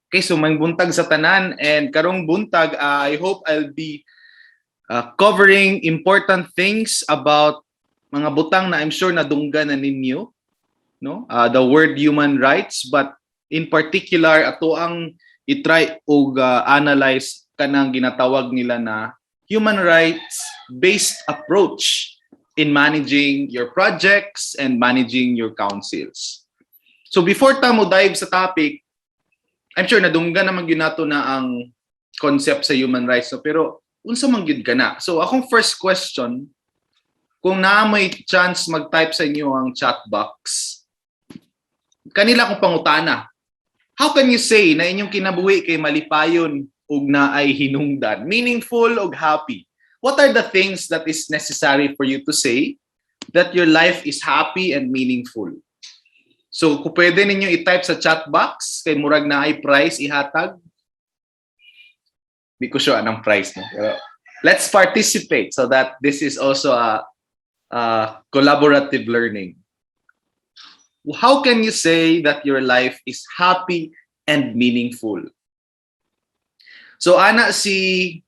Okay, so may buntag sa tanan, and karong buntag, I hope I'll be covering important things about mga butang na I'm sure nadunggan na ninyo, no? The word human rights, but in particular ato ang i-try og analyze kanang ginatawag nila na human rights based approach in managing your projects and managing your councils. So before ta mo dive sa topic, I'm sure nadunggan naman yun nato na ang concept sa human rights, no? Pero unsa man gyud kana? So akong first question, kung na may chance mag-type sa inyo ang chat box, kanila kong pangutana. How can you say na inyong kinabuhi kay malipayon ug naay hinungdan, meaningful ug happy? What are the things that is necessary for you to say that your life is happy and meaningful? So, kung pwede ninyo i-type sa chat box, kay murag na ay price ihatag. Di ko sure anong price. No? Pero let's participate so that this is also a collaborative learning. How can you say that your life is happy and meaningful? So, ana si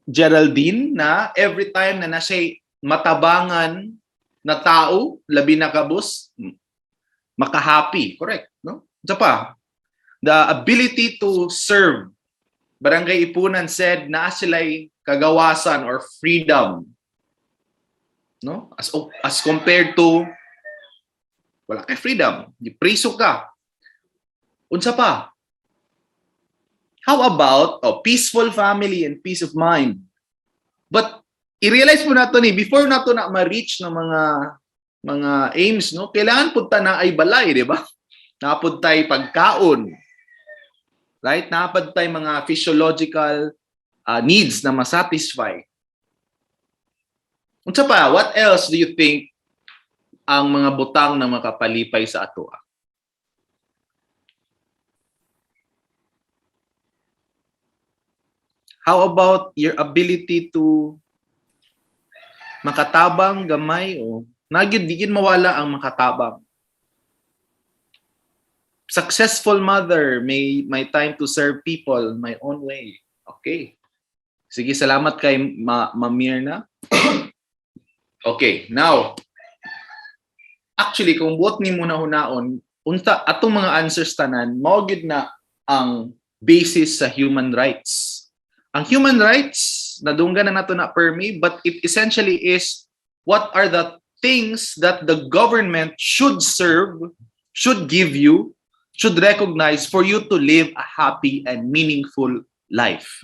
Geraldine na every time na siya matabangan na tao, labi na kabus, maka-happy, correct, no? Isa pa, the ability to serve. Barangay Ipunan said na sila'y kagawasan or freedom, no? As compared to wala kay freedom, priso ka. Unsa pa? How about peaceful family and peace of mind? But i-realize mo nato ni before nato na ma-reach ng mga aims, no? Kailangan punta na ay balay, di ba? Napod tayo pagkaon. Right? Napod tayo mga physiological needs na masatisfy. Unsa pa? What else do you think ang mga butang na makapalipay sa ato? How about your ability to makatabang gamay o nagyud digin mawala ang makatabang. Successful mother may time to serve people my own way. Okay. Sige, salamat kay Mirna. Okay, now actually kung buot ni muna hunaon, unta atong mga answers tanan mao gyud na ang basis sa human rights. Ang human rights nadunggan na nato na per me, but it essentially is what are the things that the government should serve, should give you, should recognize for you to live a happy and meaningful life.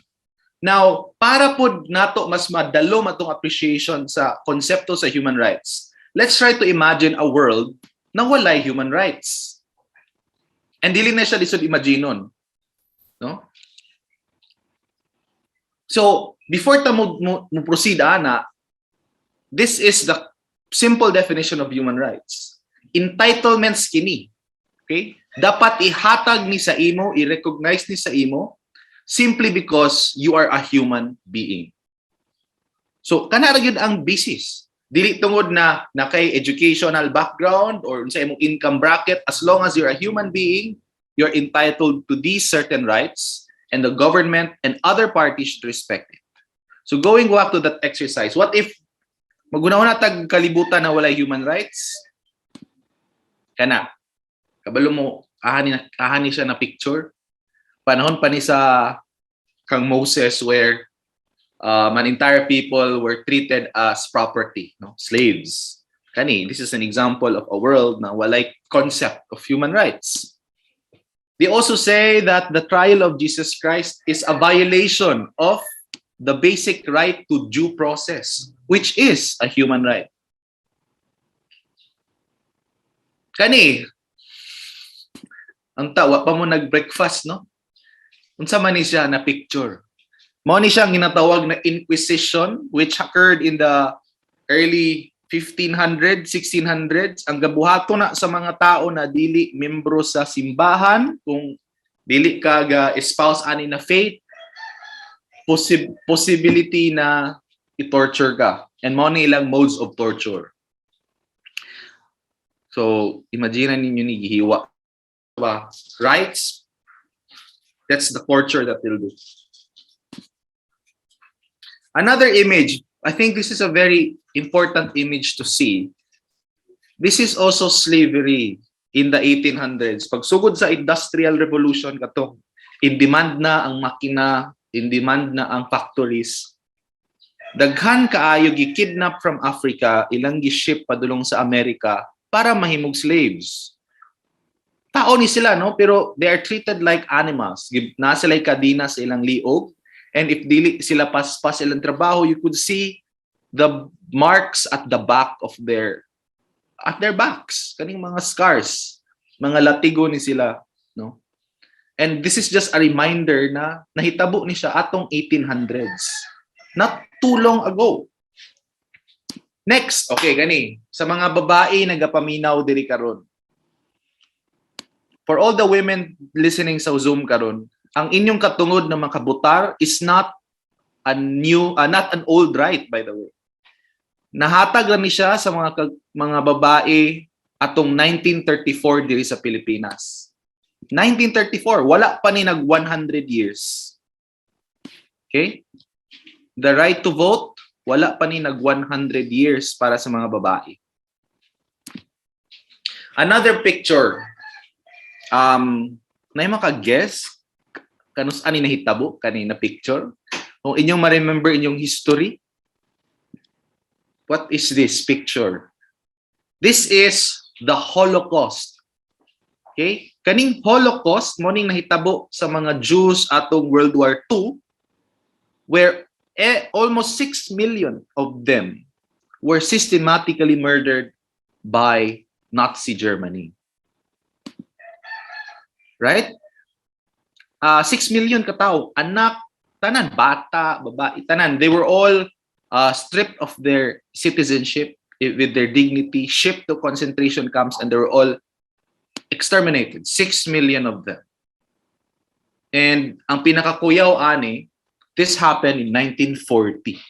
Now, para po nato mas madalo matong appreciation sa konsepto sa human rights, let's try to imagine a world na walay human rights. And dili na siya lisod imaginon. No? So, before ta mo proceed ana, this is the simple definition of human rights. Entitlements kini. Okay? Dapat ihatag ni sa imo, i-recognize ni sa imo simply because you are a human being. So, kana ra gyud ang basis. Dili tungod na kay educational background or sa imong income bracket, as long as you're a human being, you're entitled to these certain rights and the government and other parties should respect it. So, going back to that exercise, what if maguna-una tag kalibutan na wala human rights? Kana. Kabalo mo, ahani siya na picture. Panahon pa ni sa kang Moses where an entire people were treated as property, no? Slaves. Kani, this is an example of a world na walay concept of human rights. They also say that the trial of Jesus Christ is a violation of the basic right to due process, which is a human right. Kani, ang tawa pa mo nag-breakfast, no? Unsa man ni siya na picture. Mao ni siya ginatawag na Inquisition, which occurred in the early 1500s, 1600s. Ang gabuhato na sa mga tao na dili membro sa simbahan, kung dili ka ga-espouse ani na faith, possibility na i-torture ka. And mao ni ilang modes of torture. So, imagine ninyo ni gihiwa ba rights That's the torture that they'll do. Another image, I think this is a very important image to see. This is also slavery in the 1800s. Pagsugod sa Industrial Revolution, katong in-demand na ang makina, in-demand na ang factories. Daghan kaayo gi-kidnap from Africa, ilang gi-ship padulong sa Amerika para mahimog slaves. Tao ni sila, no? Pero they are treated like animals. Na sila'y kadina sa ilang liog. And if dili sila paspas ilang trabaho, you could see the marks at the back of their backs, kaning mga scars, mga latigo ni sila, no? And this is just a reminder na nahitabo ni siya atong 1800s, not too long ago. Next, okay, gani sa mga babae nagapaminaw diri karon. For all the women listening sa Zoom karon, ang inyong katungod na makabutar is not not an old right, by the way. Nahatag lang ni siya sa mga babae atong 1934 diri sa Pilipinas. 1934, wala pa ni nag 100 years. Okay? The right to vote, wala pa ni nag 100 years para sa mga babae. Another picture. Nay maka-guess kanus ani nahitabo kanina picture? Kung inyong ma-remember inyong history, what is this picture? This is the Holocaust. Okay? Kaning Holocaust, morning nahitabo sa mga Jews atong World War II, where almost 6 million of them were systematically murdered by Nazi Germany. Right? 6 million katao, anak, tanan, bata, babae, tanan. They were all stripped of their citizenship with their dignity, shipped to concentration camps, and they were all exterminated. 6 million of them. And ang pinakakuyaw ani, this happened in 1940.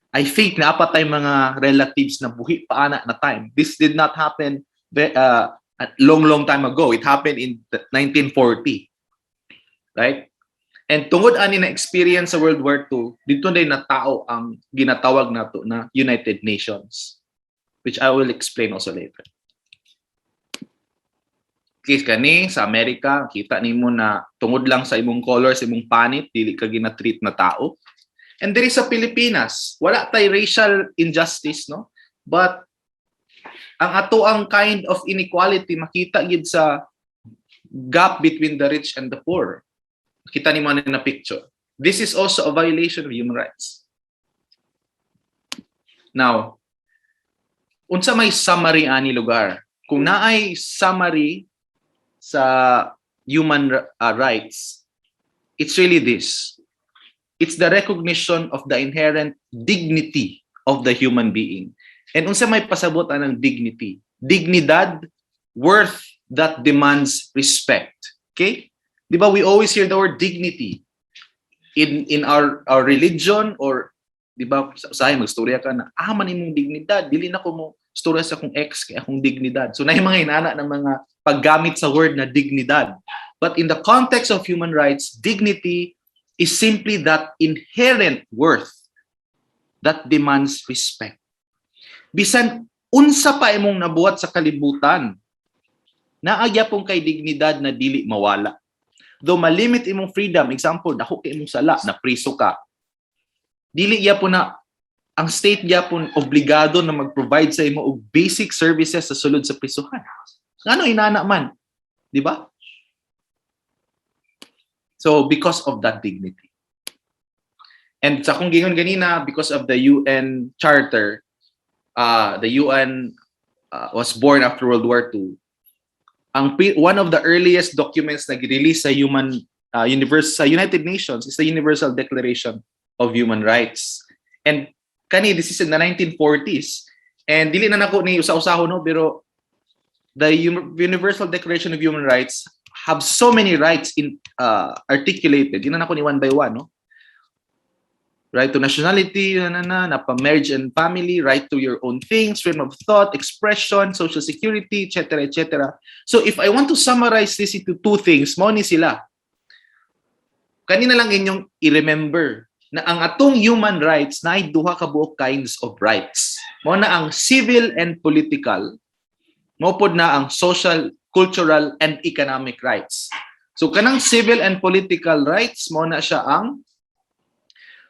I think napatay mga relatives na buhi pa ana na time. This did not happen a long time ago. It happened in 1940. Right? And tungod ani na experience sa World War II, dito na na tao ang ginatawag nato na United Nations, which I will explain also later. Case kani sa Amerika, kita nimo na tungod lang sa imong color, sa imong panit, dili ka ginatreat na tao. And there is sa Pilipinas, wala tay racial injustice, no? But ang ato ang kind of inequality makita gid sa gap between the rich and the poor. Kita nimo na picture. This is also a violation of human rights. Now, unsa may summary ani lugar? Kung naay summary sa human rights, it's really this. It's the recognition of the inherent dignity of the human being. And unsa may pasabot ng dignity? Dignidad, worth that demands respect. Okay? Di ba we always hear the word dignity in our religion, or di ba usahay magstorya ka na man imong dignidad, dili na ko mo storya sa akong ex kay akong dignidad. So na yung mga inana ng mga paggamit sa word na dignidad. But in the context of human rights, dignity is simply that inherent worth that demands respect. Bisan unsa pa imong nabuhat sa kalibutan, naagya pong kay dignidad na dili mawala. Though malimit imong freedom, example, dako kay imong sala, na priso ka, dili ya po na ang state ya po obligado na mag-provide sa imo og basic services sa sulod sa prisuhan. Ngano inana man, di ba? So because of that dignity. And sa kung gingon ganina, because of the UN Charter, the UN was born after World War II. One of the earliest documents na release sa sa United Nations is the Universal Declaration of Human Rights. And this is in the 1940s. And dili na nako ni usa-usaho no, pero the Universal Declaration of Human Rights have so many rights articulated. Di na nako ni one by one, no? Right to nationality, marriage and family, right to your own things, freedom of thought, expression, social security, etc., etc. So if I want to summarize this into two things, mo ni sila. kanina lang inyong i-remember na ang atong human rights na ay duha ka buok kinds of rights. Mao na ang civil and political, mao pod na ang social, cultural, and economic rights. So kanang civil and political rights mao na siya ang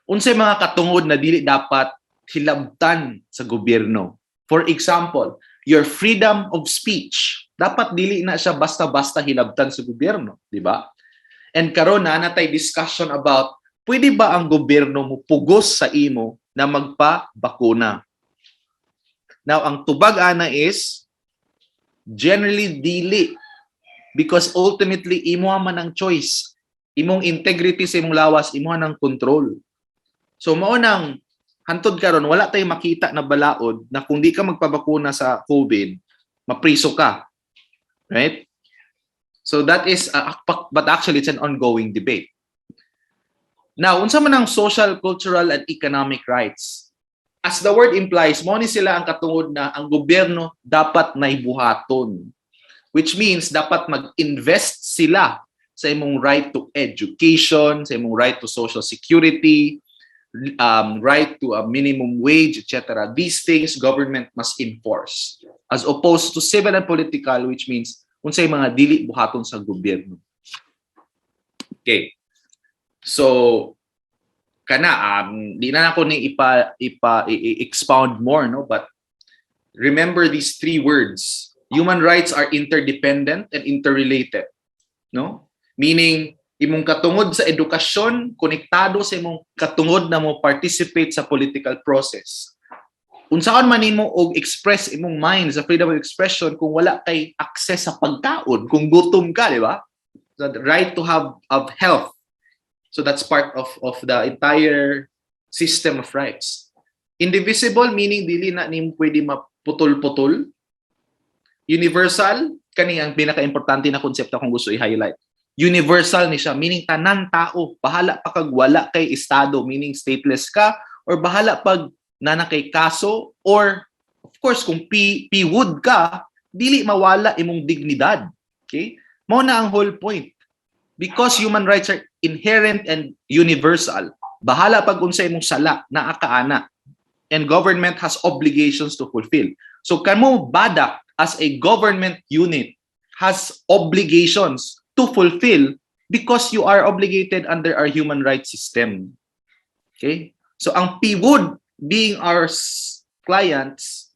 unsay mga katungod na dili dapat hilabtan sa gobyerno. For example, your freedom of speech. Dapat dili na siya basta-basta hilabtan sa gobyerno, di ba? And karon na natay discussion about pwede ba ang gobyerno mo pugos sa imo na magpa-bakuna. Now, ang tubag ana is generally dili, because ultimately imo man ang choice. Imong integrity sa imong lawas, imo nang control. So mao nang hantod karon wala tay makita na balaod na kung di ka magpabakuna sa COVID, mapriso ka. Right? So that is but actually it's an ongoing debate. Now, unsa man ang social, cultural, and economic rights? As the word implies, mo ni sila ang katungod na ang gobyerno dapat naibuhaton. Which means dapat mag-invest sila sa imong right to education, sa imong right to social security, right to a minimum wage, etc. These things government must enforce. As opposed to civil and political, which means unsay mga dili buhaton sa gobyerno. Okay. So kana di na ako ni expound more, no, but remember these three words. Human rights are interdependent and interrelated, no? Meaning imong katungod sa edukasyon konektado sa imong katungod na mo participate sa political process. Unsaon man nimo og express imong mind sa freedom of expression kung wala kay access sa pagkaon, kung gutom ka, di ba? The right to have health. So that's part of the entire system of rights. Indivisible, meaning dili na nimo pwede maputol-putol. Universal, kani ang pinaka-importante na konsepto kung gusto i-highlight. Universal ni siya, meaning tanan tao. Bahala pa kag wala kay estado, meaning stateless ka, or bahala pag nana kay kaso, or of course kung piwood ka, dili mawala imong dignidad. Okay? Mao na ang whole point. Because human rights are inherent and universal, bahala pag unsay imong sala naa kaana, and government has obligations to fulfill. So kamo BADAC as a government unit has obligations to fulfill because you are obligated under our human rights system. Okay? So ang PWOD being our clients,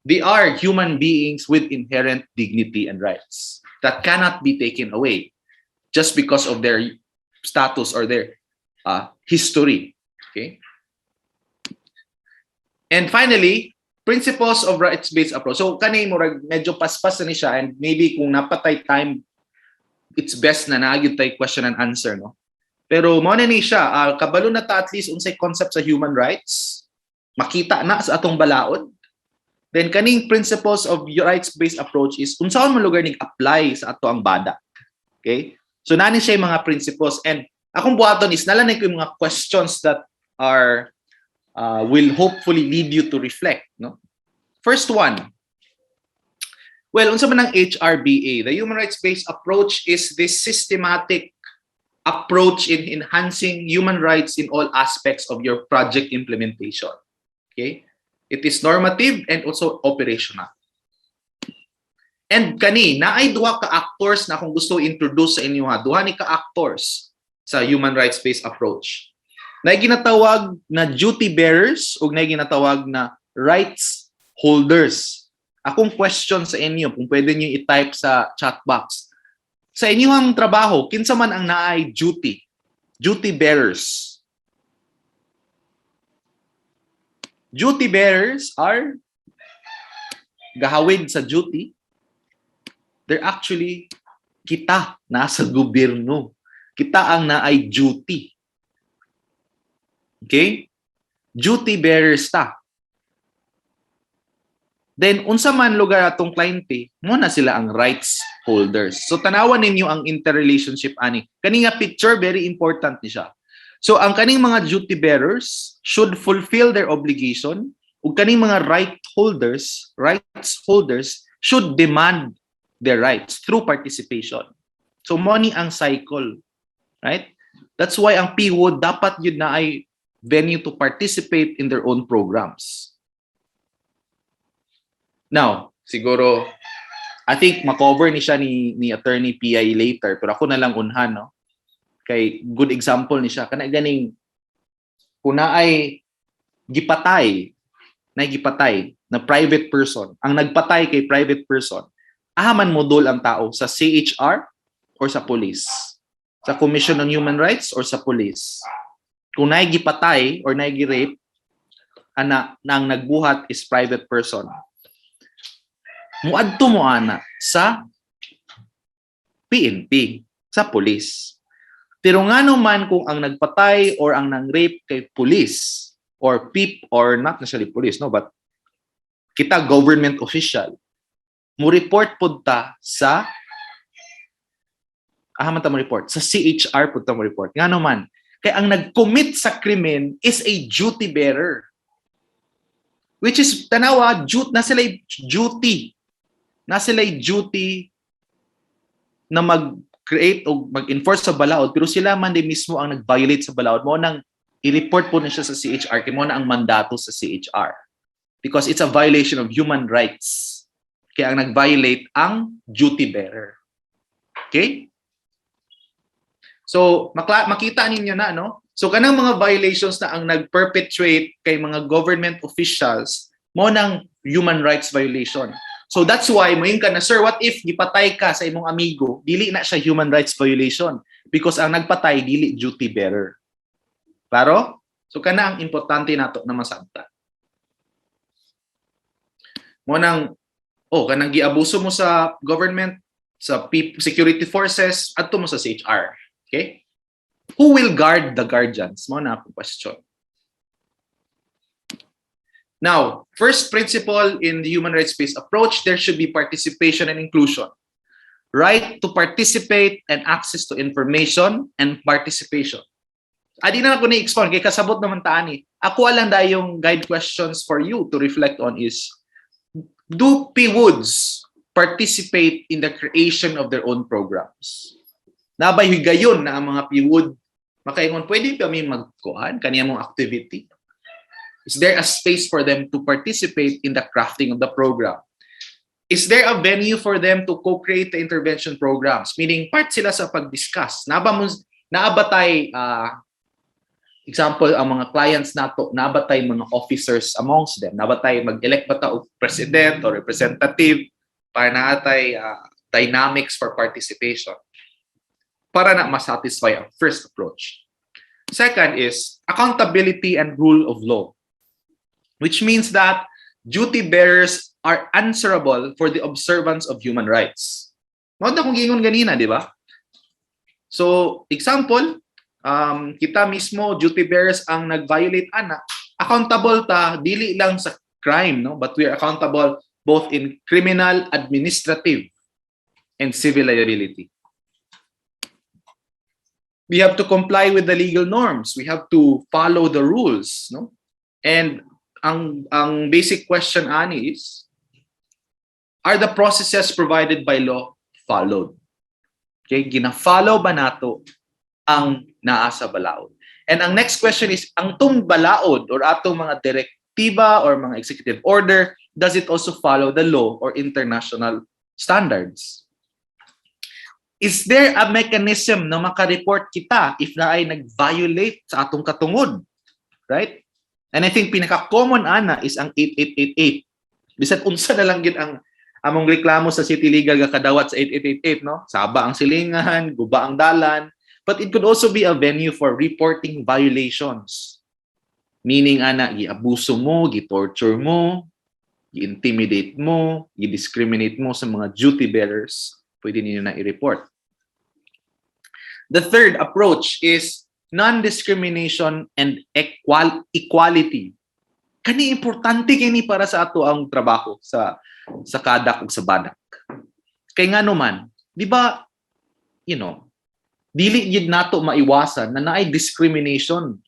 they are human beings with inherent dignity and rights that cannot be taken away just because of their status or their history. Okay? And finally, principles of rights-based approach. So kanay murag medyo paspas na ni siya, and maybe kung napatay time, it's best na naagid tay question and answer, no? Pero mo na ni siya, kabalo na ta at least unsay concept sa human rights, makita na sa atong balaod. Then kaning principles of rights-based approach is unsaon man lugar ning apply sa ato ang BADAC. Okay? So nani siya yung mga principles, and akong buhaton is nalanay ko yung mga questions that are will hopefully lead you to reflect, no? First one, well, unsa man ang HRBA? The human rights-based approach is this systematic approach in enhancing human rights in all aspects of your project implementation. Okay? It is normative and also operational. And kani, naay duha ka actors na kung gusto introduce sa inyo ha. Duha ni ka actors sa human rights-based approach. Naay ginatawag na duty bearers ug naay ginatawag na rights holders. Akong question sa inyo, kung pwede niyo i-type sa chat box. Sa inyong trabaho, kinsa man ang naay duty? Duty bearers. Duty bearers are gahawid sa duty. They're actually kita nasa gobyerno. Kita ang naay duty. Okay? Duty bearers ta. Then, unsa man lugar atong kliyente, mo na sila ang rights holders. So, tanawan ninyo ang interrelationship ani. Kani nga picture, very important ni siya. So, ang kaning mga duty bearers should fulfill their obligation, ug kaning mga rights holders should demand their rights through participation. So, mo ni ang cycle. Right? That's why ang PWOD dapat yun na ay venue to participate in their own programs. Now, siguro, I think makover ni siya ni Attorney PI later, pero ako na lang unhan, no? Kay good example ni siya. Kana ganing, kung na ay gipatay na private person, ang nagpatay kay private person, ahaman mo dol ang tao sa CHR or sa police? Sa Commission on Human Rights or sa police? Kung na gipatay or na gi-rape, ana nang nagbuhat is private person, muadto mo ana sa PNP, sa police. Pero nga naman kung ang nagpatay or ang nang-rape kay police or PIP or not necessarily police, no, but kita government official, mo report pud ta sa ahaman ta mo report sa CHR pud ta mo report. Nga naman kay ang nag-commit sa krimen is a duty bearer. Which is tanawa na sila duty. Na sila duty na mag-create o mag-enforce sa balaod, pero sila man din mismo ang nag-violate sa balaod mo nang i-report po na siya sa CHR, kaya mo na ang mandato sa CHR. Because it's a violation of human rights. Kaya ang nag-violate ang duty bearer. Okay? So, makita ninyo na, no? So, kanang mga violations na ang nag-perpetrate kay mga government officials, mo ng human rights violation. So, that's why, moing ka na, sir, what if gipatay ka sa imong amigo, dili na siya human rights violation because ang nagpatay, dili duty bearer. Klaro? So, kana ang importante nato na masabta. Mo nang, kanang giabuso mo sa government, sa security forces, adto mo sa CHR. Okay? Who will guard the guardians? Mo na ako question. Now, first principle in the human rights-based approach, there should be participation and inclusion. Right to participate and access to information and participation. Adi na ako ni-expound, kaya kasabot naman taan eh. Ako lang dahil yung guide questions for you to reflect on is, do PWODs participate in the creation of their own programs? Nabay higayon na ang mga PWOD, makaingon, pwede pa may magkuhan, kaniya mong activity. Is there a space for them to participate in the crafting of the program? Is there a venue for them to co-create the intervention programs? Meaning, part sila sa pag-discuss. Naabatay, example, ang mga clients nato, naabatay mga officers amongst them. Naabatay mag-elect ba ta o president or representative para naatay dynamics for participation para na masatisfy ang first approach. Second is accountability and rule of law, which means that duty bearers are answerable for the observance of human rights. Mao na kung gingon ganina, di ba? So, example, kita mismo, duty bearers ang nag-violate ana, accountable ta, dili lang sa crime, no? But we are accountable both in criminal, administrative, and civil liability. We have to comply with the legal norms. We have to follow the rules, no? And ang basic question ani is, are the processes provided by law followed? Okay, gina-follow ba nato ang naa sa balaod? And ang next question is, ang tong balaod or atong mga direktiba or mga executive order, does it also follow the law or international standards? Is there a mechanism na makareport kita if na ay nag-violate sa atong katungod? Right? And I think pinaka-common ana is ang 8888. Bisan unsa na lang gid ang among reklamo sa City Legal kadawat sa 8888, no? Saba ang silingan, guba ang dalan, but it could also be a venue for reporting violations. Meaning ana giabuso mo, gi-torture mo, gi-intimidate mo, gi-discriminate mo sa mga duty bearers, pwede niyo na i-report. The third approach is non-discrimination and equality. Kani importante kini para sa ato ang trabaho sa KADAC ug sa BADAC. Kay nga naman, di ba, dili gid nato maiwasan na naay discrimination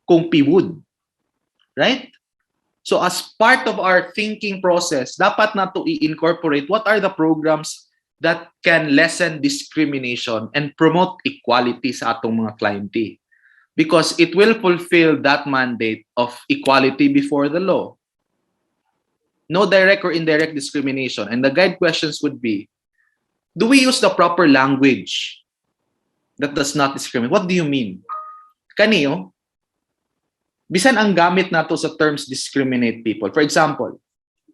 kung PWOD. Right? So as part of our thinking process, dapat nato i-incorporate what are the programs that can lessen discrimination and promote equality sa atong mga cliente. Because it will fulfill that mandate of equality before the law. No direct or indirect discrimination. And the guide questions would be, do we use the proper language that does not discriminate? What do you mean? Kaniyo, bisan ang gamit nato sa terms discriminate people. For example,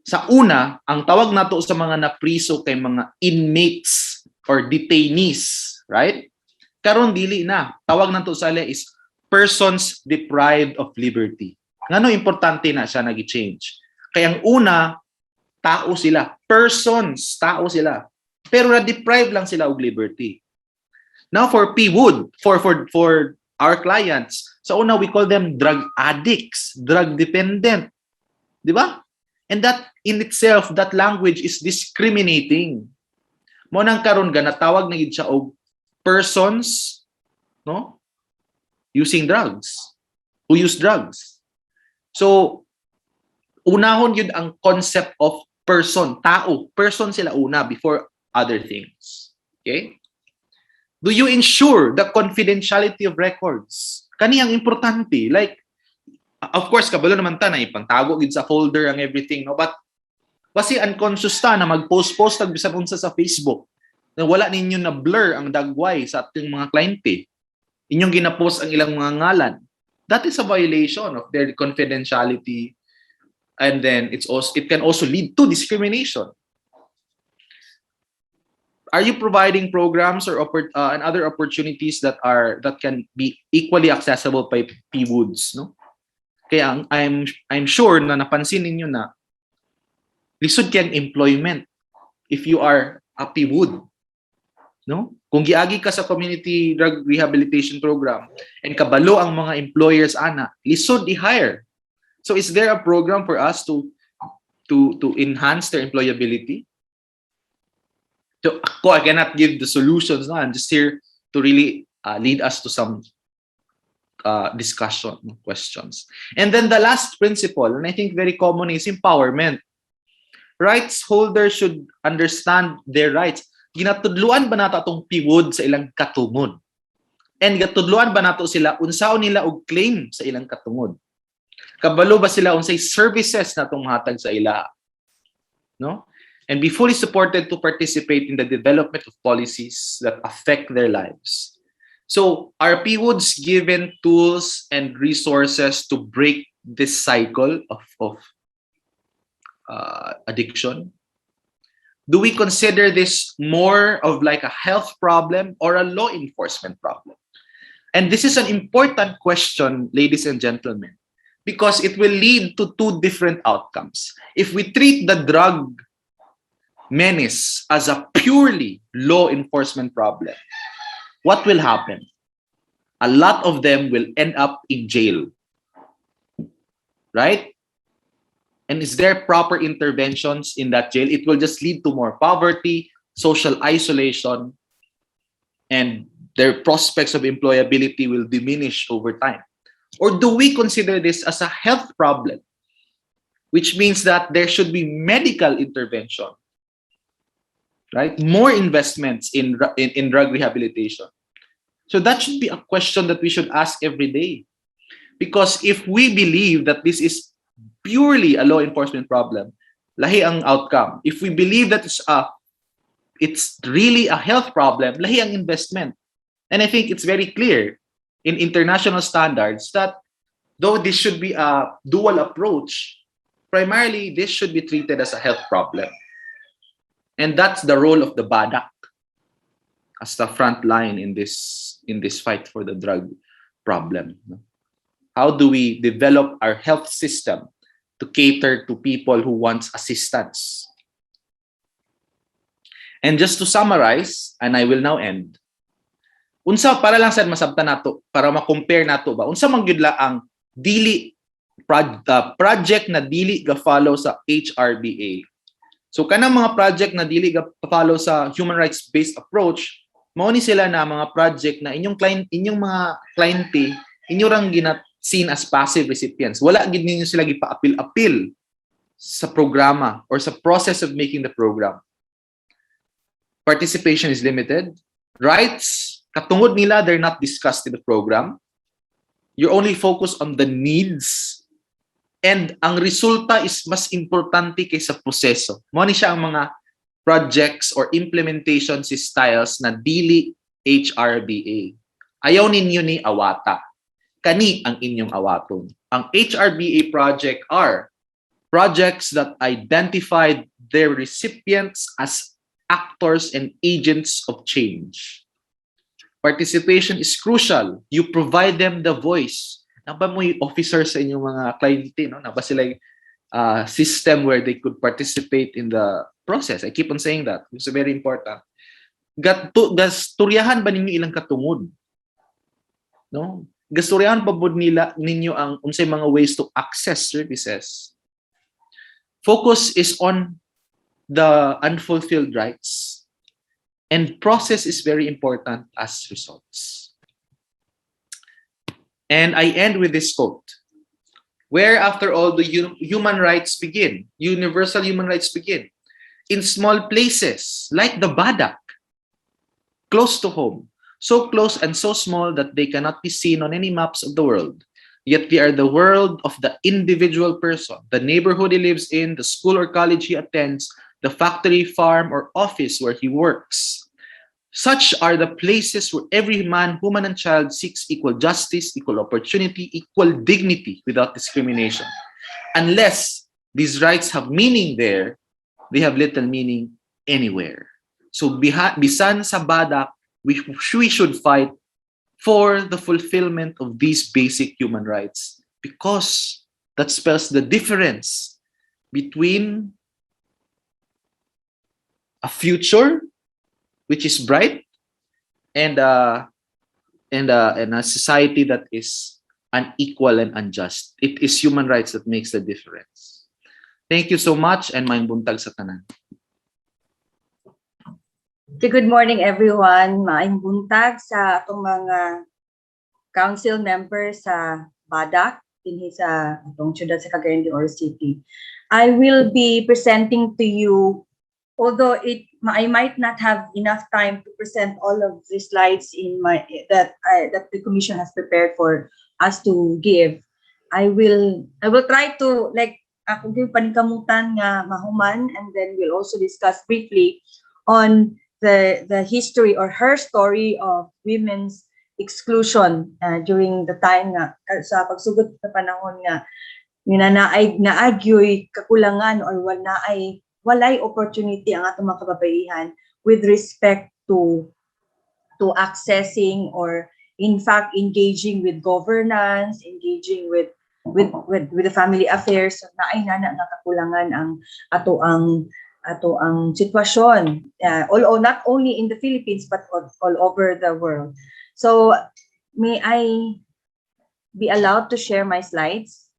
sa una, ang tawag nato sa mga napriso kay mga inmates or detainees, right? Karon dili na. Tawag nato sa ala is persons deprived of liberty. Ngano importante na siya nag-change? Kaya ang una, tao sila. Persons, tao sila. Pero na-deprive lang sila og liberty. Now for P-Wood, for our clients, sa una we call them drug addicts, drug dependent. Di ba? And that in itself, that language is discriminating. Mo nang karon ga natawag na gid siya og persons, no? Using drugs. Who use drugs. So unahon yun ang concept of person, tao. Person sila una before other things. Okay? Do you ensure the confidentiality of records? Kaniyang importante. Like, of course, kabalo naman ta na ipangtago gid sa folder ang everything, no? But kasi unconscious ta na mag-post-post tag bisan unsa sa Facebook. Na wala ninyo na blur ang dagway sa ating mga kliyente. Inyong gina-post ang ilang mga ngalan. That is a violation of their confidentiality, and then it can also lead to discrimination. Are you providing programs or and other opportunities that can be equally accessible by P-Woods, no? Kaya I'm sure na napansin ninyo na lisod kayang employment if you are a P-Wood, no? Kung giagi ka sa community drug rehabilitation program and kabalo ang mga employers ana, lisod i-hire. So is there a program for us to enhance their employability? So I cannot give the solutions. No? I'm just here to really lead us to some discussion, questions. And then the last principle, and I think very common, is empowerment. Rights holders should understand their rights. Ginatudluan ba nato atong P-Wood sa ilang katungod? And gatudluan ba nato sila unsaon nila og claim sa ilang katungod? Kabalo ba sila unsay services natong hatag sa ila? No? And be fully supported to participate in the development of policies that affect their lives. So, are P-Woods given tools and resources to break this cycle of addiction? Do we consider this more of like a health problem or a law enforcement problem? And this is an important question, ladies and gentlemen, because it will lead to two different outcomes. If we treat the drug menace as a purely law enforcement problem, what will happen? A lot of them will end up in jail. Right? And is there proper interventions in that jail? It will just lead to more poverty, social isolation, and their prospects of employability will diminish over time. Or do we consider this as a health problem, which means that there should be medical intervention, right? More investments in drug rehabilitation. So that should be a question that we should ask every day. Because if we believe that this is purely a law enforcement problem, lahi ang outcome. If we believe that it's really a health problem, lahi ang investment. And I think it's very clear in international standards that though this should be a dual approach, primarily this should be treated as a health problem. And that's the role of the BADAC as the front line in this fight for the drug problem. How do we develop our health system to cater to people who want assistance? And just to summarize, and I will now end, unsa para lang sad masabtan nato, para ma-compare nato ba, unsa man gyud ang dili project na dili ga follow sa HRBA. So kanang mga project na dili ga follow sa human rights based approach, mao ni sila na mga project na inyong mga cliente inyo rang seen as passive recipients. Wala gid ninyo sila gipa-apil-apil sa programa or sa process of making the program. Participation is limited. Rights, katungod nila, they're not discussed in the program. You only focus on the needs. And ang resulta is mas importante kaysa proseso. Mo ni siya ang mga projects or implementation styles na dili HRBA. Ayaw ninyo ni awata. Kani ang inyong awaton. Ang HRBA project are projects that identified their recipients as actors and agents of change. Participation is crucial. You provide them the voice. Naba mo yung officer sa inyong mga cliente, no? Naba sila system where they could participate in the process. I keep on saying that. It's very important. Gasturyahan ba ninyo ilang katungod? No? Gasturyahan pa ba ninyo ang unsay mga ways to access services? Focus is on the unfulfilled rights. And process is very important as results. And I end with this quote. Where, after all, do human rights begin? Universal human rights begin. In small places, like the BADAC, close to home. So close and so small that they cannot be seen on any maps of the world. Yet they are the world of the individual person, the neighborhood he lives in, the school or college he attends, the factory, farm, or office where he works. Such are the places where every man, woman, and child seeks equal justice, equal opportunity, equal dignity without discrimination. Unless these rights have meaning there, they have little meaning anywhere. So bisan sa BADAC, we should fight for the fulfillment of these basic human rights, because that spells the difference between a future which is bright and a society that is unequal and unjust. It is human rights that makes the difference. Thank you so much, and maayong buntag sa tanan. Good morning, everyone. Maayong buntag sa atong mga council members sa BADAC dinhi sa atong siyudad sa Cagayan de Oro City. I will be presenting to you, although I might not have enough time to present all of the slides in that the commission has prepared for us to give. I will try to ako gyud paningkamutan nga mahuman, and then we'll also discuss briefly on the history or her story of women's exclusion during the time nga sa pagsugod sa panahon nga naagyoy kakulangan or walay opportunity ang atong mga kababaihan with respect to accessing or in fact engaging with governance, engaging with the family affairs. So naay nga kakulangan ang ato ang sitwasyon, not only in the Philippines but all over the world. So may I be allowed to share my slides?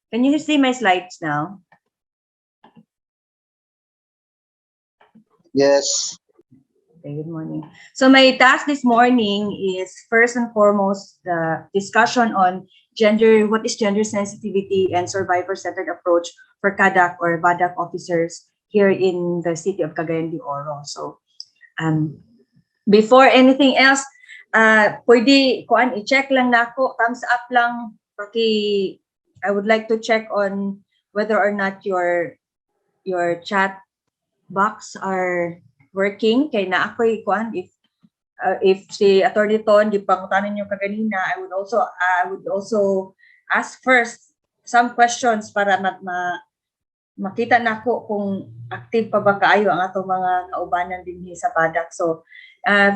Can you see my slides now? Yes. Okay, good morning. So my task this morning is first and foremost the discussion on what is gender sensitivity and survivor-centered approach for CADAC or BADAC officers here in the city of Cagayan de Oro. So before anything else, pwede i-check lang nako, thumbs up lang, I would like to check on whether or not your chat box are working. Kay na ako'y if si Attorney Ton di pangutanan niyo kaganina, I would also ask first some questions para makita nako kung active pa ba kaayo ang atong mga kaubanan dinhi sa BADAC. So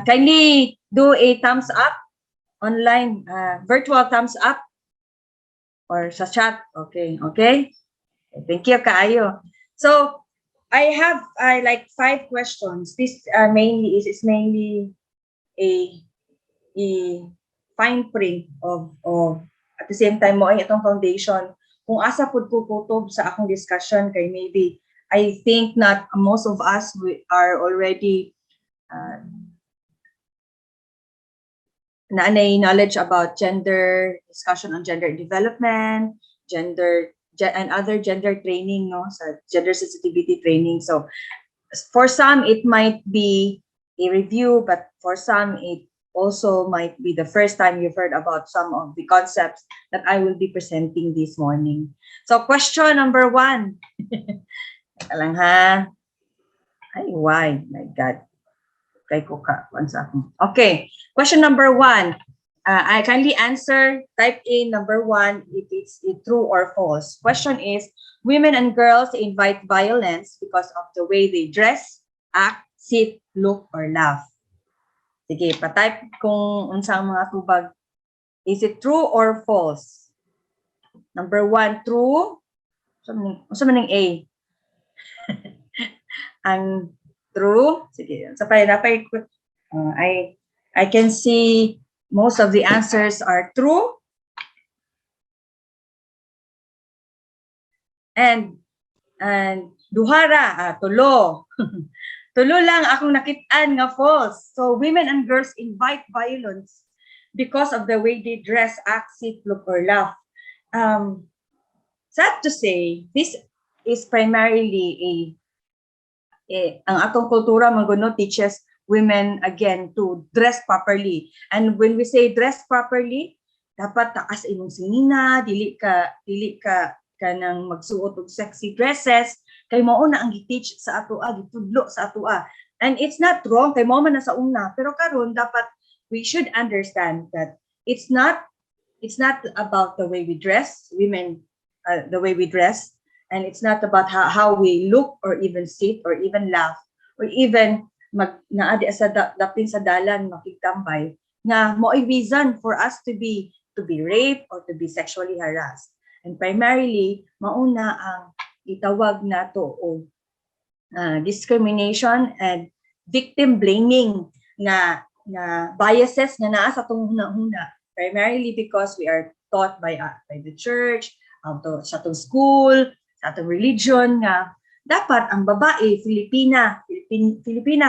kindly do a thumbs up online, virtual thumbs up or sa chat. Okay. Thank you kaayo. So I have like 5 questions. This is mainly a fine print of at the same time mo ay itong foundation kung asa pud ko kutob sa akong discussion, kay maybe I think not most of us are already naanay knowledge about discussion on gender development, and other gender training, no, sa gender sensitivity training. So for some, it might be a review, but for some, it also might be the first time you've heard about some of the concepts that I will be presenting this morning. So question number 1. Teka lang ha. Ay, why? My God. Kay ko ka. Okay. Question number 1. I kindly answer, type in number 1 if it's true or false. Question is, women and girls invite violence because of the way they dress, act, sit, look, or laugh. Sige, pa-type kung unsang mga tubag. Is it true or false? Number 1, true. Unsa man A? Ang true. Sige, sapay napay I can see most of the answers are true. And duhara, tulo. Tulo lang akong nakitaan nga false. So women and girls invite violence because of the way they dress, act, sit, look, or laugh. Sad to say, this is primarily ang atong kultura maguno teaches women again to dress properly. And when we say dress properly, dapat taas imong sinina, dili ka kanang magsuot og sexy dresses, kay mao na ang gi-teach sa atoa, gitudlo sa atoa. And it's not wrong, kay mao man na sa una, pero karon dapat we should understand that it's not about the way we dress, women, the way we dress, and it's not about how we look or even sit or even laugh or even naadi sa dapin sa dalan makigtambay nga mo ay reason for us to be raped or to be sexually harassed. And primarily mauna ang itawag nato og discrimination and victim blaming na biases nga naa sa atong hunahuna, primarily because we are taught by the church, sa atong school, sa atong religion nga dapat ang babae Filipina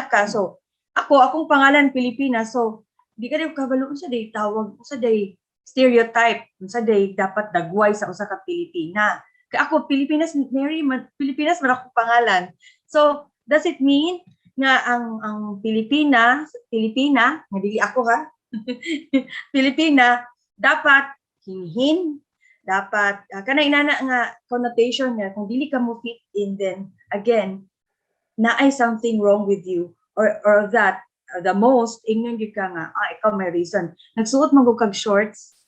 ka. So akong pangalan Pilipina, so di ka rin kabalo unsa day tawag, unsa day stereotype, unsa day dapat dagway sa usa ka Pilipina. Kay ako Pilipinas man ako pangalan. So does it mean nga ang Pilipina nga dili ako ha Pilipina dapat hinhin, dapat kanay inana nga connotation nga kung dili ka mo fit in, then again naay something wrong with you, or that the most ingon gyud ka nga ikaw may reason nagsuot man kag shorts,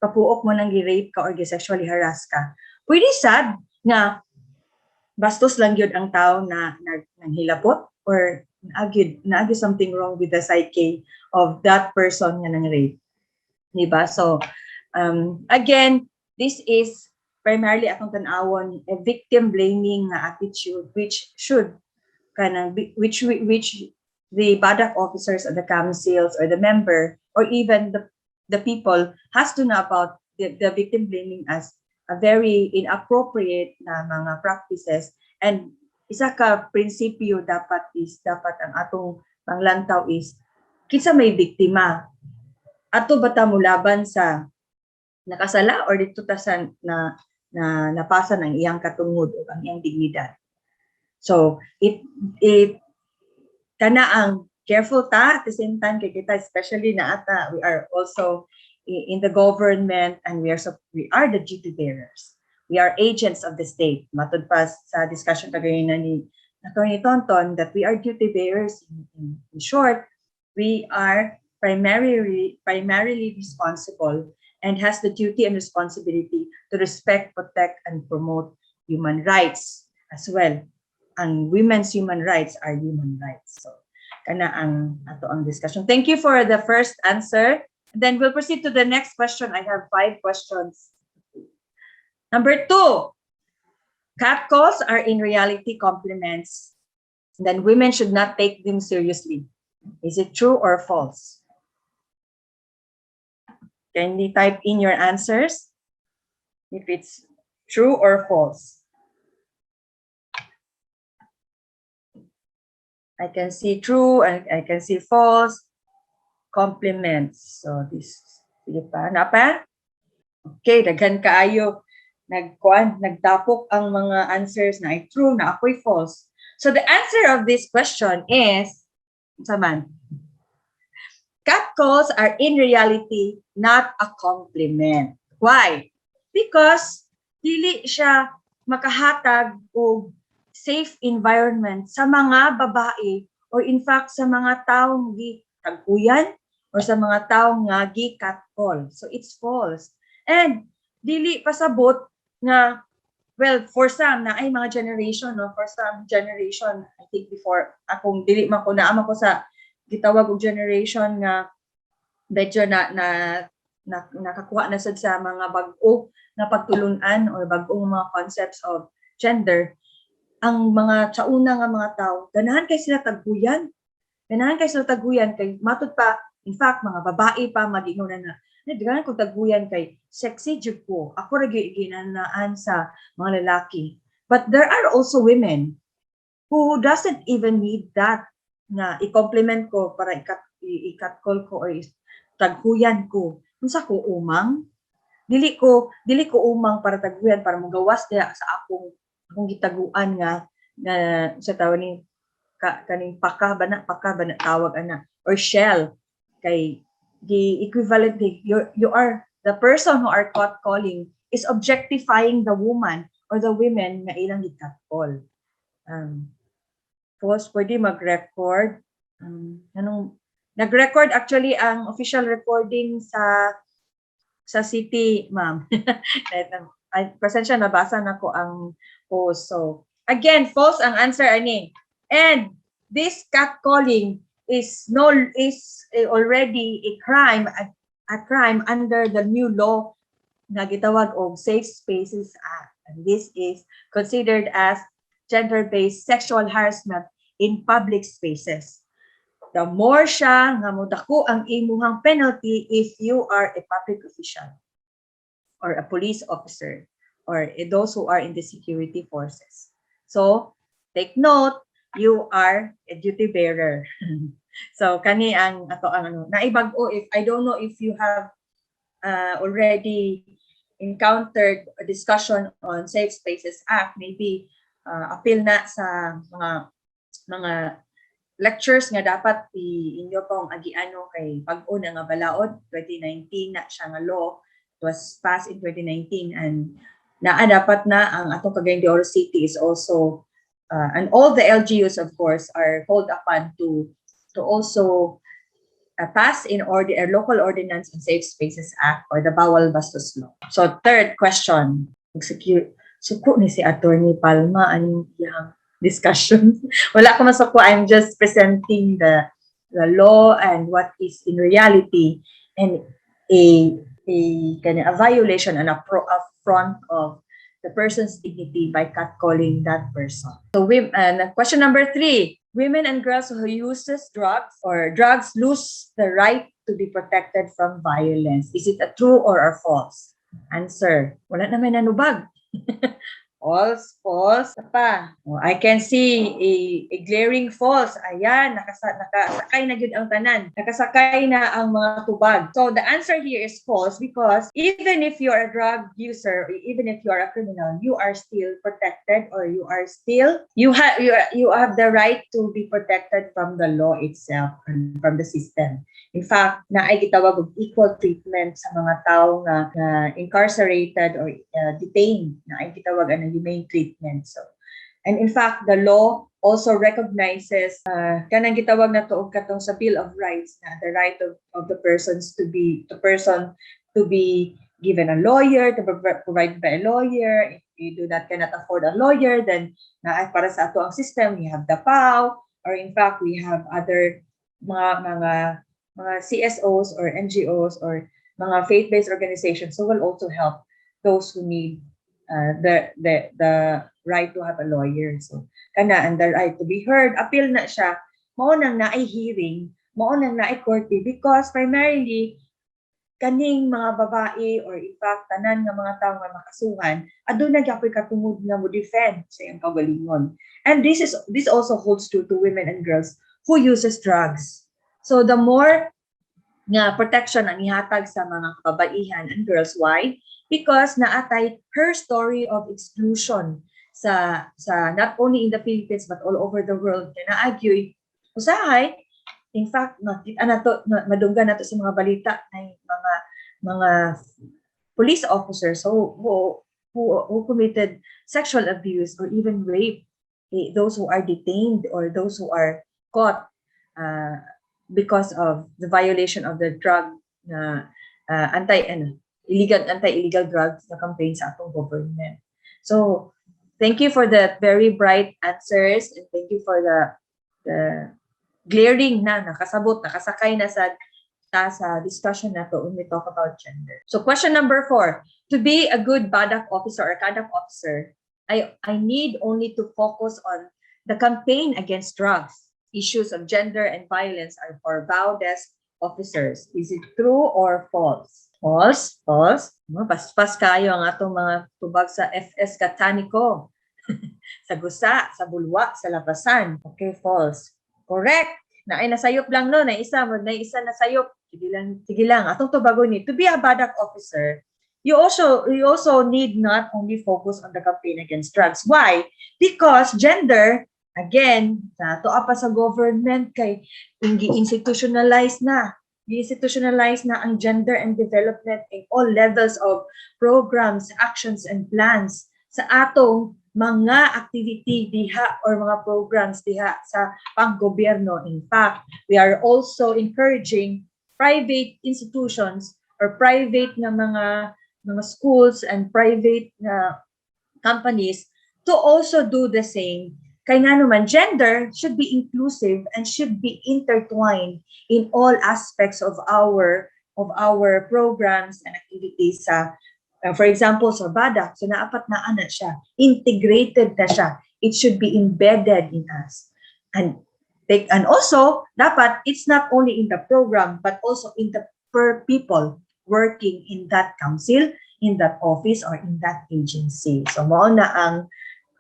papuok mo nang gi-rape ka or gi-sexually harass ka. Pretty sad nga bastos lang gyud ang tao na nanghilapot or naagid something wrong with the psyche of that person nga nang rape, diba? So again, this is primarily atong tan-awon a victim blaming attitude which the BADAC officers or the councils or the member or even the people has to know about the victim blaming as a very inappropriate na mga practices. And isa ka prinsipyo dapat ang atong panglantaw is kinsa may biktima, ato bata mo laban sa nakasala or dito ta sa na napasa ng iyang katungod o ang iyang dignidad. So it kana ang careful ta at the same time kay kita, especially na ata we are also in the government and we are the duty bearers. We are agents of the state. Matud pa sa discussion kagayon ni Attorney Tonton that we are duty bearers. In short, we are primarily responsible and has the duty and responsibility to respect, protect, and promote human rights as well. And women's human rights are human rights. So, kana ang ato ang discussion. Thank you for the first answer. Then we'll proceed to the next question. I have 5 questions. Number 2, catcalls are in reality compliments. Then women should not take them seriously. Is it true or false? Can you type in your answers if it's true or false? I can see true and I can see false. Compliments. So this, sige pa, napa? Okay, daghan kaayo nagtapok ang mga answers na ay true, na ako'y false. So the answer of this question is, saman, catcalls are in reality not a compliment. Why? Because dili siya makahatag og safe environment sa mga babae or in fact sa mga taong gitagpuyan or sa mga taong nga gi-catcall. So it's false. And dili pasabot nga, well, for some na ay mga generation, no, for some generation, I think before akong dili man ko naama ko sa gitawag og generation nga medyo nakakuha na sad sa mga bag-o na pagtulunan or bag-ong mga concepts of gender. Ang mga sauna nga mga tao, ganahan kay sila tagbuyan. Ganahan kay sila tagbuyan kay matud pa, in fact, mga babae pa mag-ingon na ganahan ko tagbuyan kay sexy jud ko. Ako ra ginanaan sa mga lalaki. But there are also women who doesn't even need that na i-compliment ko para i-catcall ko or taghuyan ko. Unsa ko umang? Dili ko umang para taghuyan para magawas diha sa akong gitaguan nga sa tawag ni kaning paka ba na tawag ana or shell kay the equivalent you are the person who are catcalling is objectifying the woman or the women na ilang gicatcall. False, pwede mag-record. Nag-record actually ang official recording sa city, ma'am. Pasensya, nabasa na ko ang post. So, again, false ang answer ani. And this catcalling is already a crime under the new law na gitawag og Safe Spaces Act. And this is considered as gender-based sexual harassment in public spaces. The more siya nga modako ang imuhang penalty if you are a public official or a police officer or those who are in the security forces. So, take note, you are a duty bearer. So, kani ang ato ang naibag-o, if I don't know if you have already encountered a discussion on Safe Spaces Act, maybe appeal na sa mga lectures nga dapat inyo pong agiano kay pag-una nga balaod 2019 na siya nga law. It was passed in 2019 and dapat na ang atong Cagayan-de-Oro City is also and all the LGUs of course are called upon to also pass in a local ordinance on Safe Spaces Act or the Bawal Bastos Law. So third question, suko ni si Attorney Palma aning iyang discussion. Wala ko masuko, I'm just presenting the law and what is in reality and a violation and affront of the person's dignity by catcalling that person. So question number 3, women and girls who uses drugs lose the right to be protected from violence. Is it a true or a false? Answer, wala na may nanubag. False pa. I can see a glaring false. Ayan, nakasakay na yun ang tanan. Nakasakay na ang mga tubag. So the answer here is false because even if you are a drug user, or even if you are a criminal, you are still protected or you have the right to be protected from the law itself and from the system. In fact, naay gitawag og equal treatment sa mga tao nga incarcerated or detained, naay gitawag ang humane treatment. So, and in fact, the law also recognizes kanang gitawag na to og katong sa Bill of Rights na the right of the person to be given a lawyer, to provide by a lawyer. If you cannot afford a lawyer, then para sa ato ang system, we have the PAW, or in fact, we have other mga CSOs or NGOs or mga faith-based organizations who will also help those who need the right to have a lawyer. So, kana and the right to be heard, appeal na siya, mao nang naay hearing, mao nang naay court because primarily kaning mga babae or in fact tanan nga mga tawo nga makasuhan aduna gyapon katungod nga mo defend sa iyang kaugalingon. And this also holds true to women and girls who uses drugs. So the more nga protection ang ihatag sa mga kababaihan and girls, why? Because naatay her story of exclusion sa not only in the Philippines but all over the world na naagyoy usahay. In fact, makita na to, madunggan na to sa mga balita ng mga police officers who committed sexual abuse or even rape, those who are detained or those who are caught because of the violation of the drug anti-illegal drugs na campaign sa atong government. So thank you for the very bright answers, and thank you for the glaring na nakasakay na sa discussion na to when we talk about gender. So question number 4, to be a good BADAC officer or CADAC officer, I need only to focus on the campaign against drugs. Issues of gender and violence are for BADAC officers. Is it true or false? False? False? Paspas kayo ang atong mga tubag sa FS Kataniko. Sa gusa, sa bulwa, sa labasan. Okay, false. Correct. Na ay nasayop lang no, na isa nasayop. Sige lang. Atong tubago ni, to be a BADAC officer, you also need not only focus on the campaign against drugs. Why? Because gender, again, tuwa pa sa government kay gi-institutionalize na. Gi-institutionalize na ang gender and development in all levels of programs, actions, and plans sa atong mga activity diha or mga programs diha sa panggobyerno. In fact, we are also encouraging private institutions or private na mga schools and private na companies to also do the same. Kaya nga naman, gender should be inclusive and should be intertwined in all aspects of our programs and activities sa for example, sa BADAC, so naapat na ana siya, integrated na siya. It should be embedded in us. And also, dapat, it's not only in the program, but also in the per people working in that council, in that office, or in that agency. So, mao na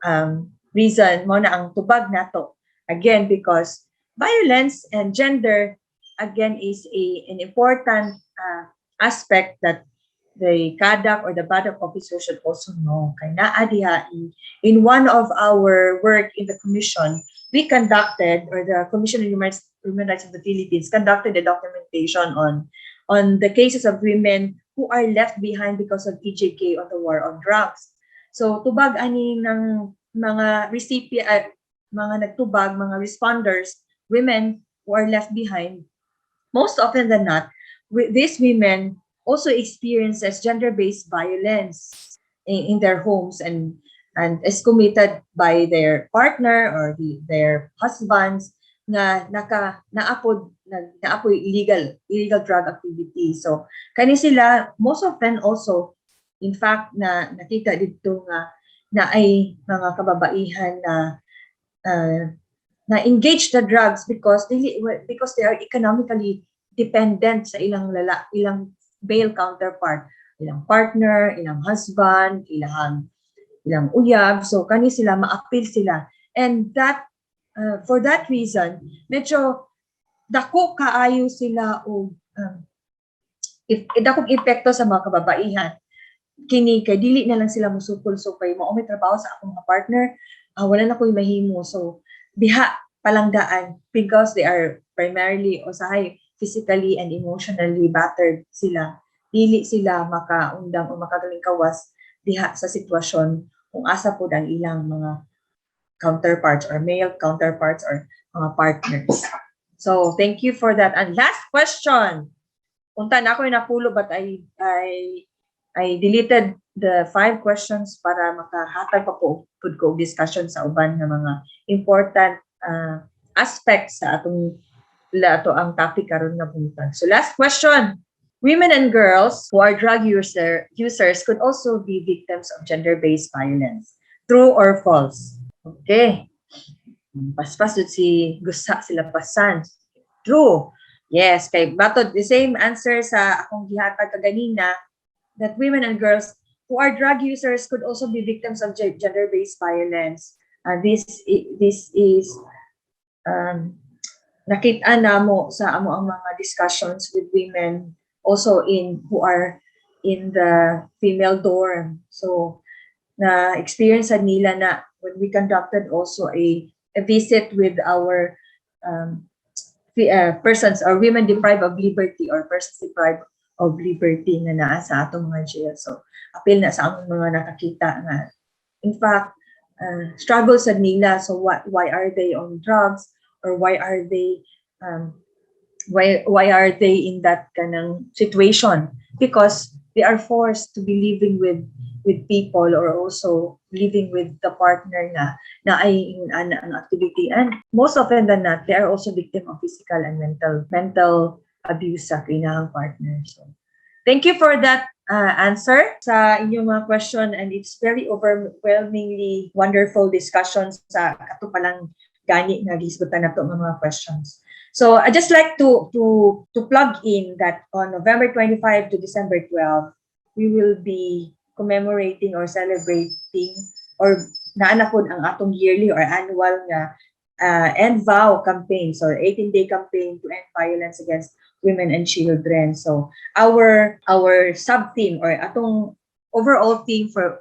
ang reason, mao na ang tubag nato. Again, because violence and gender, again, is an important aspect that the CADAC or the BADAC officer should also know. Kaya naadiha in one of our work in the commission, we conducted, or the Commission on Human Rights of the Philippines conducted a documentation on the cases of women who are left behind because of EJK on the war on drugs. So tubag ani ng mga recipient, mga nagtubag, mga responders, women who are left behind, most often than not, these women also experiences gender-based violence in their homes and is committed by their partner or their husbands na naapoy illegal drug activity. So kani sila most often also, in fact, na nakita dito na ay mga kababaihan na engage the drugs because they are economically dependent sa ilang male counterpart, ilang partner, ilang husband, ilang uyab. So kani sila ma-appeal sila, and that for that reason medyo dako kaayo sila o dakong epekto sa mga kababaihan. Kini kay dili na lang sila musukol-sukay, mao may trabaho sa akong mga partner, wala na ko'y mahimo. So diha palangdaan because they are primarily usahay physically and emotionally battered sila. Dili sila makaundang o makagalingkawas diha sa sitwasyon kung asa po ang ilang mga counterparts or male counterparts or mga partners. So thank you for that. And last question. Unta na ako yung napulo but I deleted the 5 questions para makahatag pa po ko discussion sa uban ng mga important aspects sa atong ang topic karon nga buntag. So last question. Women and girls who are drug users could also be victims of gender-based violence. True or false? Okay. Paspas si gusa sila pasan. True. Yes, kay batod the same answer sa akong gihatag kaganina, that women and girls who are drug users could also be victims of gender-based violence. This is nakita namo sa amo ang mga discussions with women also who are in the female dorm. So na experience nila na when we conducted also a visit with our persons or women deprived of liberty or persons deprived of liberty na naa sa atong mga jail. So, apil na sa among mga nakakita nga. In fact, struggles sa nila. So, why are they on drugs or why are they in that kanang situation? Because they are forced to be living with people or also living with the partner na ay ang activity, and most often than not they are also victim of physical and mental abuse sa kinahang partner. So thank you for that answer sa inyong mga question, and it's very overwhelmingly wonderful discussions sa kato palang gani nga gisgutan nato mga questions. So I just like to plug in that on November 25 to December 12 we will be commemorating or celebrating or naanapod ang atong yearly or annual nga End Vow campaign. So 18-day campaign to end violence against women and children. So our sub-theme or atong overall theme for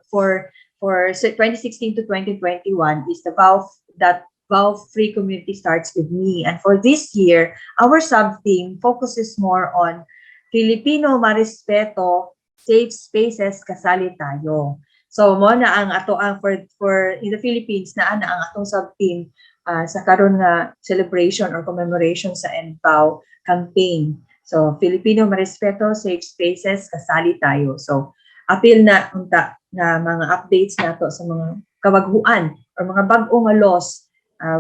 2016 to 2021 is the vow that vow-free community starts with me. And for this year, our sub-theme focuses more on Filipino marespeto, safe spaces, kasali tayo. So mo na ang ato ang for in the Philippines na ang atong sub-theme sa karon nga celebration or commemoration sa NPAW campaign. So Filipino marespeto, safe spaces, kasali tayo. So apil na unta na mga updates nato sa mga kabag-uan or mga bag-o nga laws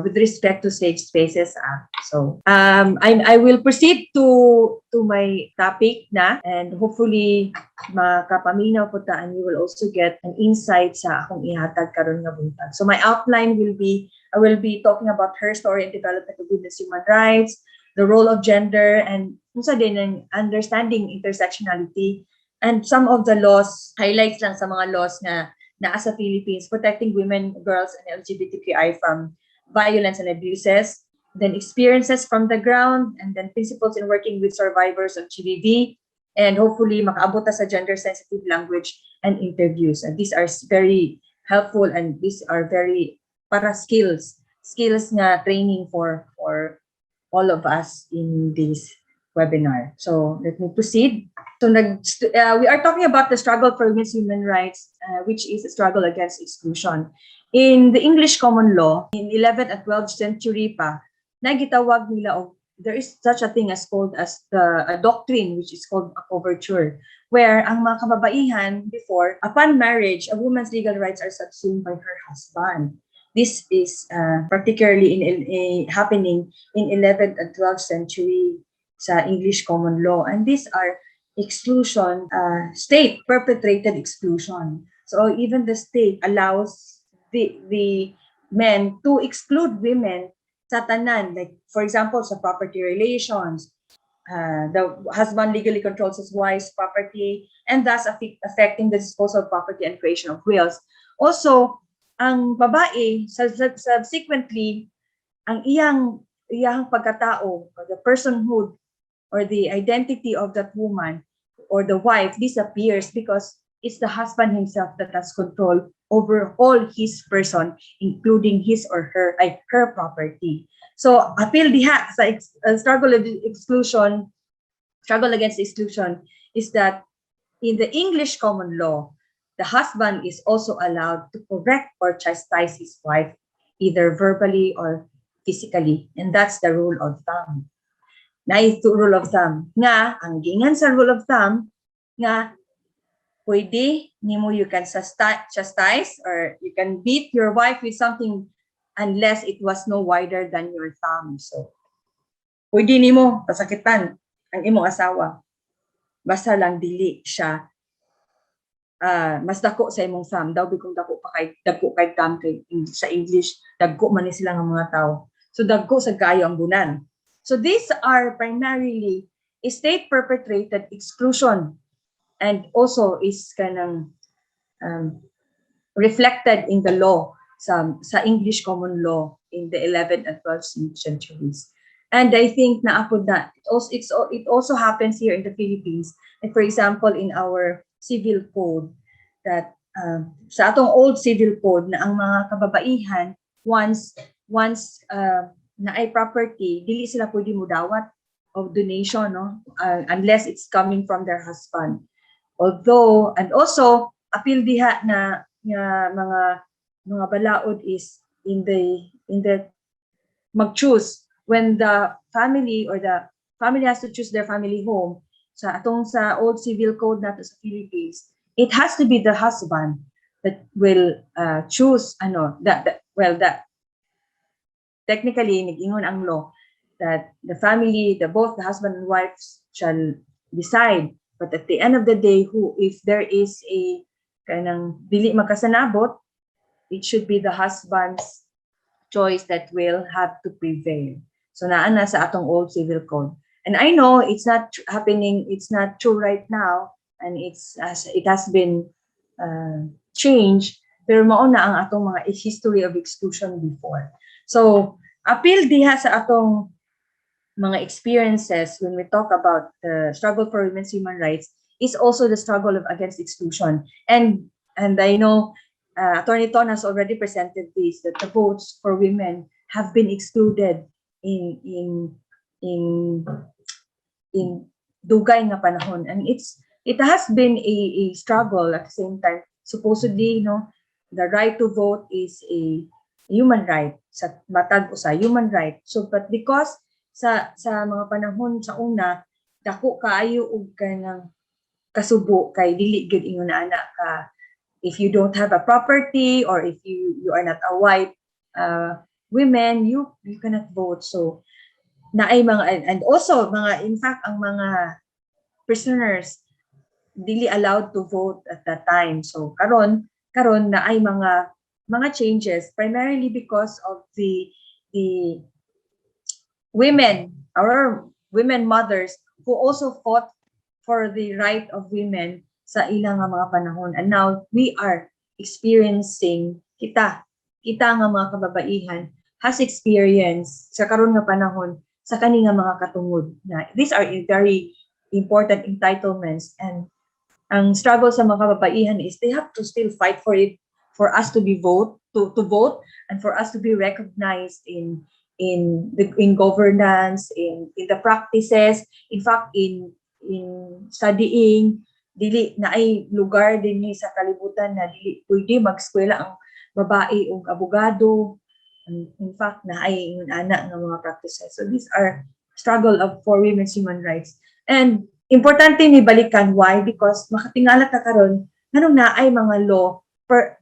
with respect to safe spaces. So I will proceed to my topic na, and hopefully makapaminaw po ta, and you will also get an insight sa akong ihatag karon nga buntag. So my outline will be, I will be talking about her story and development of women's human rights, the role of gender, and unsa din ang understanding intersectionality, and some of the laws, highlights lang sa mga laws na naa sa Philippines protecting women, girls, and LGBTQI from violence and abuses, then experiences from the ground, and then principles in working with survivors of GBV, and hopefully makaabot sa gender-sensitive language and interviews. And these are very helpful, and these are very para skills nga training for all of us in this webinar. So let me proceed. So we are talking about the struggle for women's human rights, which is a struggle against exclusion. In the English common law, in 11th and 12th century pa, nagitawag nila of, there is such a thing as called as a doctrine which is called a coverture, where ang mga kababaihan before, upon marriage, a woman's legal rights are subsumed by her husband. This is particularly happening in 11th and 12th century sa English common law, and these are exclusion, state perpetrated exclusion. So even the state allows the men to exclude women sa tanan, like for example sa property relations, the husband legally controls his wife's property and thus affecting the disposal of property and creation of wills. Also, ang babae subsequently ang iyang pagkatao or the personhood or the identity of that woman or the wife disappears because it's the husband himself that has control over all his person, including his or her property. So appeal diha sa struggle against exclusion is that in the English common law, the husband is also allowed to correct or chastise his wife either verbally or physically, and that's the rule of thumb. Nice rule of thumb nga ang gingan sa rule of thumb nga pwede nimo you can chastise or you can beat your wife with something unless it was no wider than your thumb. So pwede nimo pasakitan ang imong asawa basta lang dili siya mas dako sa imong thumb daw, kung dako kay thumb kay sa English dagko man ni sila nga mga tao. So dagko sa kayo ang bunan. So these are primarily state perpetrated exclusion, and also is kanang reflected in the law sa English common law in the 11th and 12th centuries. And I think na ako na it also happens here in the Philippines. Like for example, in our civil code, that sa atong old civil code na ang mga kababaihan once na ay property, dili sila pwede mudawat of donation, no, unless it's coming from their husband. Although, and also appeal diha na mga balaod is in the mag-choose when the family or the family has to choose their family home. Sa old civil code nato sa Philippines, it has to be the husband that will choose that technically nag-ingon ang law that the family, both the husband and wife shall decide. But at the end of the day, if there is a kanang dili makasanabot, it should be the husband's choice that will have to prevail. So naana sa atong old civil code. And I know it's not happening, it's not true right now, and it has been changed, pero mao na ang atong mga history of exclusion before. So appeal diha sa atong mga experiences when we talk about the struggle for women's human rights is also the struggle against exclusion. And I know Attorney Ton has already presented this, that the votes for women have been excluded in dugay nga panahon, and it has been a struggle. At the same time, supposedly, the right to vote is a human right, sa matag usa human right. So but because sa mga panahon sa una, dako kaayo og kanang kasubo kay dili gyud ingon na ana ka, if you don't have a property or if you are not a white women, you cannot vote. So naay mga, and also mga, in fact ang mga prisoners dili allowed to vote at that time. So karon naay mga changes, primarily because of the women, our women mothers who also fought for the right of women sa ilang mga panahon. And now we are experiencing, kita nga mga kababaihan has experienced sa karon nga panahon sa kani nga mga katungod. Na these are very important entitlements, and ang struggle sa mga kababaihan is they have to still fight for it, for us to vote, and for us to be recognized in governance, in the practices, in fact in studying. Dili na ay lugar din ni sa kalibutan na dili pwede mag-eskwela ang babae o abogado. In fact na ay ana nga mga practices. So these are struggle for women's human rights, and importante ni balikan. Why? Because makatingala ka karon nganong naay mga law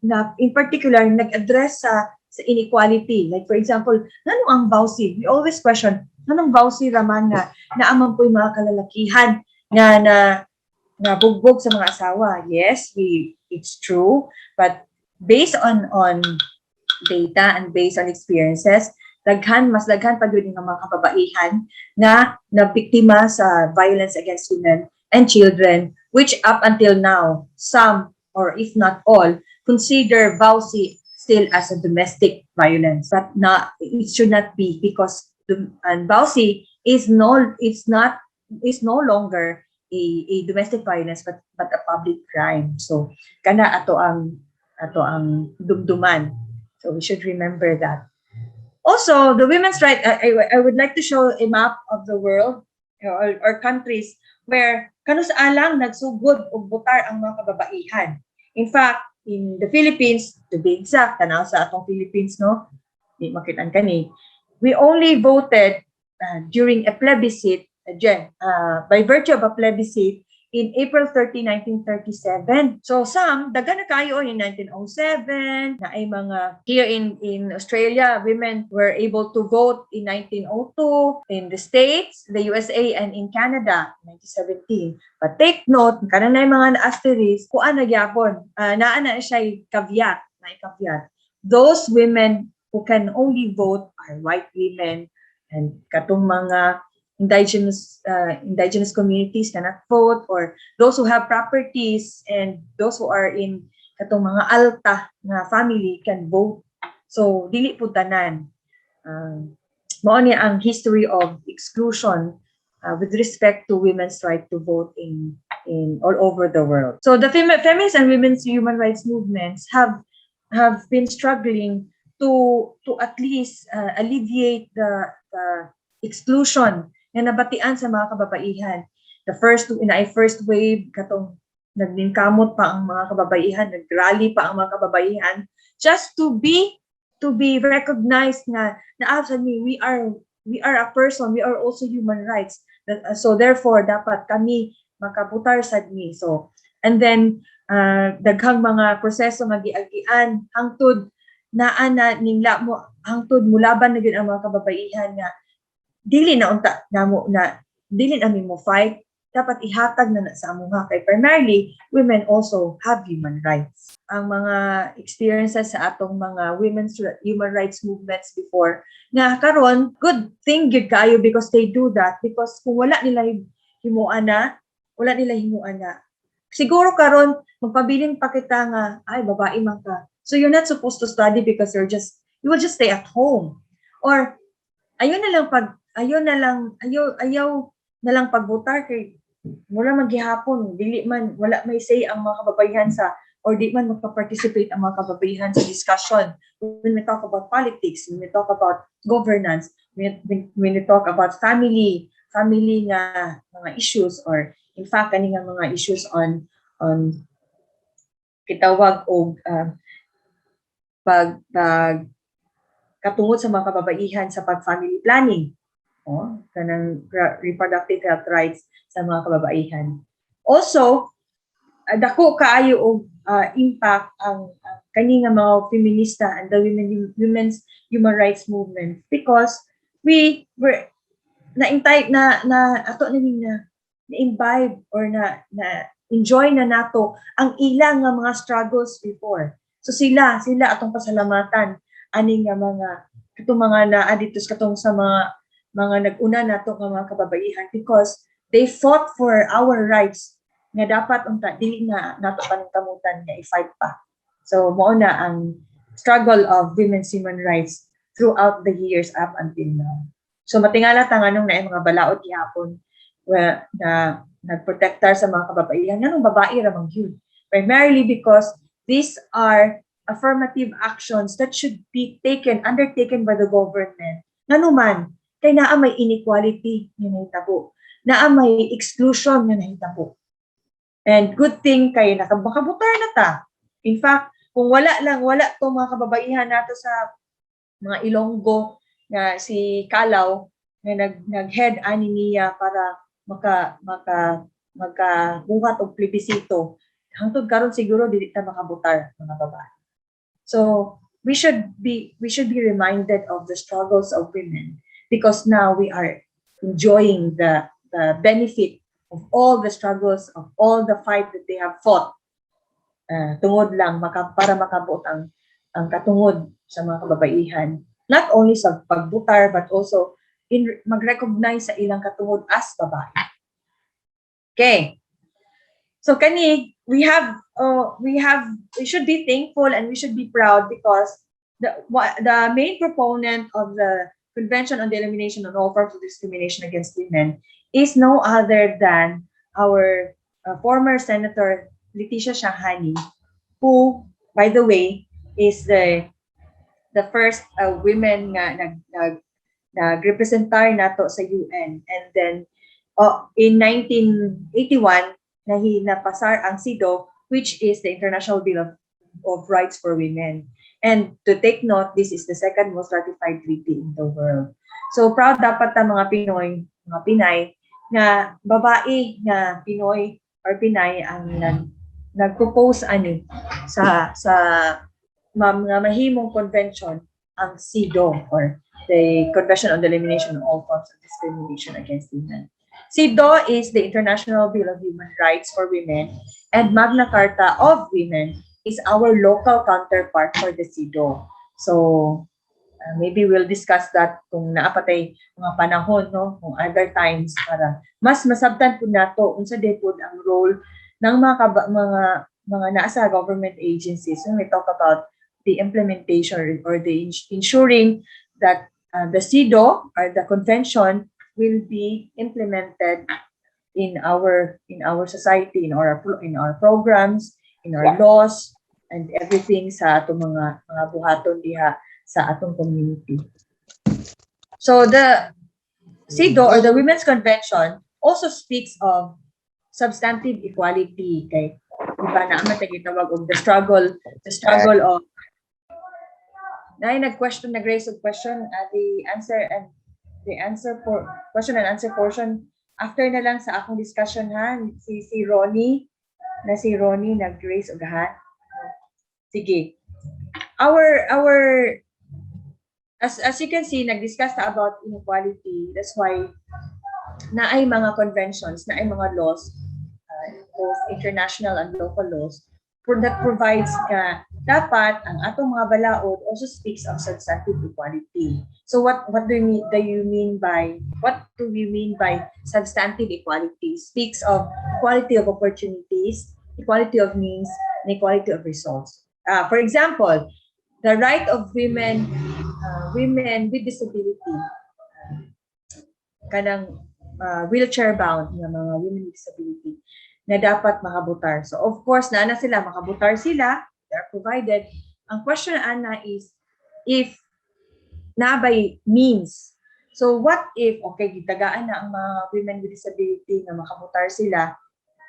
na in particular nag-address sa inequality. Like for example, nganong ang bawsi? We always question, nganong bawsi raman na naamang po'y mga kalalakihan na bugbog sa mga asawa? Yes, it's true, but based on data and based on experiences, mas daghan pa gyud ang mga kababaihan na biktima sa violence against women and children, which up until now, some or if not all consider bawsi still as a domestic violence, but it should not be, because bawsi is no longer a domestic violence, but a public crime. So kana ato ang dumduman. So we should remember that. Also, the women's right, I would like to show a map of the world or countries where kanus alang nagsugod og botar ang mga kababaihan. In fact, in the Philippines, to be exact, tanaw sa atong Philippines, di makitaan kani, we only voted during a plebiscite, by virtue of a plebiscite in April 30, 1937. So some, daga na kayo in 1907, na ay mga, here in Australia, women were able to vote in 1902, in the States, the USA, and in Canada, 1917. But take note, kanan na yung mga asterisk, kuan na gyapon, naana siya caveat. Those women who can only vote are white women, and katong mga indigenous communities cannot vote, or those who have properties, and those who are in katong mga alta na family can vote. So dili pud tanan. Mao ni ang history of exclusion with respect to women's right to vote in in all over the world. So the feminist and women's human rights movements have been struggling to at least alleviate the exclusion na nabatian sa mga kababaihan. The first wave katong nagninkamot pa ang mga kababaihan, nagrally pa ang mga kababaihan just to be recognized na actually we are a person, we are also human rights. So therefore dapat kami makabutar sad ni. So and then daghang mga proseso nga giagian hangtod naa na ningla mo hangtod mulaban na gyud ang mga kababaihan nga dili na unta namo na dili na mo fight, dapat ihatag na sa amuha kay primarily women also have human rights. Ang mga experiences sa atong mga women's human rights movements before nga karon good thing gyud kayo because they do that, because kung wala nila himuan na siguro karon magpabilin pa kita nga ay babae man ka, so you're not supposed to study because you will just stay at home, or ayaw na lang pagbotar kay wala man gihapon, dili man wala may say ang mga kababaihan sa, or di man magpa-participate ang mga kababaihan sa discussion when we talk about politics, when we talk about governance, when we talk about family nga mga issues, or in fact kani nga mga issues on kitawag og pag katungod sa mga kababaihan sa pag-family planning, kanang reproductive health rights sa mga kababaihan. Also, dako kaayo og impact ang kani nga mga feminista and the women's human rights movement, because we were ato na imbibe or na enjoy na nato ang ilang nga mga struggles before. So sila atong pasalamatan ani nga mga naaditos katong sa mga nag-una nato nga mga kababaihan, because they fought for our rights nga dapat unta dili na nato paningkamutan nga i-fight pa. So mao na ang struggle of women's human rights throughout the years up until now. So matingala ta nganong naay mga balaod gihapon na nagprotektar sa mga kababaihan, nganong babae ra man gyud, primarily because these are affirmative actions that should be undertaken by the government. Nganuman kay naa may inequality nga nahitabo, naa may exclusion nga nahitabo. And good thing kay makabutar na ta. In fact, kung wala to mga kababaihan nato sa mga Ilonggo nga si Kalaw nga nag-head ani niya para makabuhat og plebisito, hangtod karon siguro dili ta makabutar mga babae. So we should be reminded of the struggles of women, because now we are enjoying the benefit of all the struggles, of all the fight that they have fought, tungod lang para makabot ang katungod sa mga kababaihan, not only sa pagbutar but also in mag-recognize sa ilang katungod as babae. Okay. So kani we should be thankful and we should be proud, because the main proponent of the Convention on the Elimination of All Forms of Discrimination Against Women is no other than our former Senator Leticia Shahani, who, by the way, is the first women nga nagrepresentar nato sa UN. And then in 1981 napasar ang CEDAW, which is the International Bill of Rights for Women. And to take note, this is the second most ratified treaty in the world. So proud dapat ta mga Pinay nga babae nga Pinoy or Pinay ang nag-propose ani sa mga mahimong convention, ang CEDAW, or the Convention on the Elimination of All Forms of Discrimination Against Women. CEDAW is the International Bill of Human Rights for Women, and Magna Carta of Women is our local counterpart for the CEDAW. So maybe we'll discuss that kung naapatay mga panahon, no, kung other times, para mas masabtan po nato unsa day pod ang role ng mga nasa government agencies when we talk about the implementation or the ensuring that the CEDAW or the convention will be implemented in our society, in our programs, in our laws, and everything sa atong mga buhaton diha sa atong community. So the CIDO, or the Women's Convention, also speaks of substantive equality. Kay diba naman tawag og the struggle of nag-raise of question, the answer for question and answer portion after na lang sa akong discussion ha, si Ronnie nag-raise og hand. Sige. Our as you can see, nag-discuss na about inequality. That's why naay mga conventions, naay mga laws, both international and local laws, that provides na dapat ang atong mga balaod also speaks of substantive equality. So what do we mean by substantive equality? Speaks of equality of opportunities, equality of means, and equality of results. For example, the right of women with disability, kanang wheelchair bound nga mga women with disability na dapat makabutar. So of course na sila makabutar sila, they are provided. Ang question ana is if na by means. So what if gitagaan na ang mga women with disability na makabutar sila,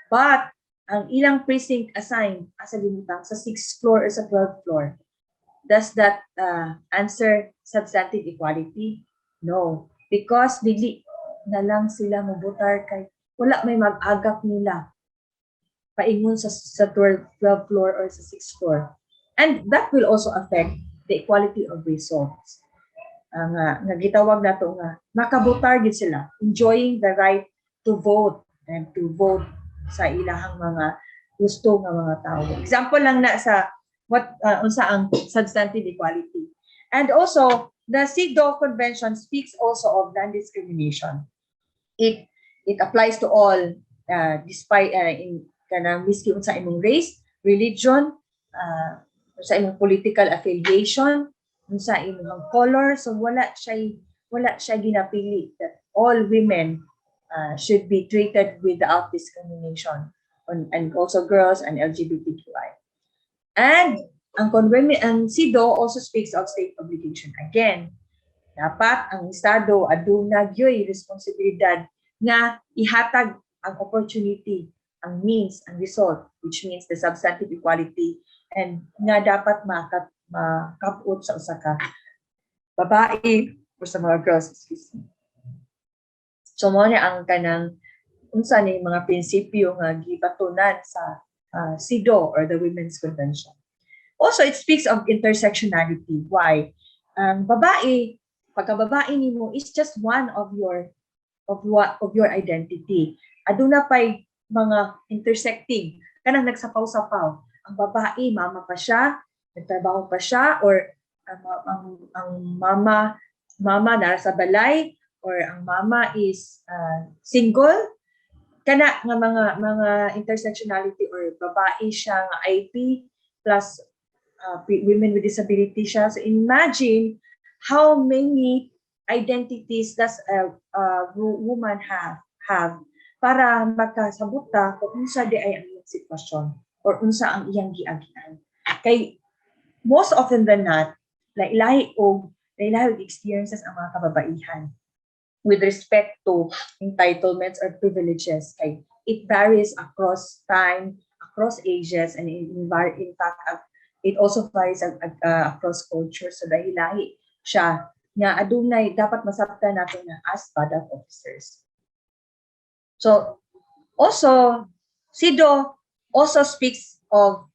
but ang ilang precinct assigned asa limutang sa 6th floor or sa 12th floor. Does that answer substantive equality? No, because bigli na lang sila mabutar kay wala may mag-agak nila paingon sa 12th floor or sa 6th floor. And that will also affect the equality of results. Nga gitawag nato nga makabutar gid sila, enjoying the right to vote and to vote sa ilahang mga gusto nga mga tao. Example lang na sa unsa ang substantive equality. And also the CIDO Convention speaks also of non-discrimination. It applies to all despite in kanang miski unsa imong race, religion, sa imong political affiliation, unsa imong color. So wala siya ginapili that all women should be treated without discrimination, and also girls and LGBTQI. And ang CIDO also speaks of state obligation. Again, dapat ang Estado aduna gyoy responsibilidad nga ihatag ang opportunity, ang means, ang result, which means the substantive equality, and nga dapat makapot sa usa ka babae o sa mga girls, excuse me. So mo ni ang kanang unsa ni mga prinsipyo nga gibatunan sa CIDO or the Women's Convention. Also, it speaks of intersectionality. Why? Babae, pagka-babae nimo is just one of your identity. Aduna pay mga intersecting, kanang nagsapaw-sapaw. Ang babae, mama pa siya, nagtrabaho pa siya, or ang mama nara sa balay, or ang mama is single. Kana nga mga intersectionality, or babae siya nga IP plus women with disability siya. So imagine how many identities does a woman have para makasabuta kung unsa di ay ang iyang sitwasyon or unsa ang iyang giagian. Kay most often than not, lahi og experiences ang mga kababaihan with respect to entitlements or privileges. Kay it varies across time, across ages, and in fact it also varies across cultures. So lahi siya nga adunay dapat masabtan natin na as BADAC officers. So also CIDO also speaks of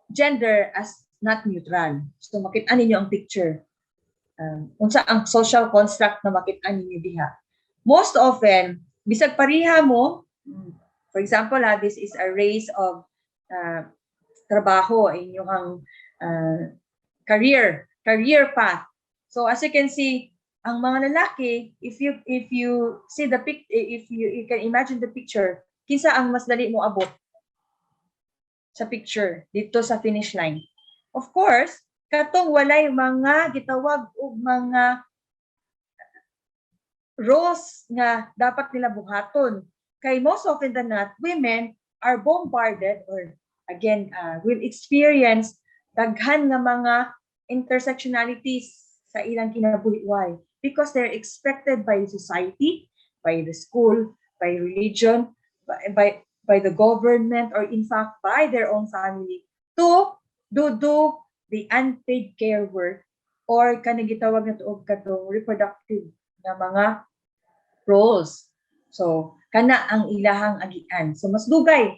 gender as not neutral. So makita ninyo ang picture. Unsa ang social construct na makita ninyo diha. Most often bisag pareha mo, for example this is a race of trabaho, inyong career path. So as you can see, ang mga lalaki, if you see if you can imagine the picture, kinsa ang mas dali mo abot sa picture dito sa finish line. Of course, katong walay mga gitawag og mga roles nga dapat nila buhaton. kay most often than not, women are bombarded or again will experience daghan nga mga intersectionalities sa ilang kinabuhi. Why? Because they're expected by society, by the school, by religion, by the government, or in fact by their own family to do the unpaid care work or kanang gitawag na tuog katong reproductive na mga roles. So kana ang ilahang agian. So mas dugay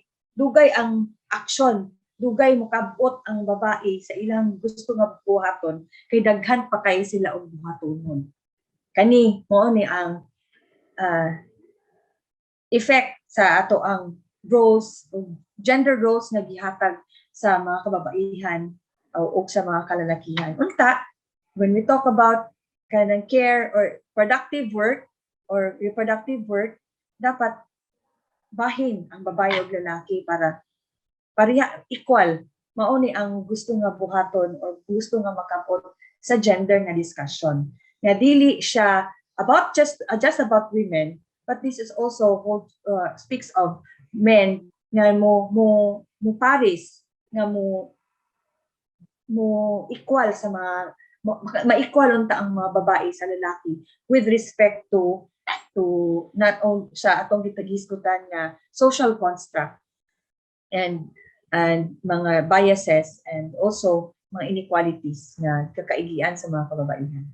ang action, dugay mokabot ang babae sa ilang gusto nga buhaton kay daghan pa kay sila og buhatonon. Kani mao ni ang effect sa ato ang roles, gender roles na gihatag sa mga kababaihan o sa mga kalalakihan. Unta, when we talk about kanang care or productive work or reproductive work, dapat bahin ang babae o lalaki para pareha equal. Mao ni ang gusto nga buhaton or gusto nga makapot sa gender na discussion. Na dili siya about just about women, but this is also speaks of men nga mo pares nga mo equal sa mga ma-equal unta ang mga babae sa lalaki with respect to not only sa atong gitagiskutan nga social construct and mga biases and also mga inequalities nga kakaigian sa mga kababaihan.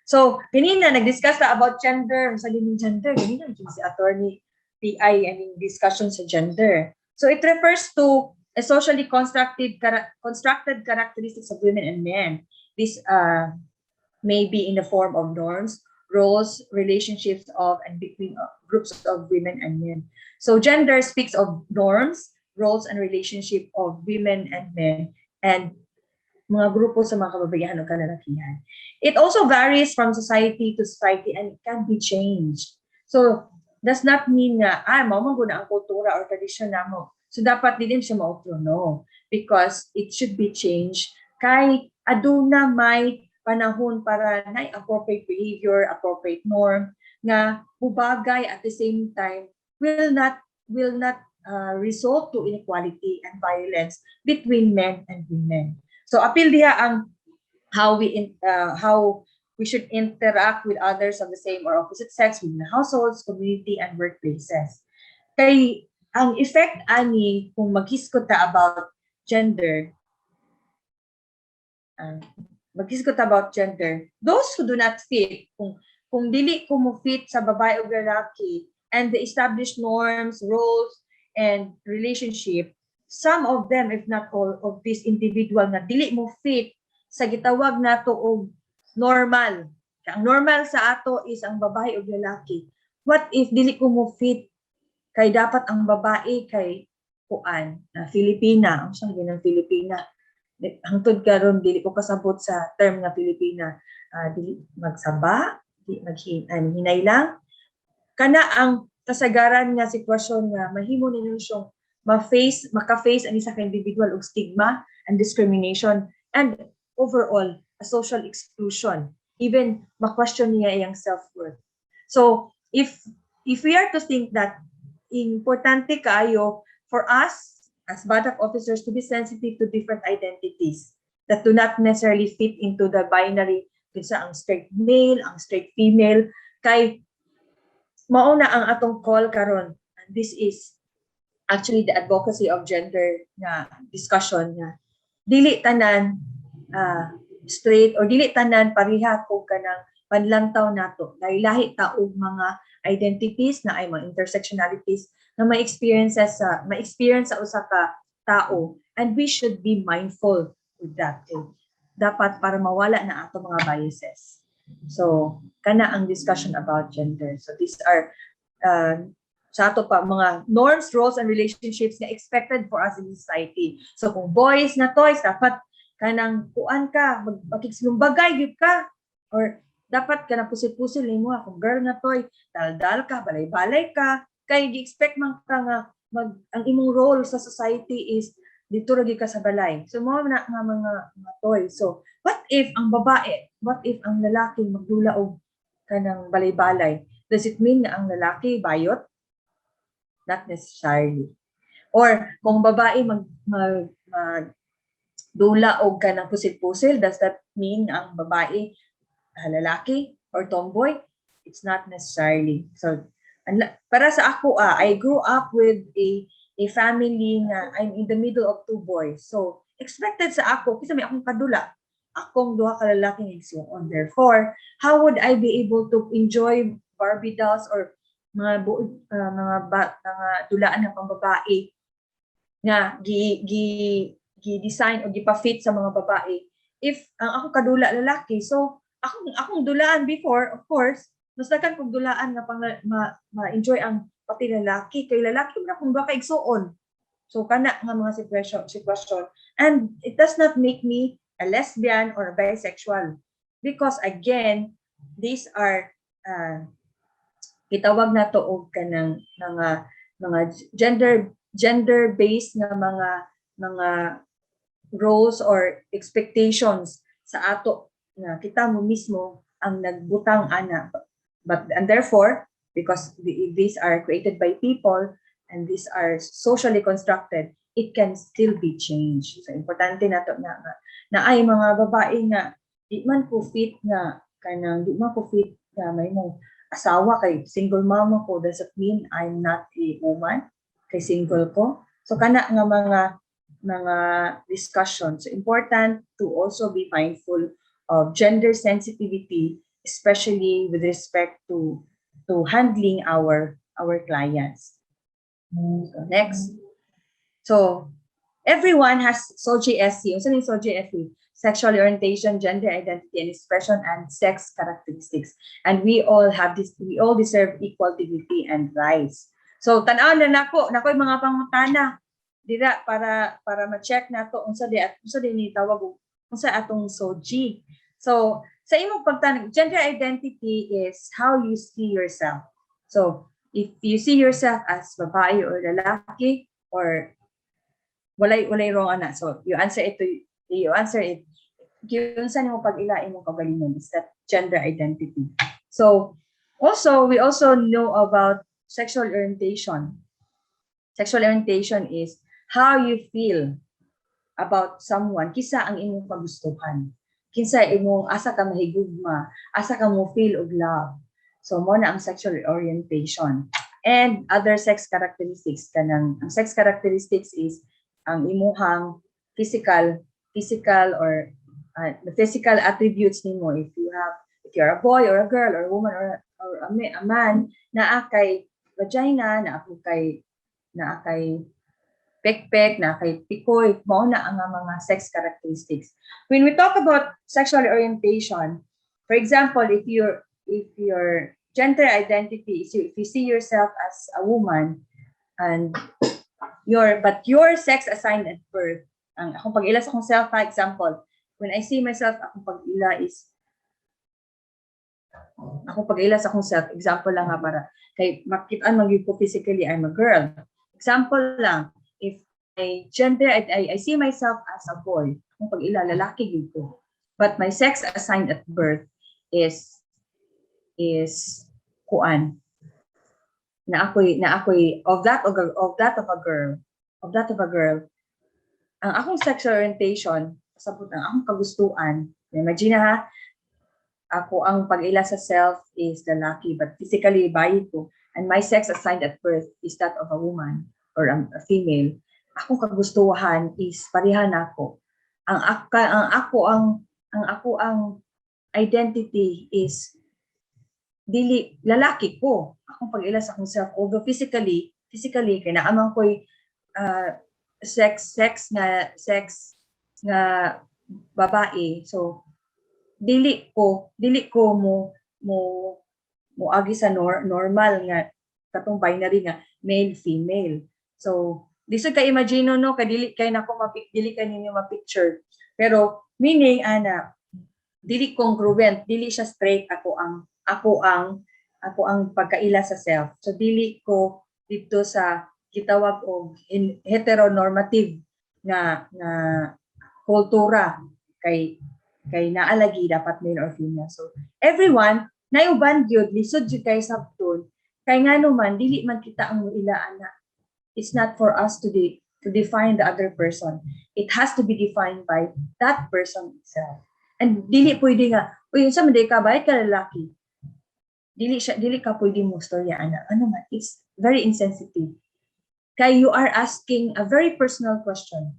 So, kanina nag-discuss na about gender, sa gender, kanina si attorney PI and discussion sa gender. So it refers to a socially constructed characteristics of women and men. This may be in the form of norms, roles, relationships of and between groups of women and men. So gender speaks of norms, roles, and relationship of women and men, and mga grupo sa mga kababaihan o kalalakihan. It also varies from society to society and it can be changed. So, does not mean na, mao man guna ang kultura or tradisyon namo. So, dapat din siya mauplo. No. Because it should be changed kay aduna may panahon para na appropriate behavior, appropriate norm, nga mubagay at the same time will not result to inequality and violence between men and women. So appeal diha ang how we should interact with others of the same or opposite sex within households, community, and workplaces. Kay ang effect ani kung maghisgot ta about gender, those who do not fit, kung dili ko mo fit sa babae o lalaki and the established norms, roles, and relationship, some of them, if not all, of this individual na dili mo fit sa gitawag nato og normal. Ang normal sa ato is ang babae o lalaki. What if dili ko mo fit kay dapat ang babae kay kuan na Filipina, ang sabi ng Filipina. Hangtod karon dili ko kasabot sa term nga Filipina, dili magsaba, dili maghinay lang. Kana ang kasagaran nga sitwasyon nga mahimo ninyo siyang maka-face ang isa ka individual og stigma and discrimination and overall a social exclusion, even ma-question niya iyang self-worth. So if we are to think that importante kaayo for us as BADAC officers to be sensitive to different identities that do not necessarily fit into the binary kinsa ang straight male, ang straight female, kay mao na ang atong call karon. And this is actually the advocacy of gender na discussion na dili tanan straight or dili tanan pareha kung kanang panlantaw nato. Lahi-lahi ta og mga identities na ay mga intersectionalities na may experience sa usa ka tao, and we should be mindful with that. Dapat para mawala na ato mga biases. So kana ang discussion about gender. So these are sa ato pa mga norms, roles, and relationships na expected for us in society. So kung boys na toys, dapat kanang kuan ka, magkigsilumbagay gyud ka, or dapat ka na pusil-pusil mo. Kung girl na toy, dal-dal ka, balay-balay ka, kay gi-expect man ka nga ang imong role sa society is dito ra gyud ka sa balay. So mo na nga mga toy. So what if ang babae, what if ang lalaki magdula og kanang balay-balay? Does it mean na ang lalaki bayot? not necessarily. Or kung babae dula og kanang pusil-pusil, does that mean ang babae lalaki or tomboy? It's not necessarily. So para sa ako, I grew up with a family nga I'm in the middle of two boys. So expected sa ako kasi may akong kadula, akong duha ka lalaking igsuon. Therefore, how would I be able to enjoy Barbie dolls or mga dulaan ng pambabae nga gi-design o gi-fit sa mga babae if ang ako kadula lalaki? So akong dulaan before, of course, mas daghan kog dulaan nga pang ma-enjoy ang pati lalaki, kay lalaki man akong baka igsuon. So kana nga mga sitwasyon, and it does not make me a lesbian or a bisexual, because again, these are gitawag na to og kanang mga gender-based na mga roles or expectations sa ato na kita mo mismo ang nagbutang ana. And therefore, because these are created by people and these are socially constructed, it can still be changed. So importante na to na ay mga babae nga di man ko fit na kanang di man ko fit na may mong asawa, kay single mama ko, does it mean I'm not a woman kay single ko? So kana nga mga discussions. So important to also be mindful of gender sensitivity, especially with respect to handling our clients. So next. So everyone has SOGSC. Ano yung SOGSC? Sexual orientation, gender identity, and expression, and sex characteristics. And we all deserve equal dignity and rights. So tan-aw na nako yung mga pangutana dira para ma-check nato unsa di tawag unsa atong SOG. So sa imong pagtanong, gender identity is how you see yourself. So if you see yourself as babae or lalaki, or walay wrong ana. So you answer it. Yun sa nimo pag-ilain mo kagalingon is that gender identity. So we also know about sexual orientation. Sexual orientation is how you feel about someone, kisa ang imong pagustuhan, kinsa imong asa ka mahigugma, asa ka mo feel og love. So mo na ang sexual orientation. And other sex characteristics kanang ang sex characteristics is ang imuhang physical or the physical attributes nimo. If you're a boy or a girl or a woman or a man, naa kay vagina, naa kay pekpek, naa kay pikoy, mao na ang mga sex characteristics. When we talk about sexual orientation, for example, if your gender identity is if you see yourself as a woman and your sex assigned at birth, ang akong pag-ila sa akong self, for example, when I see myself, akong pag-ila sa akong self, example lang nga para kay makitaan man gyud ko physically I'm a girl. Example lang, if my gender I see myself as a boy, akong pag-ila lalaki gyud ko. But my sex assigned at birth is kuan. Na ako'y of that of a girl. Ang akong sexual orientation, sabot ang akong kagustuhan, imagine ha, ako ang pag-ila sa self is lalaki, but physically bayi ko, and my sex assigned at birth is that of a woman or a female. Akong kagustuhan is parehan ako. Ang ako ang identity is dili lalaki ko. Akong pag-ila sa akong self, although physically kay naamang ko'y sex nga babae. So dili ko mo agi sa normal nga katong binary nga male female. So lisod ka imagine no kay dili kay ninyo ma-picture. Pero meaning ana dili congruent, dili siya straight ako ang pagkaila sa self. So dili ko dito sa gitawag og heteronormative na kultura kay naalagi dapat male or female. So everyone nayuban gyud lisod jud kay sabton Kay nga naman, dili man kita ang ila ana. It's not for us to define the other person. It has to be defined by that person itself. And dili pwede nga, uy, sa man ka bayad ka lalaki. Dili ka pwede mo storya ana. Ano man, it's very insensitive. Kay you are asking a very personal question.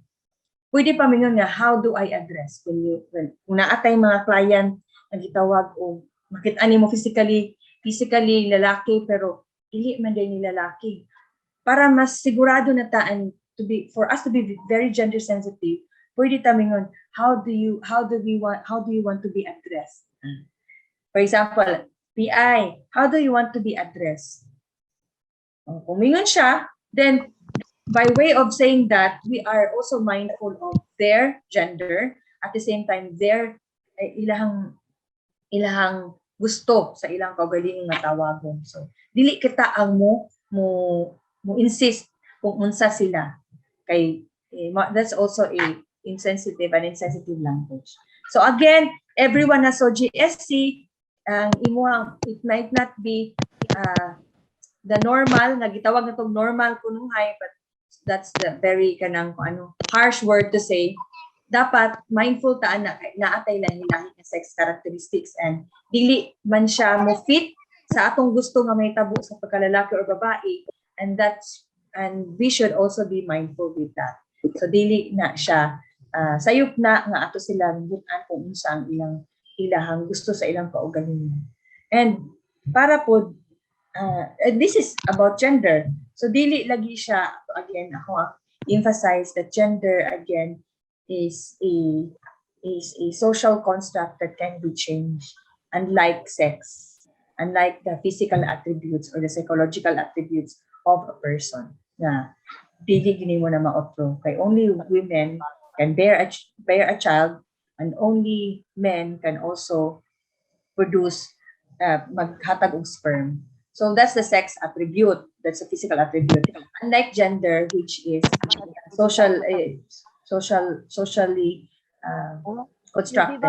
Pwede pa mingon nga, how do I address? When naatay mga client na gitawag o makita ni mo physically lalaki pero dili man din ni lalaki. Para mas sigurado na taan for us to be very gender sensitive, pwede ta mingon, how do you want to be addressed? For example, PI, how do you want to be addressed? Kung mingon siya, then by way of saying that, we are also mindful of their gender, at the same time, their ilahang gusto sa ilang kaugalingon nga tawagon. So, dili kita ang mo insist kung unsa sila. Kay that's also a insensitive language. So again, everyone has so GSC, it might not be the normal, nagitawag na tong normal kunuhay, but that's the very harsh word to say. Dapat mindful ta na naatay lang nilang sex characteristics and dili man siya mo fit sa atong gusto nga may tabo sa pagkalalaki or babae, and we should also be mindful with that. So dili na siya sayop na nga ato sila butan kung unsa ang ilahang gusto sa ilang kaugalingon. And para po this is about gender. So dili lagi siya, again ako emphasize that gender again is a social construct that can be changed, unlike sex, unlike the physical attributes or the psychological attributes of a person. Na dili gini mo na maotro kay only women can bear a child, and only men can also produce maghatag og sperm. So that's the sex attribute, that's a physical attribute. Unlike gender, which is socially constructed.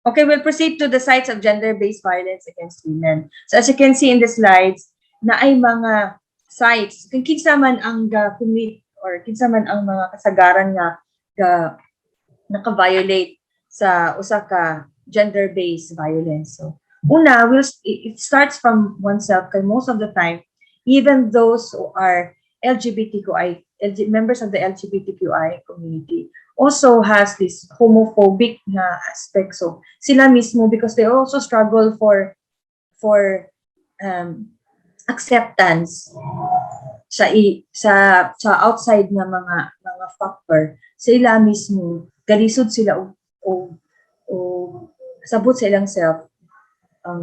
Okay, we'll proceed to the sites of gender-based violence against women. So as you can see in the slides, na ay mga sites, kung kinsa man ang commit or kinsa man ang mga kasagaran nga naka-violate sa usa ka gender-based violence. So, una, it starts from oneself, kay most of the time, even those who are members of the LGBTQI community also has this homophobic na aspect. So, sila mismo, because they also struggle for acceptance sa outside na mga factor, sila mismo galisod sila o sabot sa ilang self.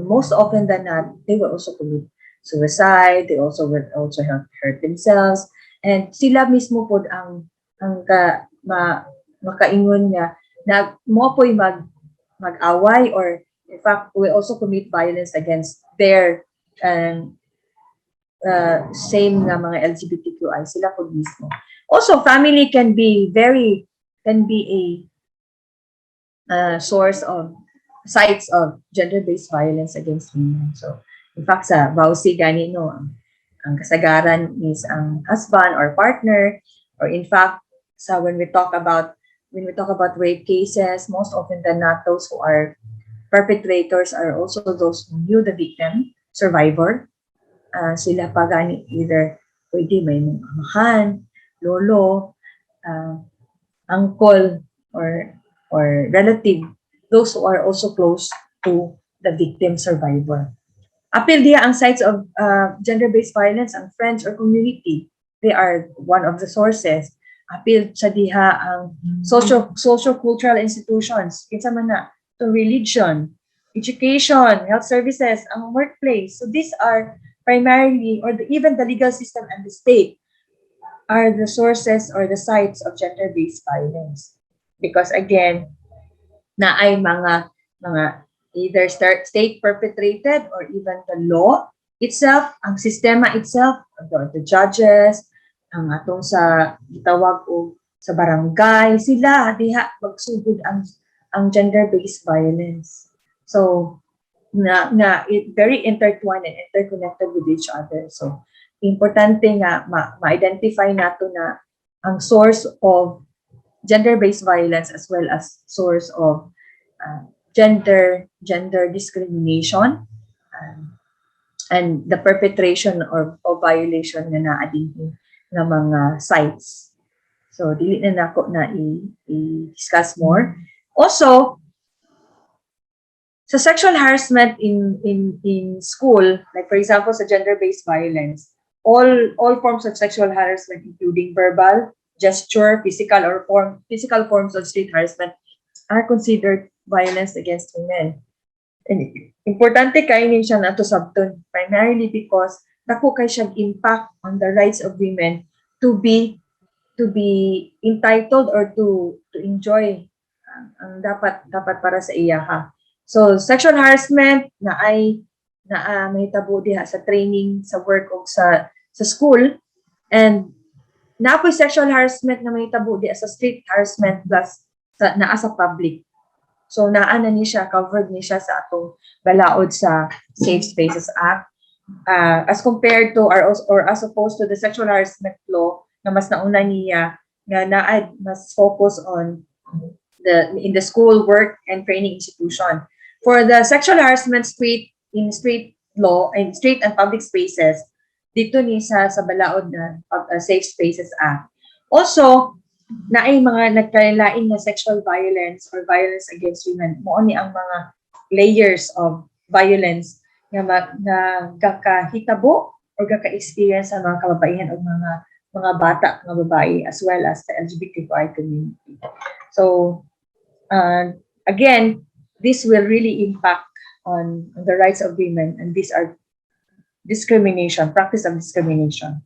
Most often than not, they will also commit suicide. They also will hurt themselves, and sila mismo pod ang makaingon niya na mo po'y mag-away, or in fact will also commit violence against their same nga mga LGBTQI, sila po mismo. Also, family can be a source of sites of gender-based violence against women. So, in fact, sa Bausi gani no, ang kasagaran is ang husband or partner, or in fact, when we talk about rape cases, most often than not, those who are perpetrators are also those who knew the victim, survivor. Sila pa gani, either pwede may amahan, lolo, uncle, or relative, those who are also close to the victim survivor. Apil diya ang sites of gender-based violence ang friends or community. They are one of the sources. Apil sa diha ang socio-cultural institutions. Kinsa man na, to religion, education, health services, ang workplace. So these are primarily, or even the legal system and the state are the sources or the sites of gender-based violence. Because again, na ay mga either state perpetrated or even the law itself, ang sistema itself, the judges, ang atong sa gitawag o sa barangay, sila diha magsugod ang gender-based violence. So very intertwined and interconnected with each other. So importante nga ma-identify nato na ang source of gender-based violence as well as source of gender discrimination and the perpetration or violation nga naa dinhi nga mga sites. So dili na nako na i-discuss more. Also, sa sexual harassment in school, like for example sa gender-based violence, all forms of sexual harassment including verbal, gesture, physical forms of street harassment are considered violence against women. And importante kainin siya nato sabton primarily because dako kay siyang impact on the rights of women to be entitled or to enjoy ang dapat para sa iyaha. So sexual harassment na mahitabo diha sa training, sa work o sa school, and naapoy sexual harassment na mahitabo diha sa street harassment plus naa sa public. So naa na ni siya, covered ni siya sa atong balaod sa Safe Spaces Act as compared to or as opposed to the sexual harassment law na mas nauna niya nga naa mas focus on in the school, work, and training institution. For the sexual harassment street law and street and public spaces, dito ni sa balaod na Safe Spaces Act. Also, naay mga nagkalain na sexual violence or violence against women. Mo ni ang mga layers of violence nga gakahitabo or gaka-experience sa mga kababaihan o mga bata, mga babae, as well as the LGBTQI community. So, again, this will really impact on the rights of women, and these are practice of discrimination.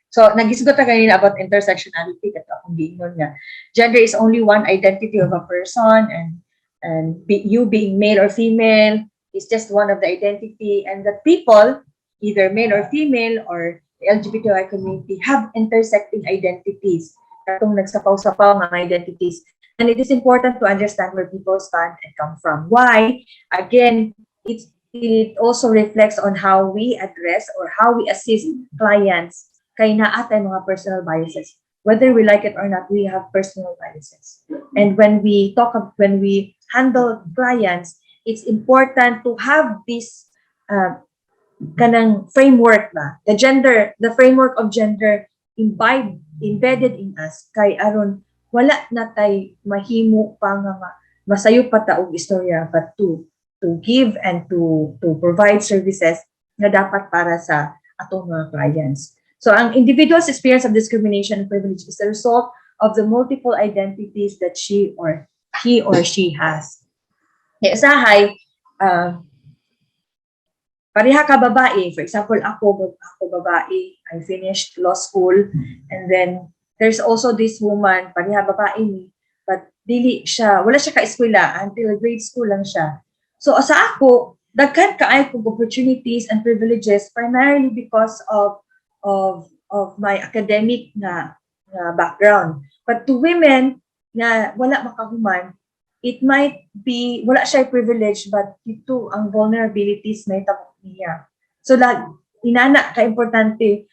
So, nagisgot na kanina about intersectionality, ito akong giingon nga. Gender is only one identity of a person, and you being male or female is just one of the identity, and the people, either male or female or the LGBTQI community, have intersecting identities. Katong nagsapaw-sapaw mga identities. And it is important to understand where people stand and come from. Why? Again, it also reflects on how we address or how we assist clients kay naatay mga personal biases. Whether we like it or not, we have personal biases. And when we handle clients, it's important to have this kanang framework na the framework of gender embedded in us kay aron wala na tay mahimo pa nga masayo pa ta og istorya, but to give and to provide services na dapat para sa atong mga clients. So ang individual's experience of discrimination and privilege is the result of the multiple identities that he or she has. Usahay, pareha ka babae, for example, ako babae, I finished law school, and then there's also this woman, pareha babae ni, but wala siya ka-eskwela until grade school lang siya. So sa ako, daghan kaay kong opportunities and privileges primarily because of my academic na background. But to women na wala makahuman, it might be, wala siya privilege, but ito ang vulnerabilities may tapos niya. So, inana ka-importante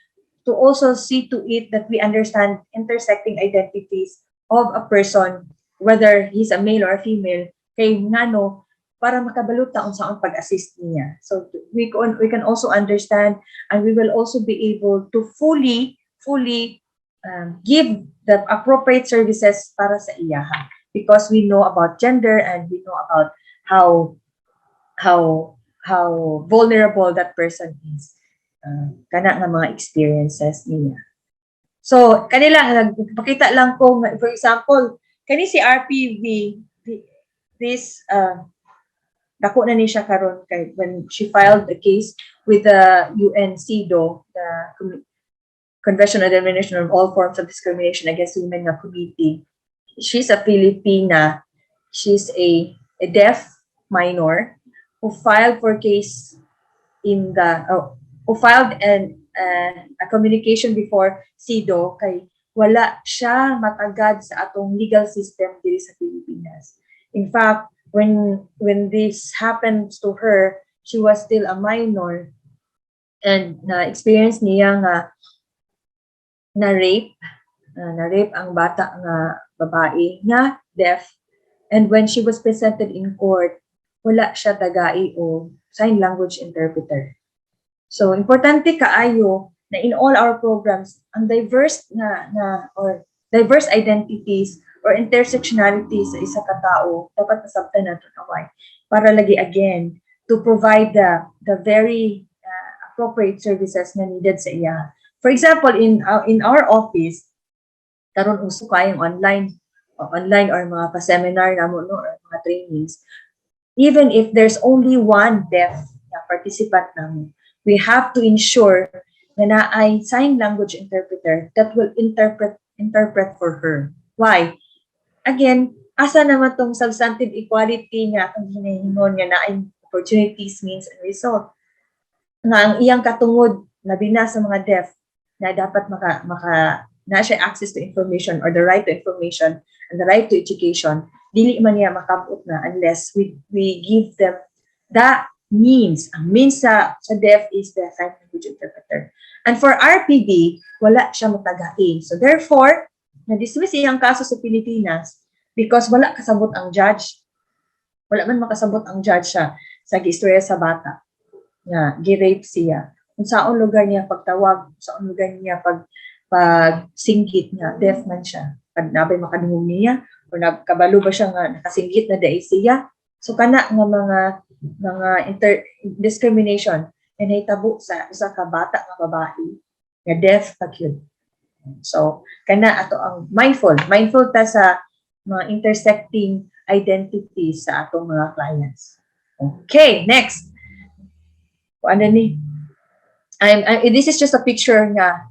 to also see to it that we understand intersecting identities of a person, whether he's a male or a female, kay ngano, para makabalot taon sa pag-assist niya. So, we can also understand, and we will also be able to fully give the appropriate services para sa iyaha. Because we know about gender and we know about how vulnerable that person is. Kana nga mga experiences niya. So, kanila, nagpakita lang ko, for example, kani si RPV, this, dako na ni siya karon kay when she filed a case with the UNCDO, the Convention on the Elimination of All Forms of Discrimination Against Women na committee. She's a Filipina. She's a deaf minor who filed for case who filed a communication before CIDO kay wala siya matagad sa atong legal system diri sa Pilipinas. In fact, when this happens to her, she was still a minor, and na-experience niya nga na-rape ang bata nga babae nga deaf, and when she was presented in court, wala siya tagai o sign language interpreter. So importante kaayo na in all our programs ang diverse or diverse identities or intersectionality sa isa ka tao dapat nasabtan nato naway para lagi again to provide the very appropriate services na needed sa iya. For example, in our office, karon uso kayong online or mga pa-seminar namo no or mga trainings. Even if there's only one deaf na participant namo, we have to ensure na naay sign language interpreter that will interpret for her. Why? Again, asa naman tong substantive equality nga ang hinahingon nga naay opportunities, means, and result. Nga ang iyang katungod labi na sa mga deaf na dapat na siya access to information or the right to information and the right to education, dili man niya makabot na unless we give them the means. Ang means sa deaf is the sign language interpreter. And for RPD, wala siya matagain. So therefore, na-dismiss iyang kaso sa Pilipinas because wala kasabot ang judge. Wala man makasabot ang judge sa gistorya sa bata nga gi-rape siya. Kung saan lugar niya pagtawag, saan lugar niya pag-singgit niya, deaf man siya. Pag nabay makadungog niya, o kabalo ba siya nga nakasinggit na dahil siya. So kana nga mga discrimination na nahitabo sa usa ka bata nga babae nga deaf pa gyud. So kana ato ang mindful ta sa mga intersecting identities sa atong mga clients. Okay, next. Ano ni? This is just a picture nga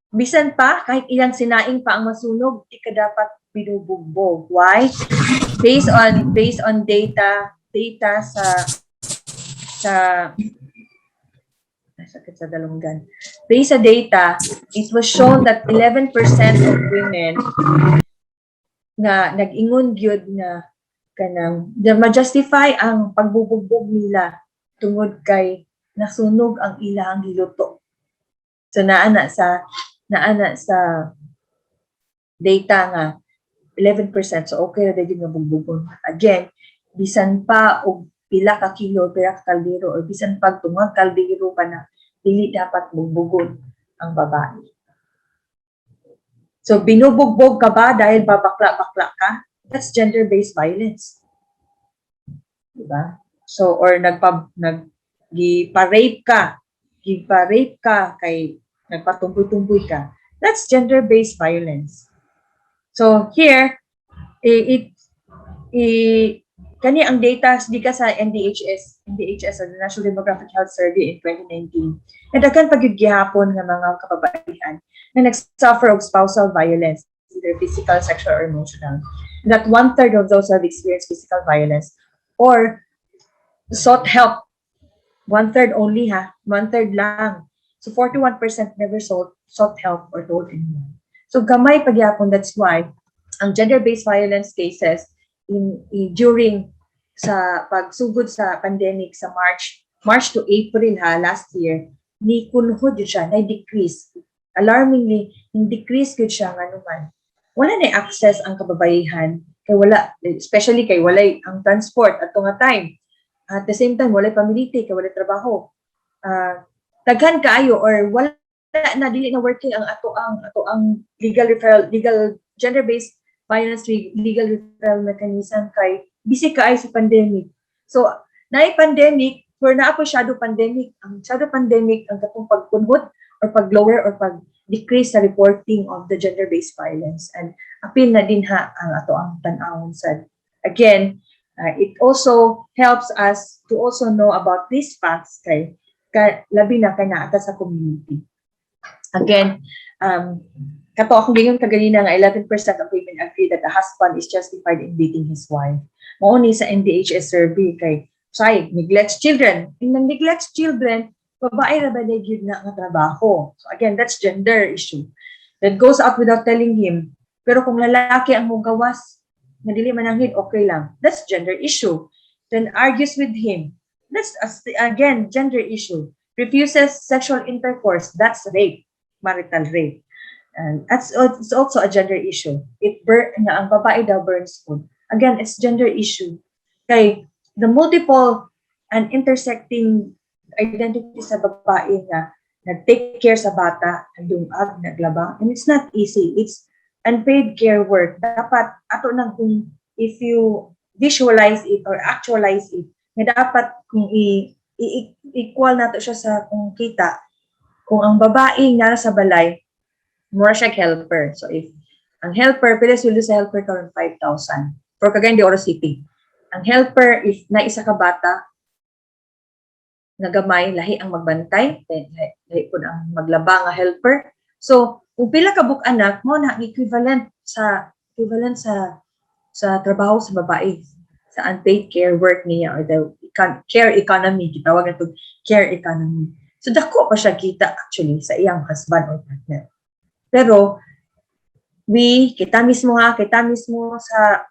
bisan pa kahit ilang sinaing pa ang masunog, di ka dapat binubugbog. Why? Based on data sakit sa dalunggan. Based sa data, it was shown that 11% of women nga nag-ingon gyud nga kanang ma-justify ang pagbubugbog nila tungod kay nasunog ang ilang giluto. So naana sa data nga 11%, so okay ra gyud nga bugbugon. Again, bisan pa og pila ka kilo pila ka kaldero or bisan pag tungag kaldero pa na, dili dapat bugbugon ang babae. So binubugbog ka ba dahil babakla-bakla ka? That's gender-based violence. Diba? So or gipa-rape ka kay nagpatumboy-tumboy ka. That's gender-based violence. So here kani ang data di ka sa NDHS or the National Demographic Health Survey in 2019. And daghan pa gyud gihapon nga mga kababaihan na nagsuffer of spousal violence, either physical, sexual, or emotional. And that 1/3 of those have experienced physical violence or sought help. 1/3 only 1/3 lang. So 41% never sought help or told anyone. So gamay pagyapon, that's why ang gender-based violence cases during sa pagsugod sa pandemic sa March to April last year, ni kunhod yun siya, na-decrease. Alarmingly, in-decrease yun siya nga naman. Wala na access ang kababaihan, kay wala, especially kay walay ang transport at nga time. At the same time, walay pamiliti, kay walay trabaho. Daghan kaayo or wala na dili na working ang ato ang legal gender-based violence legal referral mechanism kay bisig kaay sa pandemic. So naay pandemic, for naa po shadow pandemic. Ang shadow pandemic ang katong pagkunhod or pag-lower or pag-decrease sa reporting of the gender-based violence. And apil na din ang ato ang tan-awon sad. Again, it also helps us to also know about these facts kay labi na kay naata sa community. Again, kato akong ganyan kaganina nga 11% of women agree that the husband is justified in beating his wife. Mao ni sa NDHS survey kay neglects children. In neglects children, babae ra ba gyud na nga trabaho. So again, that's gender issue. That goes out without telling him. Pero kung lalaki ang mogawas, nga dili mananghid, okay lang. That's gender issue. Then argues with him. That's again gender issue. Refuses sexual intercourse. That's rape, marital rape. And it's also a gender issue. Nga ang babae daw burns food. Again, it's gender issue. Kay the multiple and intersecting identity sa babae nga nag-take care sa bata, nagdungag, naglaba, and it's not easy. It's unpaid care work. Dapat ato nang kung if you visualize it or actualize it, nga dapat kung equal nato siya sa kung kita, kung ang babae nga sa balay, more siya helper. So if ang helper, pila sweldo sa helper karon 5,000 for Cagayan de Oro City. Ang helper, if na isa ka bata, nagamay, lahi ang magbantay, lahi po ang maglaba nga helper. So, kung pila ka buk anak mo na equivalent sa trabaho sa babae, sa unpaid care work niya or the care economy, gitawag na ito care economy. So, dako pa siya kita actually sa iyang husband or partner. Pero, kita mismo sa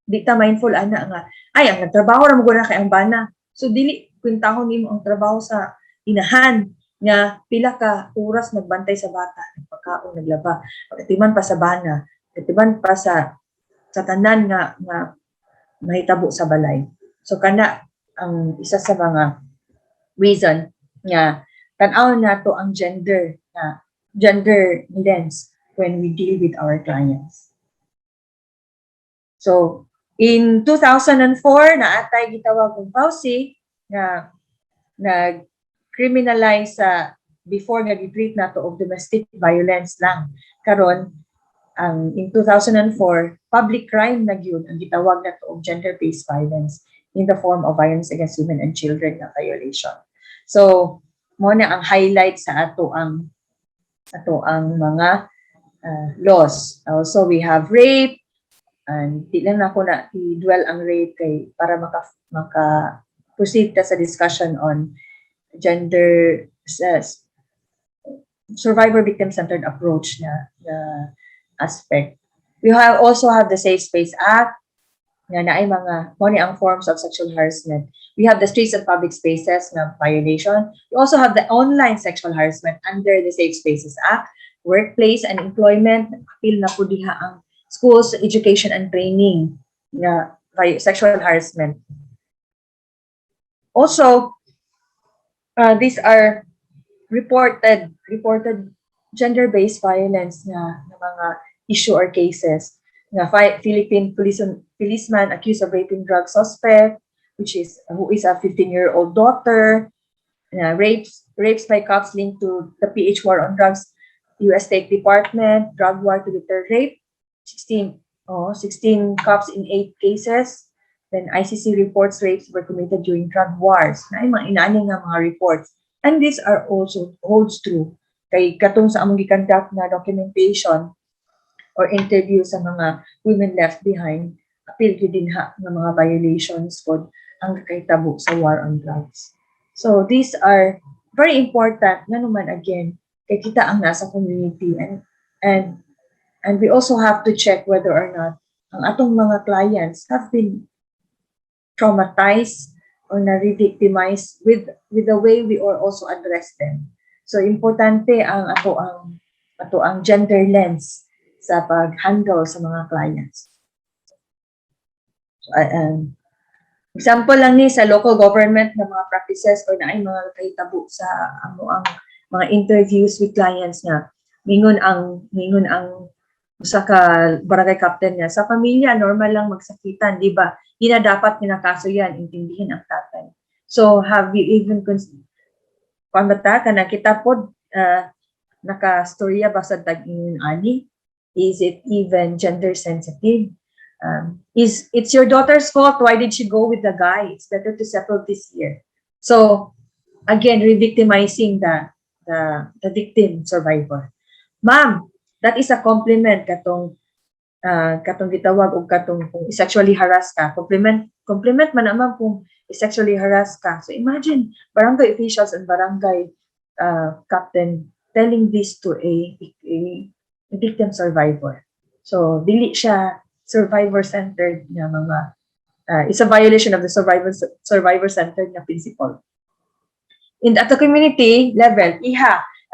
di ta mindful ana nga, ay, ang nagtrabaho ra mo na kay ang bana. So, dili kwintahon nimo ang trabaho sa inahan nga pila ka oras nagbantay sa bata, nagpakaon, naglaba, pagkatiman pa sa bana, pagkatiman pa sa tanan nga mahitabo sa balay. So kana ang isa sa mga reason nga tan-aw nato ang gender lens when we deal with our clients. So in 2004 naatay gitawag og PAUSI nga nag-criminalize sa before nga gi-treat nato og domestic violence lang. Karon in 2004 public crime na gyud ang gitawag nato og gender-based violence in the form of violence against women and children na violation. So mo na ang highlight sa ato ang mga laws. Also we have rape, and di lang ako na i-dwell ang rape kay para maka proceed ta sa discussion on gender survivor victim-centered approach na aspect. We also have the Safe Space Act na naay mga moni ang forms of sexual harassment. We have the streets and public spaces na violation. We also have the online sexual harassment under the Safe Spaces Act, workplace and employment, appeal na po diha ang schools, education and training na sexual harassment. Also, these are reported gender-based violence na mga issue or cases. Na Philippine policeman accused of raping drug suspect, who is a 15-year-old daughter. Rapes by cops linked to the PH war on drugs. U.S. State Department drug war to deter rape. 16 cops in 8 cases. Then ICC reports rapes were committed during drug wars. Na mga inaani nga mga reports. And these are also holds true. Kay katong sa among gikandak na documentation or interview sa mga women left behind, appeal gyud din ha ng mga violations pod ang kahitabo sa war on drugs. So these are very important nga naman again kay kita ang nasa community and we also have to check whether or not ang atong mga clients have been traumatized or na-re-victimized with the way we also address them. So importante ang ato ang gender lens sa pag-handle sa mga clients. So, example lang ni sa local government na mga practices or naay mga kahitabo sa ang mga interviews with clients nga mingon ang usa ka barangay captain niya sa pamilya normal lang magsakitan, di ba? Di na dapat kinakaso yan, intindihin ang tatay. So have you even pamata ka na kita pod naka-storya ba sa tag-ingon ani? Is it even gender sensitive? It's your daughter's fault. Why did she go with the guy? It's better to settle this year. So again, re-victimizing the victim survivor. Ma'am, that is a compliment katong gitawag og katong kung sexually harassed ka. Compliment man naman kung sexually harassed ka. So imagine barangay officials and barangay captain telling this to a victim survivor. So dili siya survivor-centered na mga it's a violation of the survivor-centered na principle. At the community level,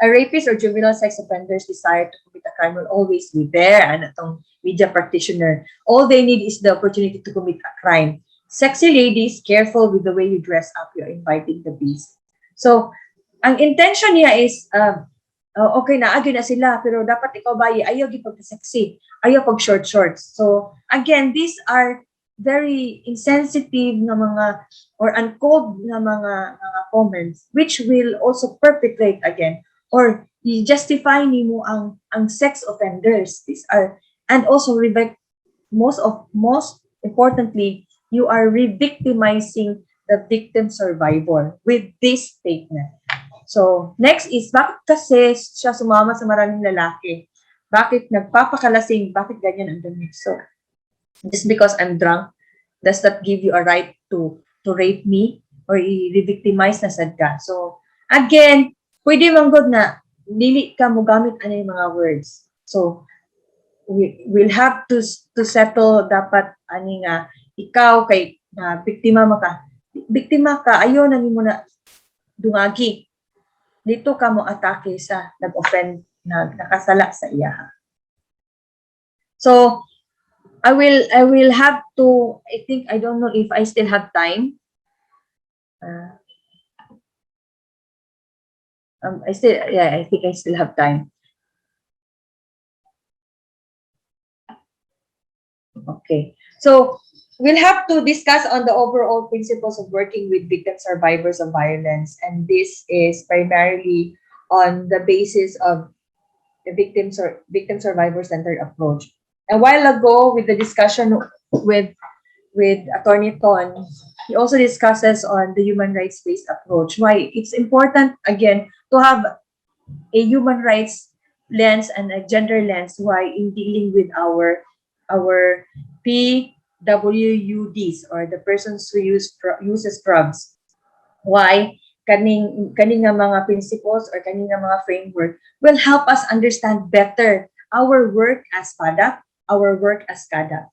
a rapist or juvenile sex offender's desire to commit a crime will always be there. And itong media practitioner, all they need is the opportunity to commit a crime. Sexy ladies, careful with the way you dress up. You're inviting the beast. So, ang intention niya is, okay na, agyo na sila, pero dapat ikaw ba, ayaw pag-sexy, ayaw pag-short shorts. So, again, these are very insensitive na mga or uncalled na mga comments which will also perpetrate again or justify nimo ang sex offenders. These are, and also most importantly, you are re-victimizing the victim survivor with this statement. So next is, bakit kasi siya sumama sa maraming lalaki? Bakit nagpapakalasing? Bakit ganyan ang damit? So just because I'm drunk, does that give you a right to rape me or i-victimize na sad ka? So, again, pwede manggod na dili ka mo gamit ano yung mga words. So, we'll have to settle dapat ani nga ikaw kay biktima ka, ayo na nimo na dungagi. Dito ka mo atake sa nag-offend na nakasala sa iya. So, I will have to, I think, I don't know if I still have time. I think I still have time. Okay. So, we'll have to discuss on the overall principles of working with victim survivors of violence. And this is primarily on the basis of the victim survivor-centered approach. A while ago, with the discussion with Attorney Ton, he also discusses on the human rights-based approach. Why it's important, again, to have a human rights lens and a gender lens. Why in dealing with our PWUDs or the persons who uses drugs. Why kaning nga mga principles or kaning nga mga framework will help us understand better our work as BADAC, our work as CADAC.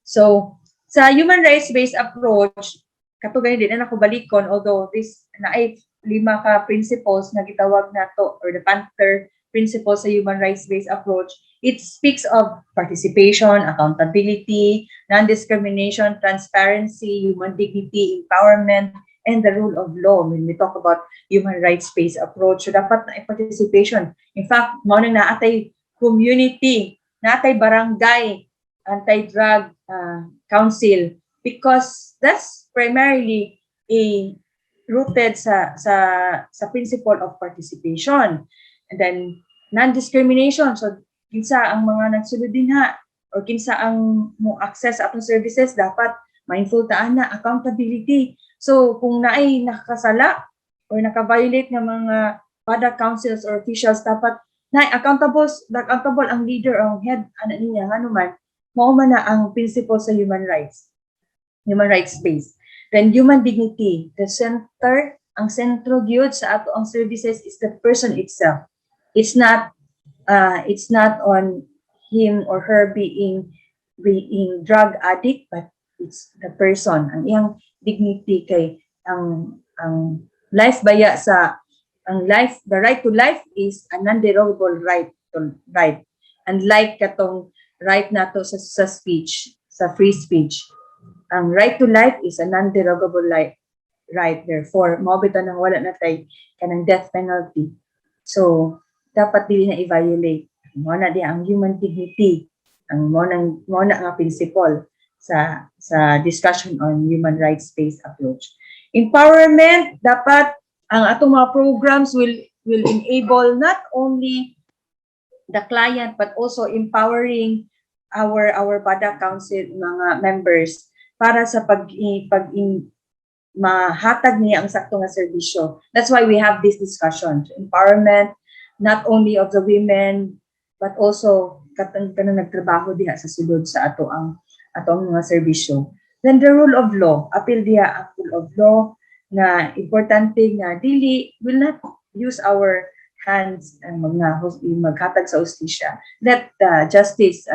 So, sa human rights-based approach, katugay din na ako balikon, although this na ay 5 ka principles na gitawag nato or the Panther principles sa human rights-based approach, it speaks of participation, accountability, non-discrimination, transparency, human dignity, empowerment, and the rule of law. When we talk about human rights-based approach, so dapat na participation. In fact, mao nang naatay community, naatay barangay anti-drug council, because that's primarily rooted sa principle of participation. And then non-discrimination, so kinsa ang mga nagsulod dinha or kinsa ang mo access atong services, dapat mindful ta na accountability. So kung naay nakasala or naka-violate ng mga BADAC councils or officials, dapat na accountable ang leader or ang head ana niya hanuman mao man na ang principle sa human rights based. Then human dignity, the sentro gyud sa ato ang services is the person itself. It's not on him or her being drug addict, but it's the person. Ang iyang dignity kay ang life baya sa ang life, the right to life is a non-derogable right. And like katong right nato sa speech, sa free speech, ang right to life is a non-derogable right. Therefore, mabita nang wala na tay kanang death penalty. So, dapat dili na i-violate. Mo na di ang human dignity, ang mo na nga principle sa discussion on human rights-based approach. Empowerment, dapat ang atong mga programs will enable not only the client but also empowering our BADAC council mga members para sa mahatag niya ang sakto nga serbisyo. That's why we have this discussion. Empowerment not only of the women but also kanang nagtrabaho diha sa sulod sa atong mga serbisyo. Then the rule of law, appeal diha ang rule of law na importante nga dili will not use our hands and maghatag sa hustisya. Let the justice,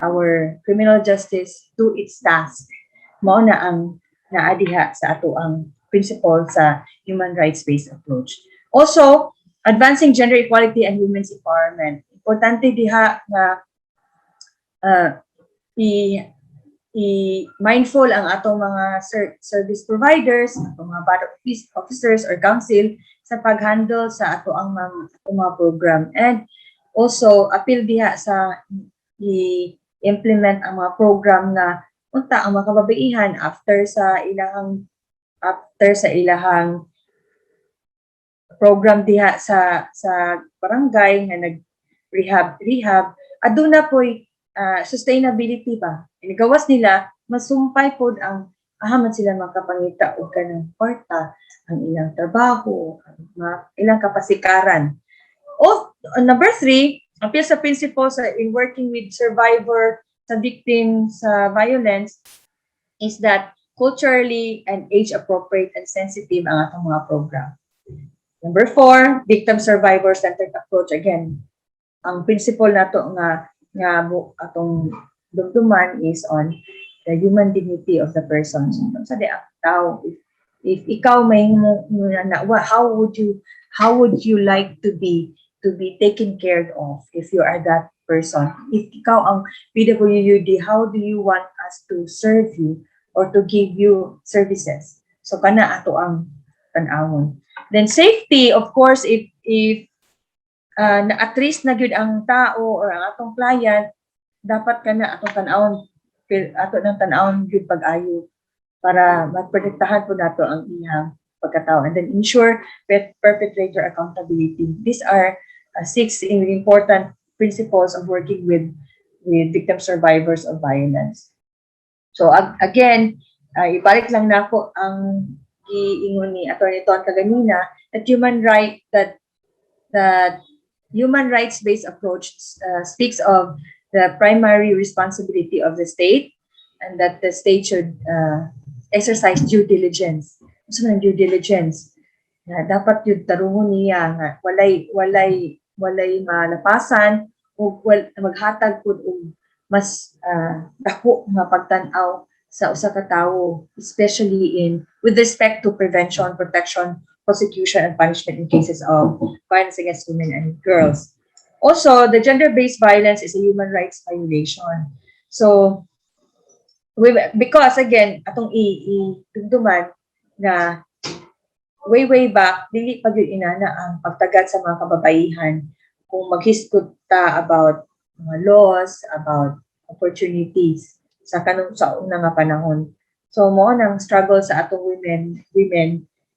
our criminal justice do its task. Mao na ang naadiha sa ato ang principle sa human rights-based approach. Also, advancing gender equality and women's empowerment. Importante diha na mindful ang atong mga service providers, atong mga BADAC officers or council sa pag-handle sa ato ang mga program. And also, appeal diha sa i-implement ang mga program na unta ang mga kababaihan after sa ilahang program diha sa barangay na nag-rehab aduna po'y sustainability pa. Gawas nila masumpay pod ang ahaman sila makapangita og kanang kwarta, ang ilang trabaho, ang ilang kapasikaran. Number 3, appeal sa principle in working with survivor sa victim sa violence is that culturally and age appropriate and sensitive ang atong mga program. Number 4, victim survivor centered approach. Again, ang principle nato nga atong dumduman is on the human dignity of the person. So, sa di ang tao, if ikaw may how would you like to be taken care of if you are that person? If ikaw ang PWUD, how do you want us to serve you or to give you services? So kana ato ang tan-awon. Then safety, of course, if at least na gyud ang tao or ang atong client, dapat kana atong tan-awon gyud pag-ayo para magprotektahan po nato ang iyang pagkatao, and then ensure perpetrator accountability. These are 6 important principles of working with victim survivors of violence. So again, ibalik lang nako ang giingon ni Attorney Ton kaganina that human rights-based approach speaks of the primary responsibility of the state, and that the state should exercise due diligence. So due diligence na dapat yung tarungon niya nga walay malapasan o maghatag pud og mas dako nga pagtan-aw sa usa ka tawo, especially with respect to prevention, protection, prosecution, and punishment in cases of violence against women and girls. Also, the gender-based violence is a human rights violation. So, because again, atong idumduman na way back, dili pa gyud inana ang pagtagad sa mga kababaihan kung maghiskot ta about mga laws, about opportunities sa una nga panahon. So mo nang struggle sa atong women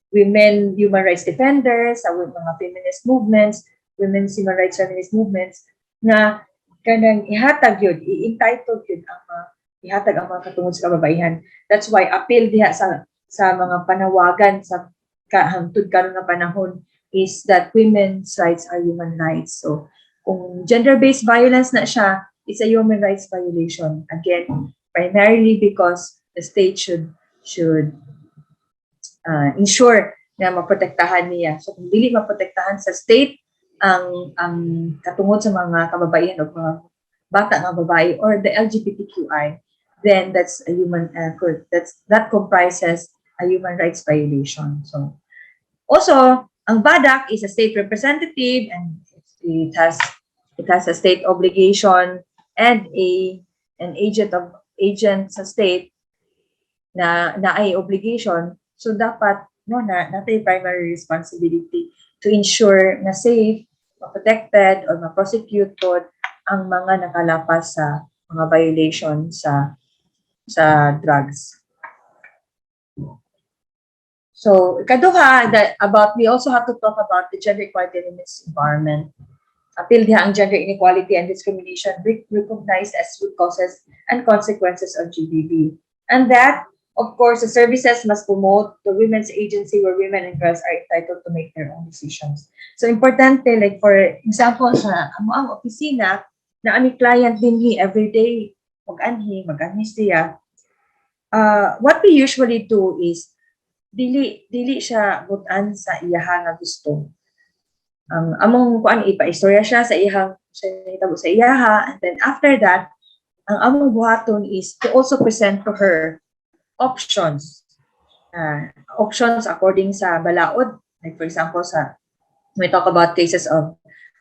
human rights defenders, sa mga feminist movements, women's human rights feminist movements na kanang ihatag yun, i-entitled yun ihatag ang mga katungod sa kababaihan. That's why appeal diha sa mga panawagan sa hangtod karon nga panahon is that women's rights are human rights. So kung gender-based violence na siya, it's a human rights violation. Again, primarily because the state should ensure na maprotektahan niya. So kung dili maprotektahan sa state ang katungod sa mga kababaihan o mga bata nga babae or the LGBTQI, then that's a that comprises a human rights violation. So also, ang BADAC is a state representative, and it has a state obligation and an agent sa state na ay obligation. So dapat natay primary responsibility to ensure na safe, protected or ma-prosecute pod ang mga nakalapas sa mga violation sa drugs. So, ikaduha, we also have to talk about the gender equality in this environment. Appeal diha ang gender inequality and discrimination recognized as root causes and consequences of GBV. And that, of course, the services must promote the women's agency where women and girls are entitled to make their own decisions. So, importante, like for example, sa ang opisina, na aming client din everyday, mag-anhi siya. What we usually do is, dili siya butan sa iyaha nga gusto. Among kuan ipaistorya siya sa iyang sa iyaha, and then after that ang among buhaton is to also present to her options. Options according sa balaod. Like for example, when we talk about cases of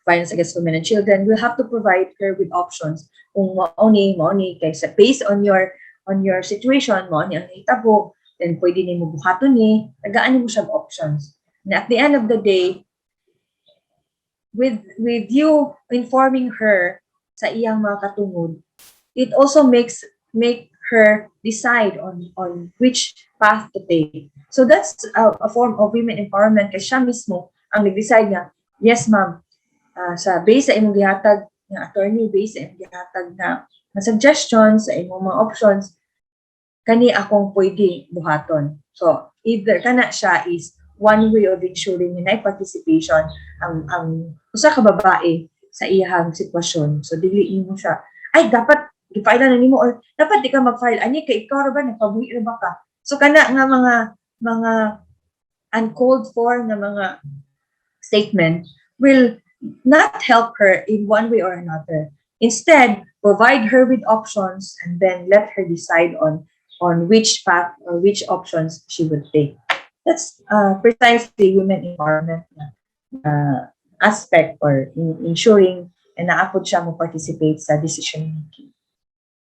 violence against women and children, we'll have to provide her with options. Kung mauni, kaysa based on your situation, mauni ang hitabo, then pwede ni mo buhaton ni, tagaan mo siya options. And at the end of the day, with you informing her sa iyang mga katungod, it also make her decide on which path to take. So that's a form of women empowerment kasi siya mismo ang nag-decide nga, yes ma'am, sa base sa imong gihatag nga attorney, base sa imong gihatag na suggestions, sa imong mga options, kani akong pwede buhaton. So either kana siya is one way of ensuring na participation ang usa ka babae sa iyang sitwasyon. So dili mo siya, ay dapat i-file na nimo or dapat di ka mag-file ani kay ikaw ra ba nagpabuhi ra ba ka. So kana nga mga uncalled for na mga statement will not help her in one way or another. Instead, provide her with options and then let her decide on which path or which options she will take. That's precisely women empowerment aspect or ensuring and naapod siya mo participate sa decision making.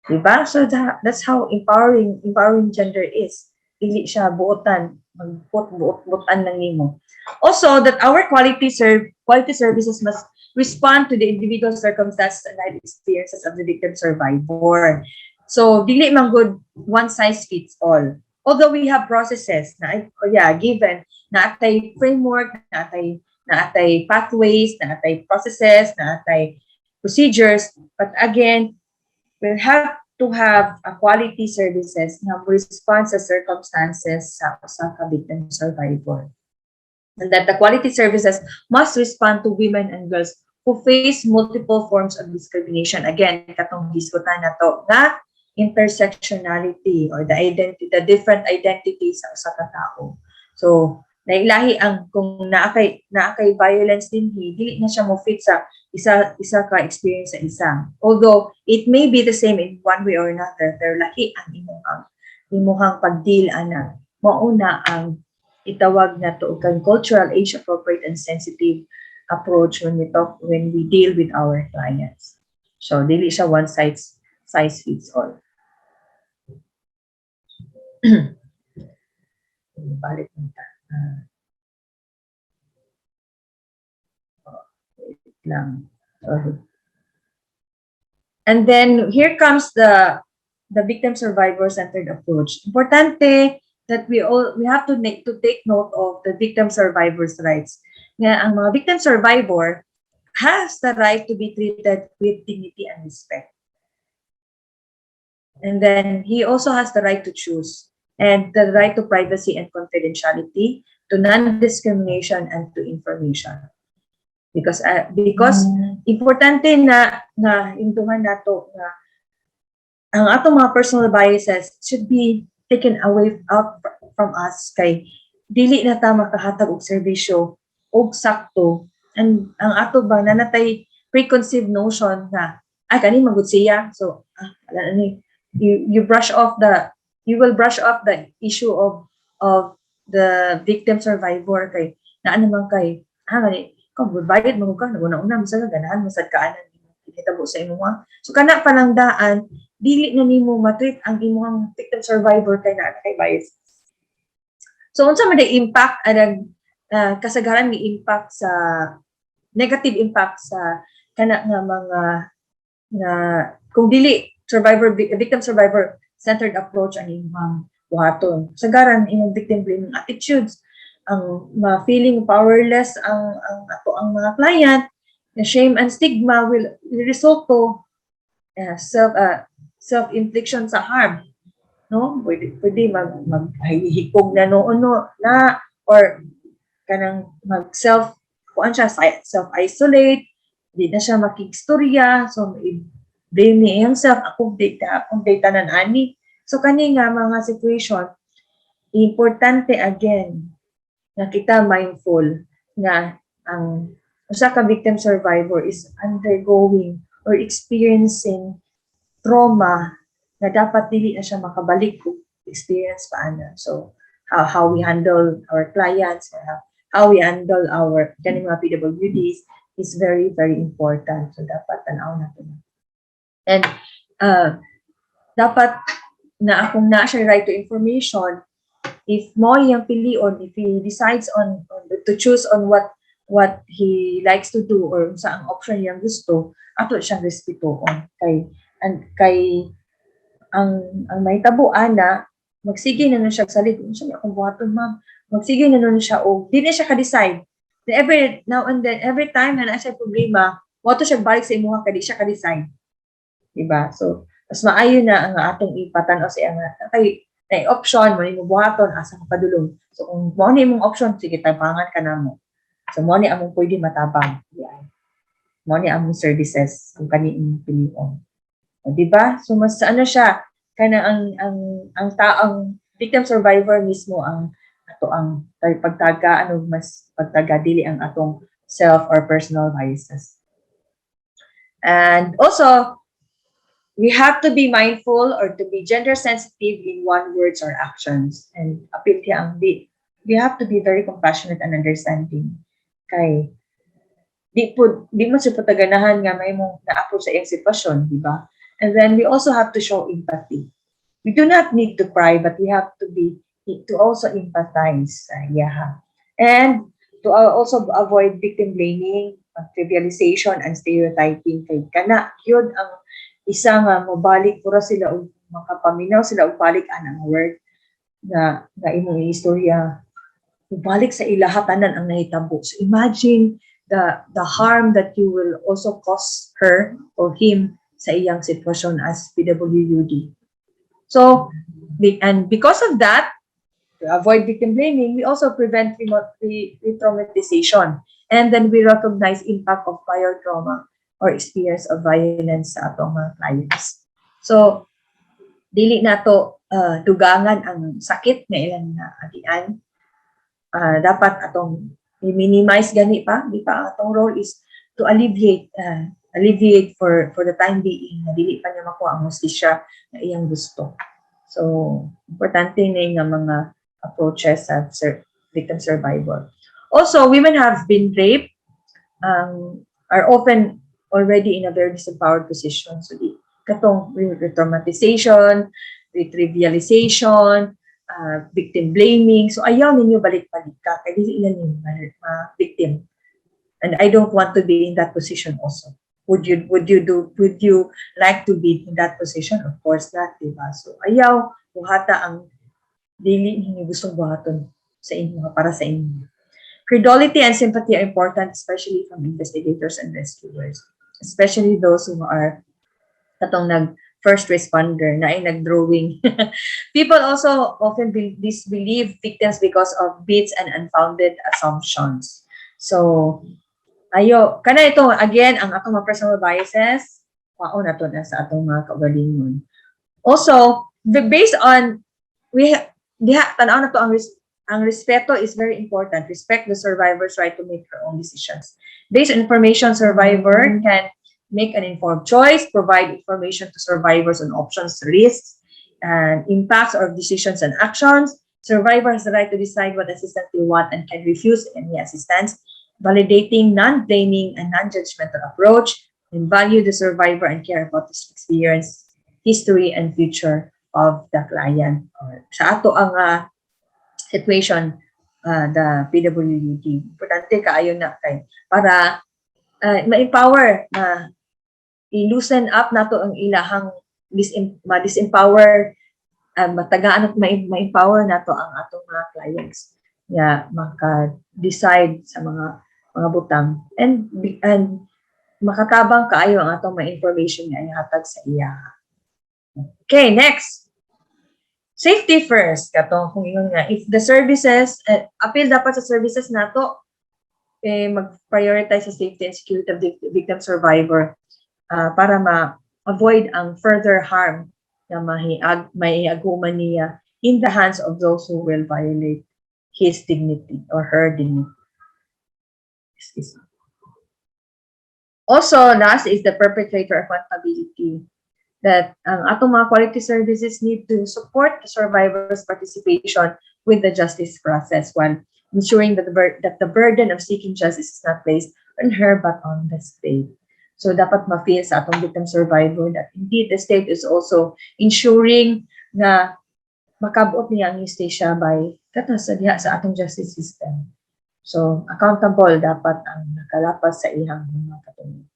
Diba? So that's how empowering gender is. Dili siya buotan, buotan lang nimo. Also, that our quality services must respond to the individual circumstances and life experiences of the victim survivor. So, dili man good one size fits all. Although we have processes na given na atay framework, na atay pathways, na atay processes, na atay procedures, but again, we'll have to have a quality services na respond sa circumstances sa victim survivor. And that the quality services must respond to women and girls who face multiple forms of discrimination. Again, katong diskutan na to nga intersectionality or the different identities sa usa ka tao. So, nailahi ang kung naakay violence din dili na siya mo fit sa isa ka experience sa isa. Although it may be the same in one way or another, pero lahi ang imuhang pagdeal ana. Mauna ang itawag na to kang cultural, age appropriate and sensitive approach when we deal with our clients. So dili siya one size fits all. Balik nita. Lang. And then here comes the victim survivor centered approach. Importante that we have to take note of the victim survivor's rights. Nga ang mga victim survivor has the right to be treated with dignity and respect. And then he also has the right to choose and the right to privacy and confidentiality, to non-discrimination and to information. Because importante na induman nato na ang atong mga personal biases should be taken away out from us kay dili na ta makahatag og serbisyo og sakto and ang ato bang nanatay preconceived notion na kani magud siya, so you will brush off the issue of the victim survivor kay naa naman kay kung bayad mo ka, una-una, masag ganahan, masag kaanan, kitabo sa imuha. So, kana panangdaan, dili na nimo matreat ang imuhang victim survivor kay na kay bias. So, unsa man the impact, kasagaran ni impact sa, negative impact sa kana nga mga, kung dili, victim survivor centered approach ang imuhang buhaton. Kasagaran, imong victim blaming attitudes, ang feeling powerless ang mga client, the shame and stigma will result to self-infliction sa harm, no? Pwede maghihikog na na or kanang self-isolate, di na siya makikstorya, so blame niya himself, akong data nan ani. So kani nga mga situation, importante again na kita mindful na ang usa ka victim survivor is undergoing or experiencing trauma na dapat dili na siya makabalik kung experience pa ana. So how we handle our clients, or how we handle our kaning mga PWDs is very, very important. So dapat tanaw na to. And dapat na akong na siya right to information, if mo yung pilion, if he decides on to choose on what he likes to do or sa ang option niyang gusto, ato siyang respetuon kay ang may tabuan na magsige na nun siya salit siya akong buhaton ma'am, magsige na nun siya o di na siya ka-decide. Every now and then, every time na siya problema, wato siya balik sa imuha kadi siya ka-decide, diba? So mas maayo na ang atong ipatan-aw sa iya kay option mo nimo buhaton asa ka padulong. So kung mo ni imong option, sige tabangan ka namo. So mo ni among pwede matabang. Yeah. Mo ni among services kung kani imong pilion. O, diba? So mas ano siya kana ang taong victim survivor mismo ang ato ang pagtaga mas pagtaga dili ang atong self or personal biases. And also we have to be mindful or to be gender sensitive in one words or actions. And appeal ang we have to be very compassionate and understanding. Kay di mo siya pataganahan nga may mong naapod sa iyang sitwasyon, di ba? And then we also have to show empathy. We do not need to cry, but we have to also empathize. And to also avoid victim blaming, trivialization, and stereotyping. Kay kana yun ang isa nga mobalik pura sila og makapaminaw sila og balik anang word na imong istorya balik sa ilaha tanan ang nahitabo. So imagine the harm that you will also cause her or him sa iyang sitwasyon as PWD. So and because of that, to avoid victim blaming, we also prevent re-traumatization, and then we recognize impact of prior trauma or experience of violence sa atong mga clients. So, dili na to dugangan ang sakit nga ilang naadian. Dapat atong i-minimize gani pa, di pa atong role is to alleviate for the time being na dili pa niya makuha ang hustisya na iyang gusto. So, importante na nga mga approaches sa victim survivor. Also, women have been raped, are often already in a very disempowered position. So, katong re-traumatization, re-trivialization, victim blaming. So, ayaw ninyo balik-balik ka. Kaya di ilan yung victim. And I don't want to be in that position also. Would you like to be in that position? Of course not, diba? So, ayaw, buhata ang dili ninyo gustong buhaton sa inyo, para sa inyo. Credulity and sympathy are important, especially from investigators and rescuers, especially those who are katong first responder na ay nag-drawing. People also often disbelieve victims because of myths and unfounded assumptions. So, kana ito, again, ang atong mga personal biases, kwaon na to na sa atong mga kaugalingon. Also, based on, tanaw na to ang respeto is very important. Respect the survivor's right to make her own decisions. Based on information, survivor can make an informed choice, provide information to survivors on options, risks, and impacts of decisions and actions. Survivor has the right to decide what assistance they want and can refuse any assistance, validating non-blaming and non-judgmental approach, and value the survivor and care about the experience, history, and future of the client. Sa ato ang situation, the PWD, importante kaayo na kay para ma-empower na i-loosen up nato ang ilahang ma-disempower, matagaan at ma-empower nato ang atong mga clients nga maka-decide sa mga butang and makatabang kaayo ang atong mga information nga ihatag sa iya. Okay, next. Safety first. Katong kung ingon nga, if the services, appeal dapat sa services nato, mag-prioritize sa safety and security of the victim survivor para ma-avoid ang further harm na maiaguman niya in the hands of those who will violate his dignity or her dignity. Excuse me. Also, last is the perpetrator accountability. that ang atong mga quality services need to support the survivors' participation with the justice process while ensuring that the burden of seeking justice is not placed on her but on the state. So dapat ma-feel sa atong victim survivor that indeed the state is also ensuring na makabuot niya ang justisya by sa diha sa atong justice system. So accountable dapat ang nakalapas sa ihang mga katulong.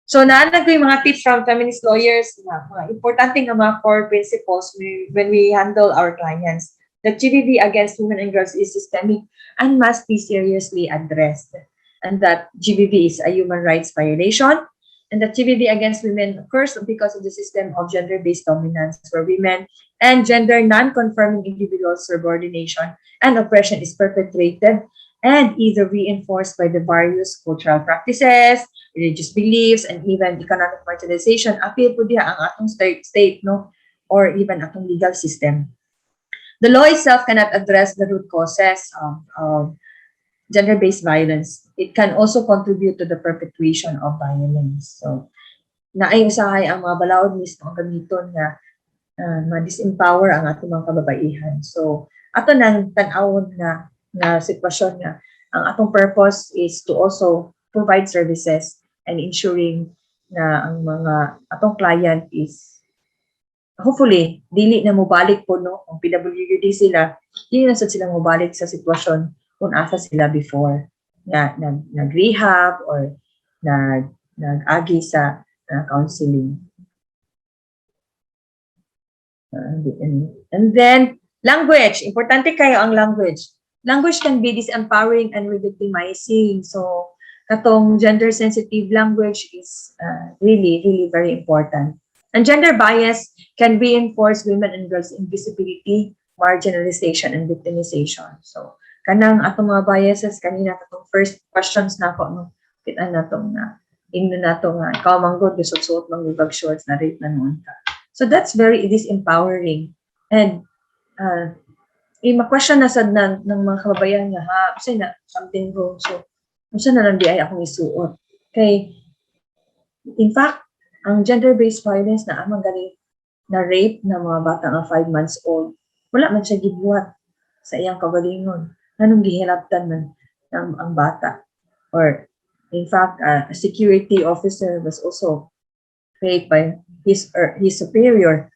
So naanag ko yung mga tips from feminist lawyers na mga importante nga mga core principles when we handle our clients. That GBV against women and girls is systemic and must be seriously addressed. And that GBV is a human rights violation. And that GBV against women occurs because of the system of gender-based dominance where women and gender non-conforming individuals' subordination and oppression is perpetrated and either reinforced by the various cultural practices, religious beliefs, and even economic marginalization, appeal po diha ang atong state, no? Or even atong legal system. The law itself cannot address the root causes of gender-based violence. It can also contribute to the perpetuation of violence. So, naay usahay ang mga balaod mismo ang gamiton nga ma-disempower ang atong mga kababaihan. So, ato nang tan-awon na sitwasyon nga ang atong purpose is to also provide services and ensuring na ang mga atong client is hopefully dili na mobalik po no kung PWD sila, dili na sad sila mobalik sa sitwasyon kung asa sila before na nag-rehab or nag-agi sa counseling. And then language, importante kayo ang language. Language can be disempowering and re-victimizing. So, katong gender-sensitive language is really, really very important. And gender bias can reinforce women and girls' invisibility, marginalization, and victimization. So, kanang atong mga biases, kanina katong first questions na ako, no? Kita na itong ikaw manggod, gisot-suot, mangbibag shorts, na rape na noon ka. So, that's very disempowering. And, ma-question na sad ng mga kababayan nga, kasi na something wrong. So, kasi na lang di ay akong isuot. Kay, in fact, ang gender-based violence na amang galing na rape na mga bata nga 5 months old, wala man siya gibuhat sa iyang kagalingon. Anong gihilaptan man ang bata? Or, in fact, a security officer was also raped by his superior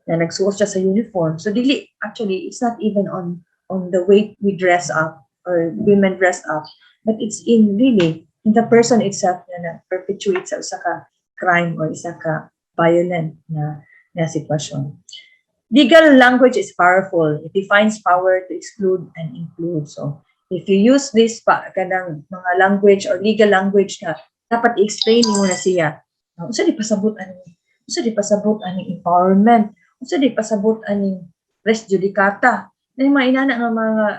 na nagsuot siya sa uniform. So, dili, actually, it's not even on the way we dress up or women dress up, but it's in the person itself na perpetuates sa isa ka crime or isa ka violent na sitwasyon. Legal language is powerful. It defines power to exclude and include. So, if you use this kanang mga language or legal language na dapat i-explain mo na siya. Unsa di pasabot aning empowerment, unsa di pasabot aning res judicata. Na mga inana nga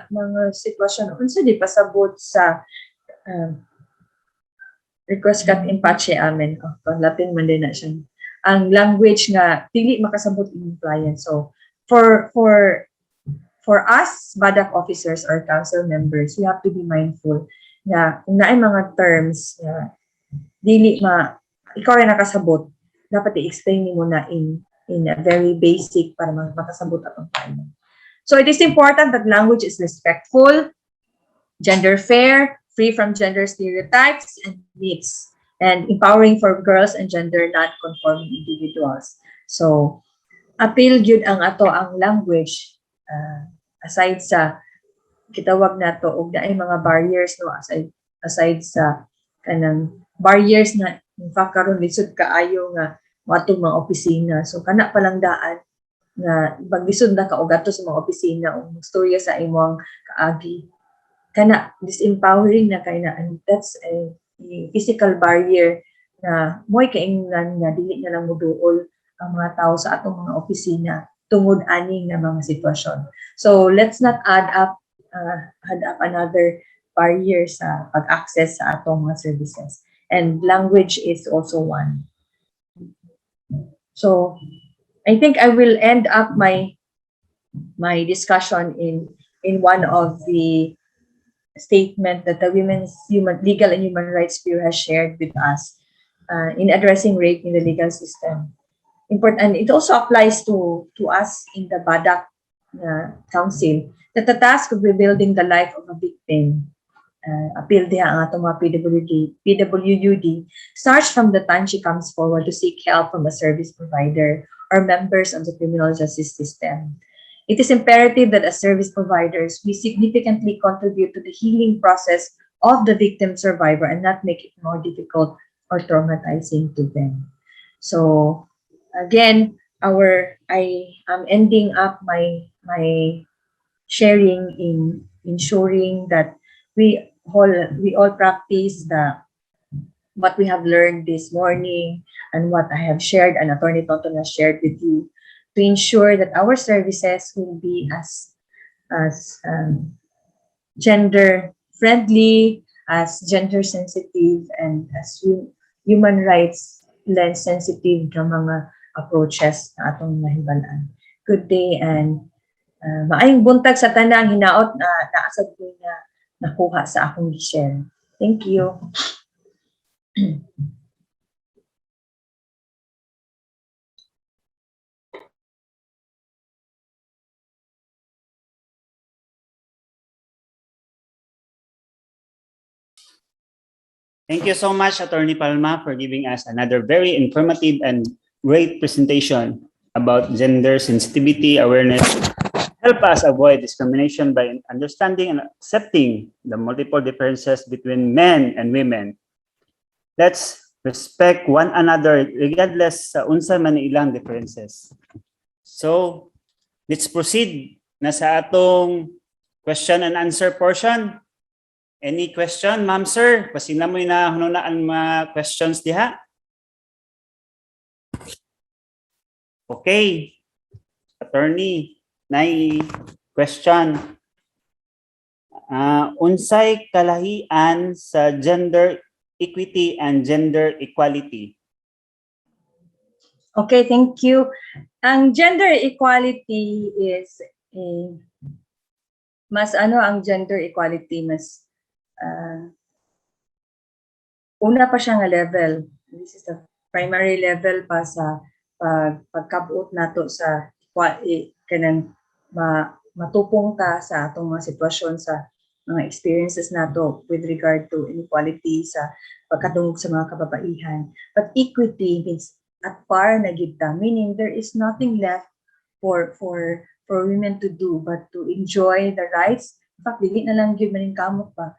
mga sitwasyon, unsa di pasabot sa request kat impache amen. Lapin man din na siya. Ang language nga dili makasabot in client. So for us BADAC officers or council members, we have to be mindful na kung naay mga terms na dili ikaw rin nakasabot, dapat i-explain mo na in a very basic para makasabot atong client. So it is important that language is respectful, gender fair, free from gender stereotypes and myths, and empowering for girls and gender non-conforming individuals. So, appeal gyud ang language aside sa kitawag nato og daay mga barriers no aside sa kanang barriers na in fact karon lisod kaayo nga matong mga opisina. So kana palang daan nga paglisod na ka og ato sa mga opisina o istorya sa imong kaagi kana disempowering na kay na, and that's a physical barrier na mo'y kaingnan nga dili na lang moduol ang mga tao sa atong mga opisina tungod aning na mga sitwasyon. So let's not add up another barrier sa pag-access sa atong mga services, and language is also one. So I think I will end up my discussion in one of the statement that the Women's Legal and Human Rights Bureau has shared with us. in addressing rape in the legal system. And it also applies to us in the BADAC Council, that the task of rebuilding the life of a victim, appeal diha ang atong mga PWUD, starts from the time she comes forward to seek help from a service provider or members of the criminal justice system. It is imperative that as service providers, we significantly contribute to the healing process of the victim survivor and not make it more difficult or traumatizing to them. So again, I am ending up my sharing in ensuring that we all practice what we have learned this morning and what I have shared and Attorney Tonton has shared with you, to ensure that our services will be as gender friendly, as gender sensitive, and as human rights lens sensitive ng mga approaches na atong mahibalaan. Good day and maayong buntag sa tanang hinaot na naasad ko na nakuha sa akong share. Thank you. Thank you so much, Attorney Palma, for giving us another very informative and great presentation about gender sensitivity awareness. Help us avoid discrimination by understanding and accepting the multiple differences between men and women. Let's respect one another regardless sa unsa man ilang differences. So, let's proceed na sa atong question and answer portion. Any question, ma'am, sir? Pasina mo na hununaan mga questions diha. Okay. Attorney, nay question. Unsay kalahian sa gender equity and gender equality? Okay, thank you. Ang gender equality is ang gender equality mas una pa siya nga level. This is the primary level pa sa pagkabuot nato sa kanang matupong ta sa atong mga sitwasyon sa mga experiences nato with regard to inequality sa pagkatungog sa mga kababaihan. But equity means at par na gid ta, meaning there is nothing left for women to do but to enjoy the rights. In fact, dili na lang gyud maning kamot pa.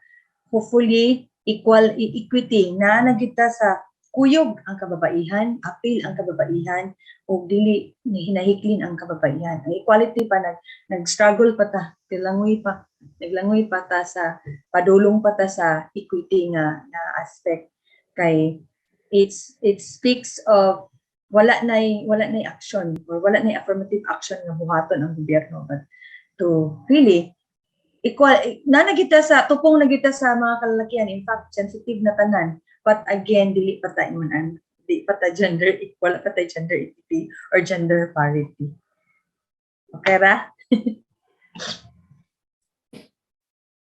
Hopefully, equity na nagita sa kuyog ang kababaihan, apil ang kababaihan, o dili hinahiklin ang kababaihan. Ang equality pa nag-struggle pa ta, naglangoy pa ta sa padulong pa ta sa equity na aspect, kay it speaks of wala nay action or wala nay affirmative action nga buhaton ang gobyerno, but to really equal na nagita sa tupong nagita sa mga kalalakihan, in fact sensitive na tanan, but again dili pa ta gender equal, pa ta gender equity or gender parity. Okay ra?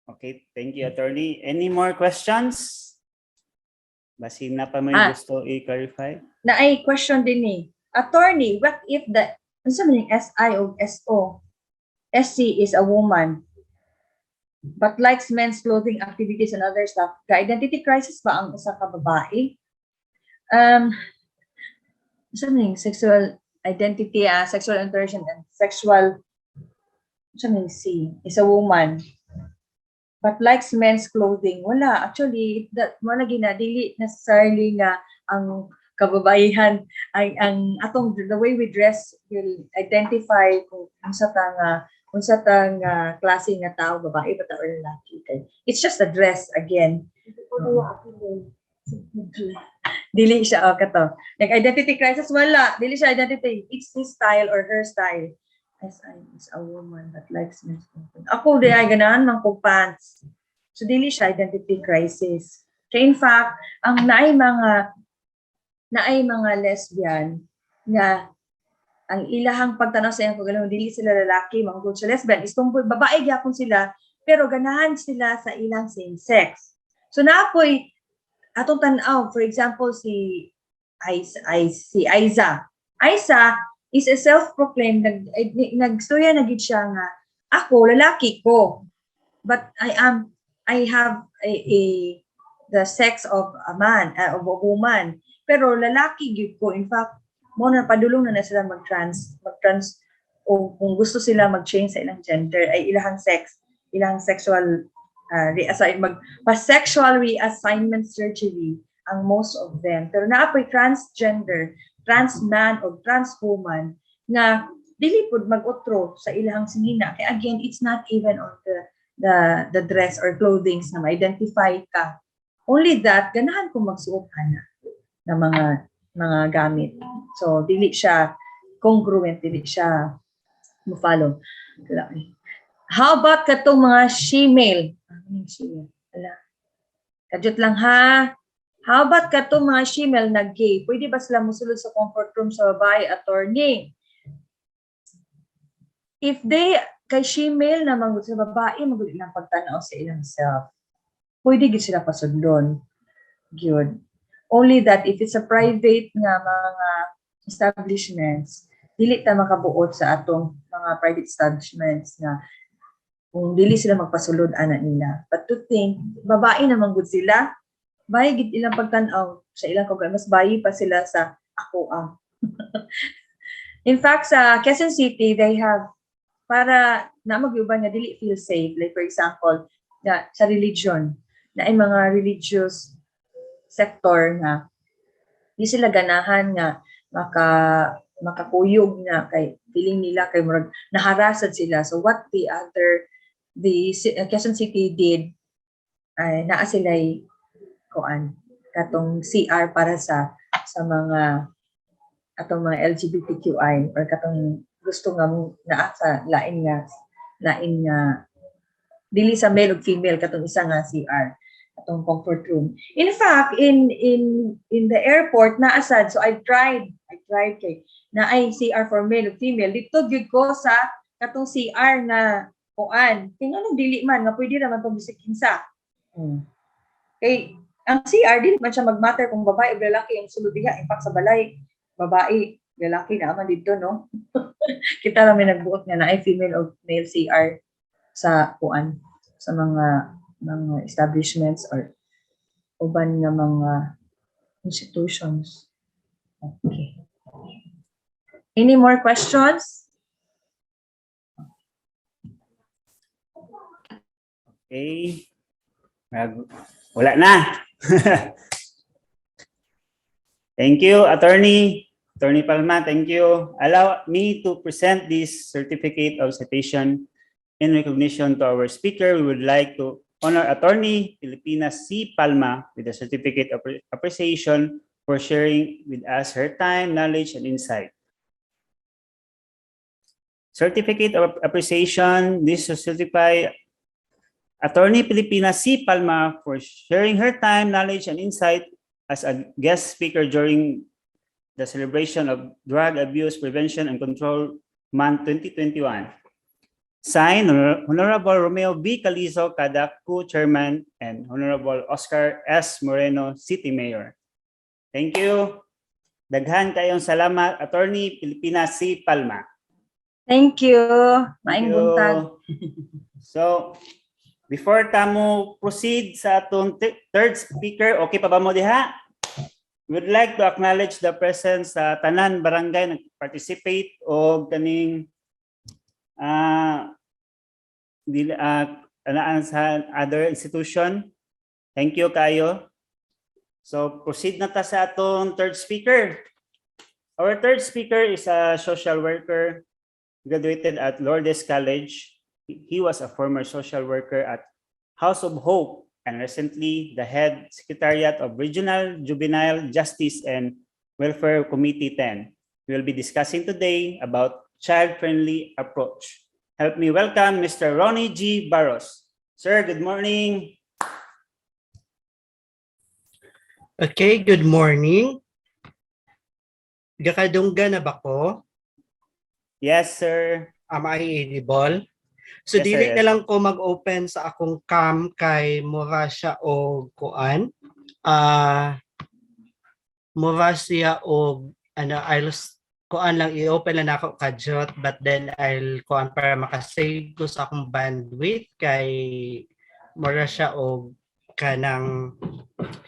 Okay, thank you, Attorney. Any more questions? Basin na pa may gusto i-clarify? Na ay question din ni Attorney, what if the unsa man yung SI o SO SC is a woman but likes men's clothing activities and other stuff, ka-identity crisis ba ang usa ka babae? Sexual identity, sexual orientation and sexual C is a woman but likes men's clothing. Wala, actually, that mo na ginadili necessarily nga ang kababaihan ay ang atong the way we dress will identify kung unsa tang klase nga tao, babae ba ta or lalaki. It's just a dress again. Dili siya kato. Nag-identity crisis, wala. Dili siya identity. It's his style or her style. SI is a woman that likes men's clothing. Ako di ay ganahan man kog pants. So dili siya identity crisis. So in fact, ang naay mga lesbian nga ang ilahang pagtanaw sa iyang kagalang dili sila lalaki, manggod sa lesbian, is tungkol babae gyapon sila, pero ganahan sila sa ilang same sex. So naapoy atong tan-aw, for example si Aiza. Aiza is a self-proclaimed, nagstoya na gid siya nga, ako, lalaki ko. But I have the sex of a man, of a woman. Pero lalaki gid ko. In fact, mo na padulong na sila mag-trans o kung gusto sila mag-change sa ilang gender ay ilahang sexual sexual reassignment surgery ang most of them. Pero naapoy transgender, trans man o trans woman nga dili pud mag-utro sa ilahang singina. Kaya again, it's not even on the dress or clothing na ma-identify ka. Only that, ganahan ko magsuot ana ng mga gamit. So, dili siya congruent, dili siya mo-follow. How about katong mga she-male? Wala. Kadyot lang ha. How about katong mga she-male na gay? Pwede ba sila musulod sa comfort room sa babae, attorney? If they, kay she-male na manggod sa babae, manggod ilang pagtanaw sa ilang self. Pwede gid sila pasudlon. Good. Only that if it's a private nga mga establishments, dili ta makabuot sa atong mga private establishments na kung dili sila magpasulod ana nila. But to think, babae naman gud sila, bayi gid ilang pagtan-aw sa ilang kaugalingon, mas bayi pa sila sa ako. In fact, sa Quezon City, they have, para na magyuban nga dili feel safe, like for example, na sa religion, na ay mga religious sector na di sila ganahan nga makakuyog na kay feeling nila kay murag naharasad sila. So what the Quezon City did ay naa sila kuan katong CR para sa mga atong mga LGBTQI or katong gusto nga naa sa lain nga dili sa male ug female katong isa nga CR atong comfort room. In fact, in the airport naasad, so I tried kay na ay CR for male ug female. Dito gyud ko sa katong CR na kuan. Tingnan dili man nga pwede naman tong bisig kinsa. Kay ang CR dili man siya magmatter kung babae o lalaki ang sulod diha. In fact, sa balay babae, lalaki na man dito, no? Kita lang may nagbuot nga na ay female o male CR sa kuan sa mga establishments or uban nga mga institutions. Okay. Any more questions? Okay. Wala na. Thank you, Attorney Palma. Thank you. Allow me to present this certificate of citation in recognition to our speaker. We would like to honor Attorney Filipina C. Palma with a certificate of appreciation for sharing with us her time, knowledge, and insight. Certificate of appreciation. This will certify Attorney Filipina C. Palma for sharing her time, knowledge, and insight as a guest speaker during the celebration of Drug Abuse Prevention and Control Month 2021. Signed, Honorable Romeo B. Calizo, CADAC Co-Chairman, and Honorable Oscar S. Moreno, City Mayor. Thank you. Daghan kayong salamat, Attorney Filipina C. Palma. Thank you. Maayong buntag. So, before tamo proceed sa atong third speaker, okay pa ba mo diha? We'd like to acknowledge the presence sa tanan barangay nag-participate o kaning sa other institution. Thank you kayo. So proceed na ta sa atong third speaker. Our third speaker is a social worker, graduated at Lourdes College. He was a former social worker at House of Hope and recently the head secretariat of Regional Juvenile Justice and Welfare Committee 10. We will be discussing today about child-friendly approach. Help me welcome Mr. Ronnie G. Barros. Sir, good morning. Okay, good morning. Gakadungga na ba ko? Yes, sir. Am I audible? So Yes, dili sir, yes. na lang ko mag-open sa akong cam kay mura siya o kuan. mova siya og ano I'll kuan lang i-open lang ako kadyot but then I'll kuan para makasave ko sa akong bandwidth kay mura siya og kanang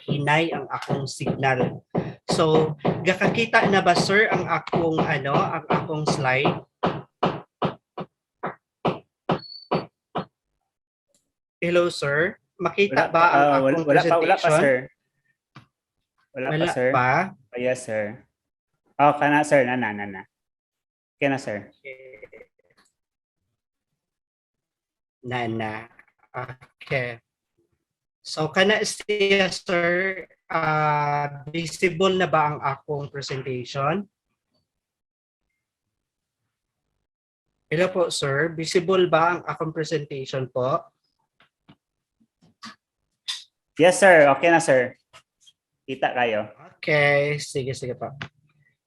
hinay ang akong signal. So, gakakita na ba sir ang akong ang akong slide? Hello sir, makita ba ang akong wala pa, presentation? sir. Wala pa, sir. Oh, yes, sir. Oh, kana, sir. Na. Okay na, sir. Na. Okay. So, kana siya, sir, visible na ba ang akong presentation? Hello po, sir. Visible ba ang akong presentation po? Yes, sir. Okay na, sir. Kita kayo. Okay. Sige po.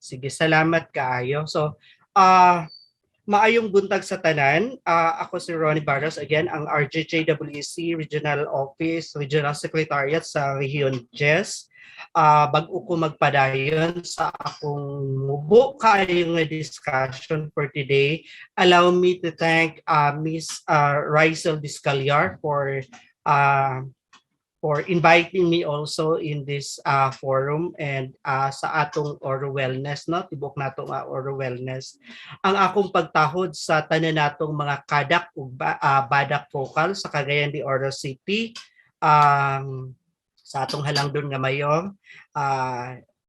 Sige, salamat kaayo. So, maayong buntag sa tanan. Ako si Ronnie Barros, again, ang RJJWC Regional Office, Regional Secretariat sa Region Jess. Bago ko magpadayon sa akong mubo kayong discussion for today, allow me to thank Ms. Rysel Discalyar for inviting me also in this forum and sa atong Oro Wellness, no? Tibok nato nga Oro Wellness. Ang akong pagtahod sa tanan natong mga kadak ug badak focal sa Cagayan de Oro City, sa atong halangdon nga mayong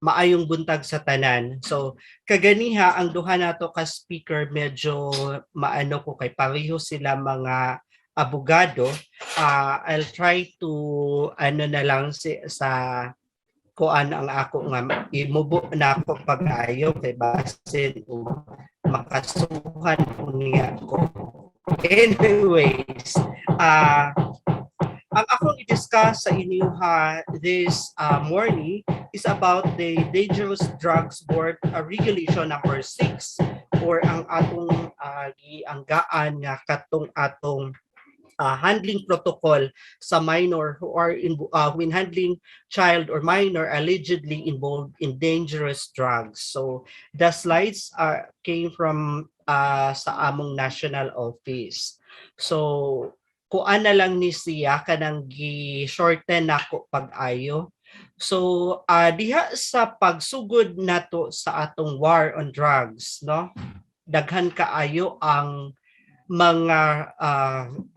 maayong buntag sa tanan. So kaganiha ang duha nato ka speaker medyo maano ko kay pareho sila mga abogado. I'll try to na lang sa kuan ang ako nga imubo na ako pag-ayo kay basin makasuhan ko niya ako. Anyways, ang akong i-discuss sa inyo this morning is about the Dangerous Drugs Board Regulation number 6 or ang atong gianggaan nga katong atong handling protocol sa minor who are when handling child or minor allegedly involved in dangerous drugs. So the slides came from sa among national office. So kuan na lang ni siya kanang gi-shorten nako pag-ayo. So diha sa pagsugod nato sa atong war on drugs, no? Daghan kaayo ang mga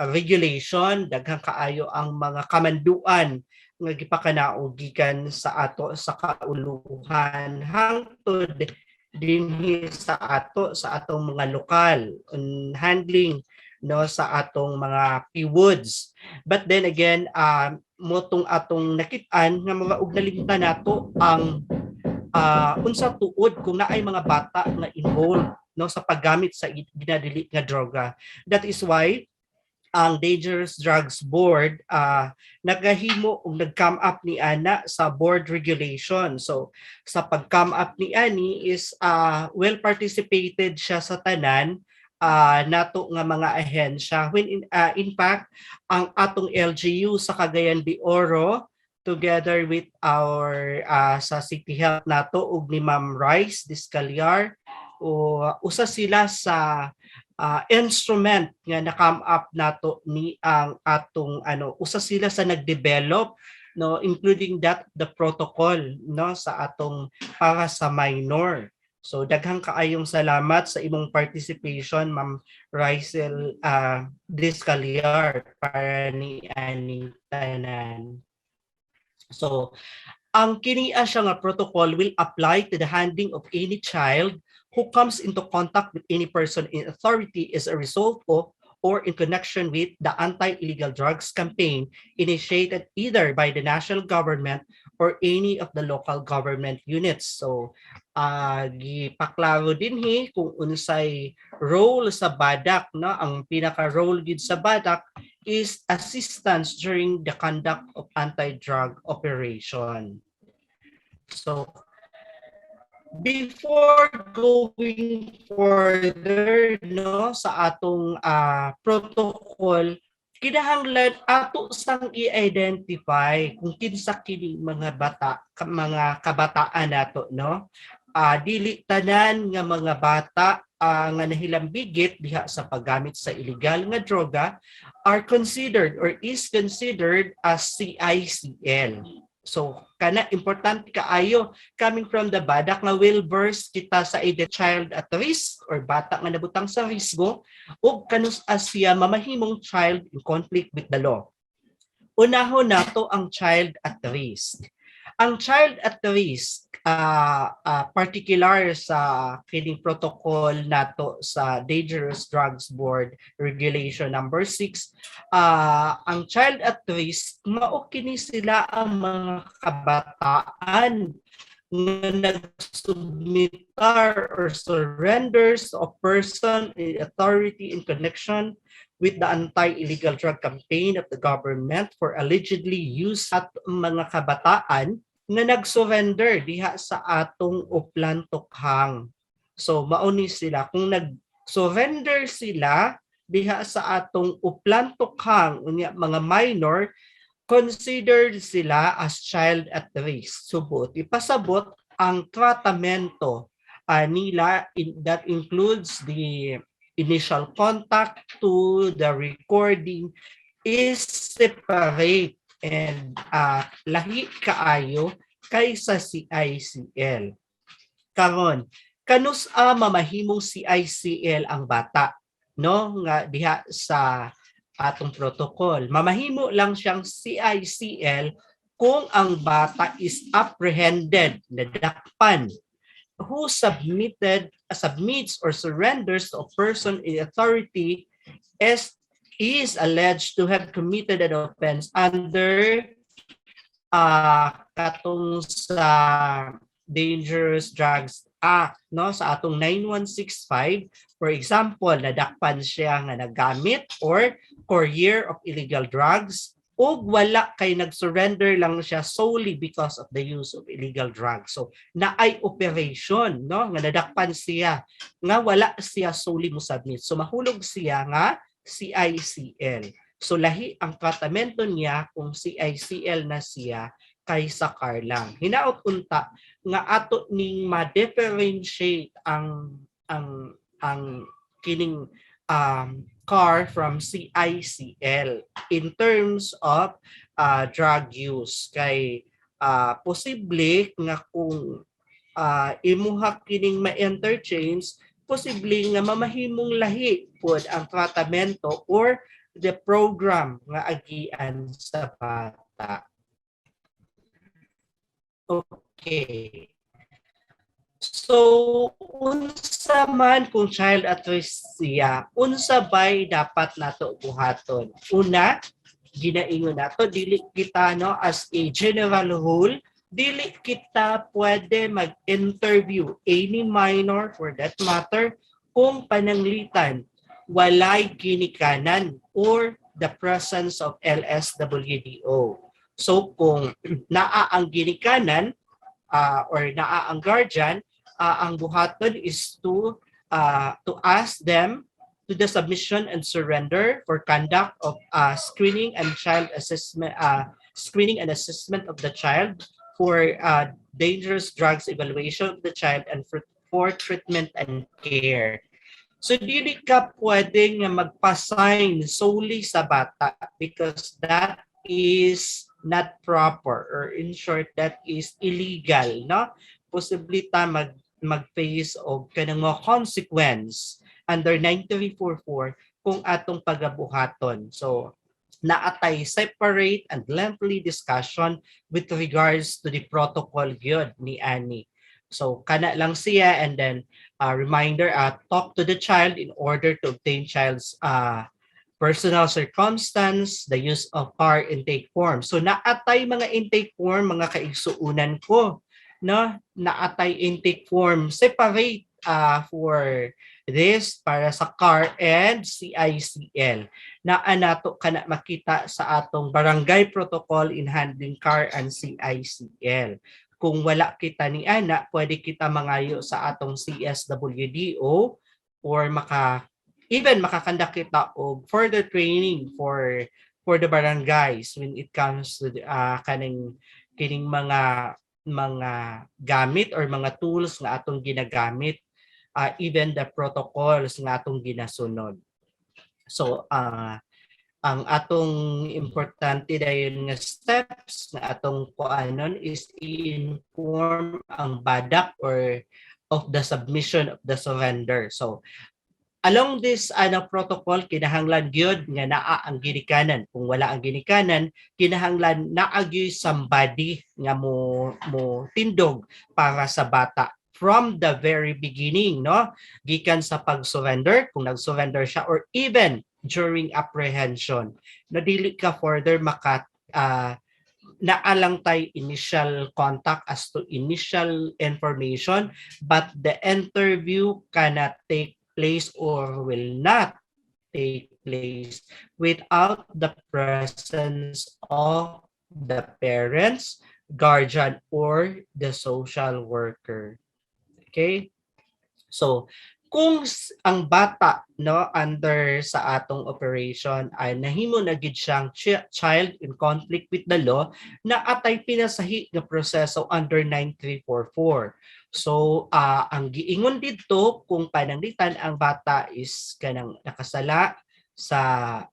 regulation, daghang kaayo ang mga kamanduan nga gipakanaog gikan sa ato sa kauluhan hangtod dinhi sa atong mga lokal on handling no sa atong mga PWOODs. But then again, motong atong nakit-an nga mga ug nalimtan nato ang unsa tuod kung naay mga bata nga involved no sa paggamit sa ginadili nga droga. That is why ang Dangerous Drugs Board nagahimo ug nag-come up ni ana sa board regulation. So sa pag-come up ni ani is well participated siya sa tanan nato nga mga ahensya when in fact ang atong LGU sa Cagayan de Oro together with our sa City Health nato ug ni Ma'am Rice Discalyar o usa sila sa instrument nga na-come up nato ni ang atong usa sila sa nag-develop no including that the protocol no sa atong para sa minor. So daghang kaayong salamat sa imong participation Ma'am Rysel Discalyar para ni ani tanan. So ang kini siya nga protocol will apply to the handling of any child who comes into contact with any person in authority as a result of or in connection with the anti-illegal drugs campaign initiated either by the national government or any of the local government units. So, gipaklaro dinhi kung unsay role sa BADAC, no? Ang pinaka-role gid sa BADAC is assistance during the conduct of anti-drug operation. So, before going further no sa atong protocol, kinahanglan ato sang i-identify kung kinsa kini mga mga kabataan nato, no? Dili tanan nga mga bata nga nahilambigit diha sa paggamit sa illegal nga droga are considered or is considered as CICL. So kana importante kaayo coming from the BADAC nga will burst kita sa a child at risk or bata nga nabutang sa risgo ug kanus as siya mamahimong child in conflict with the law. Unahon nato ang child at risk. Ang child at risk, particular sa kining protocol nato sa Dangerous Drugs Board Regulation number 6, ang child at risk, mao kini sila ang mga kabataan nga nagsubmitar or surrenders of person in authority in connection with the anti-illegal drug campaign of the government for allegedly use at mga kabataan nga nag-surrender diha sa atong uplan tukhang. So mauni sila kung nag-surrender sila diha sa atong uplan tukhang unya mga minor, considered sila as child at risk. Subot ipasabot ang tratamento nila that includes the initial contact to the recording is separate and lahi kaayo kaysa CICL. Karon, kanus mamahimong CICL ang bata, no? Nga diha sa atong protocol. Mamahimo lang siyang CICL kung ang bata is apprehended, nadakpan, who submits or surrenders to a person in authority is alleged to have committed an offense under katong sa Dangerous Drugs Act, no, sa atong 9165. For example, nadakpan siya nga nagamit or courier of illegal drugs o wala kay nag-surrender lang siya solely because of the use of illegal drugs. So naay operation, no, nga nadakpan siya nga wala siya solely mo submit. So mahulog siya nga CICL. So lahi ang tratamento niya kung CICL na siya kaysa CAR lang. Hinaot unta nga ato ning ma-differentiate ang kining CAR from CICL in terms of drug use. Kay posible nga kung imuha kining ma-interchange, posible nga mamahimong lahi pod ang tratamento or the program nga agian sa bata. Okay. So, unsa man kung child at risk siya, unsa bay dapat nato buhaton? Una, ginaingon nato, dili kita no as a general rule, dili kita pwede mag-interview any minor for that matter kung pananglitan walay ginikanan or the presence of LSWDO. So kung naa ang ginikanan or naa ang guardian, ang buhaton is to ask them to the submission and surrender for conduct of screening and assessment of the child, for dangerous drugs evaluation of the child, and for treatment and care. So dili ka pwedeng magpa-sign solely sa bata because that is not proper, or in short, that is illegal, no? Possibly ta mag-face og kanang mga consequence under 9344 kung atong pagabuhaton. So naatay separate and lengthy discussion with regards to the protocol gyud ni Annie. So kana lang siya, and then reminder, talk to the child in order to obtain child's personal circumstance, the use of CAR intake form. So naatay mga intake form, mga kaigsuunan ko, no? Naatay intake form separate for this para sa CAR and CICL. Naanato kana makita sa atong barangay protocol in handling CAR and CICL. Kung wala kita ni ana, pwede kita mangayo sa atong CSWDO or even makakandak kita og further training for the barangays when it comes to kining mga gamit or mga tools nga atong ginagamit, even the protocols nga atong ginasunod. So ang atong importante dayon nga steps nga atong kuanon is i-inform ang BADAC or of the submission of the surrender. So along this protocol, kinahanglan gyud nga naa ang ginikanan. Kung wala ang ginikanan, kinahanglan naa gyud somebody nga mo tindog para sa bata from the very beginning, no? Gikan sa pag-surrender, kung nag-surrender siya, or even during apprehension. Na dili ka further naalang tay initial contact as to initial information, but the interview cannot take place or will not take place without the presence of the parents, guardian, or the social worker. Okay? So, kung ang bata under sa atong operation ay nahimo na gid siyang child in conflict with the law, na atay pinasahi nga proseso under 9344. So ang giingon dito kung pananglitan ang bata is kanang nakasala sa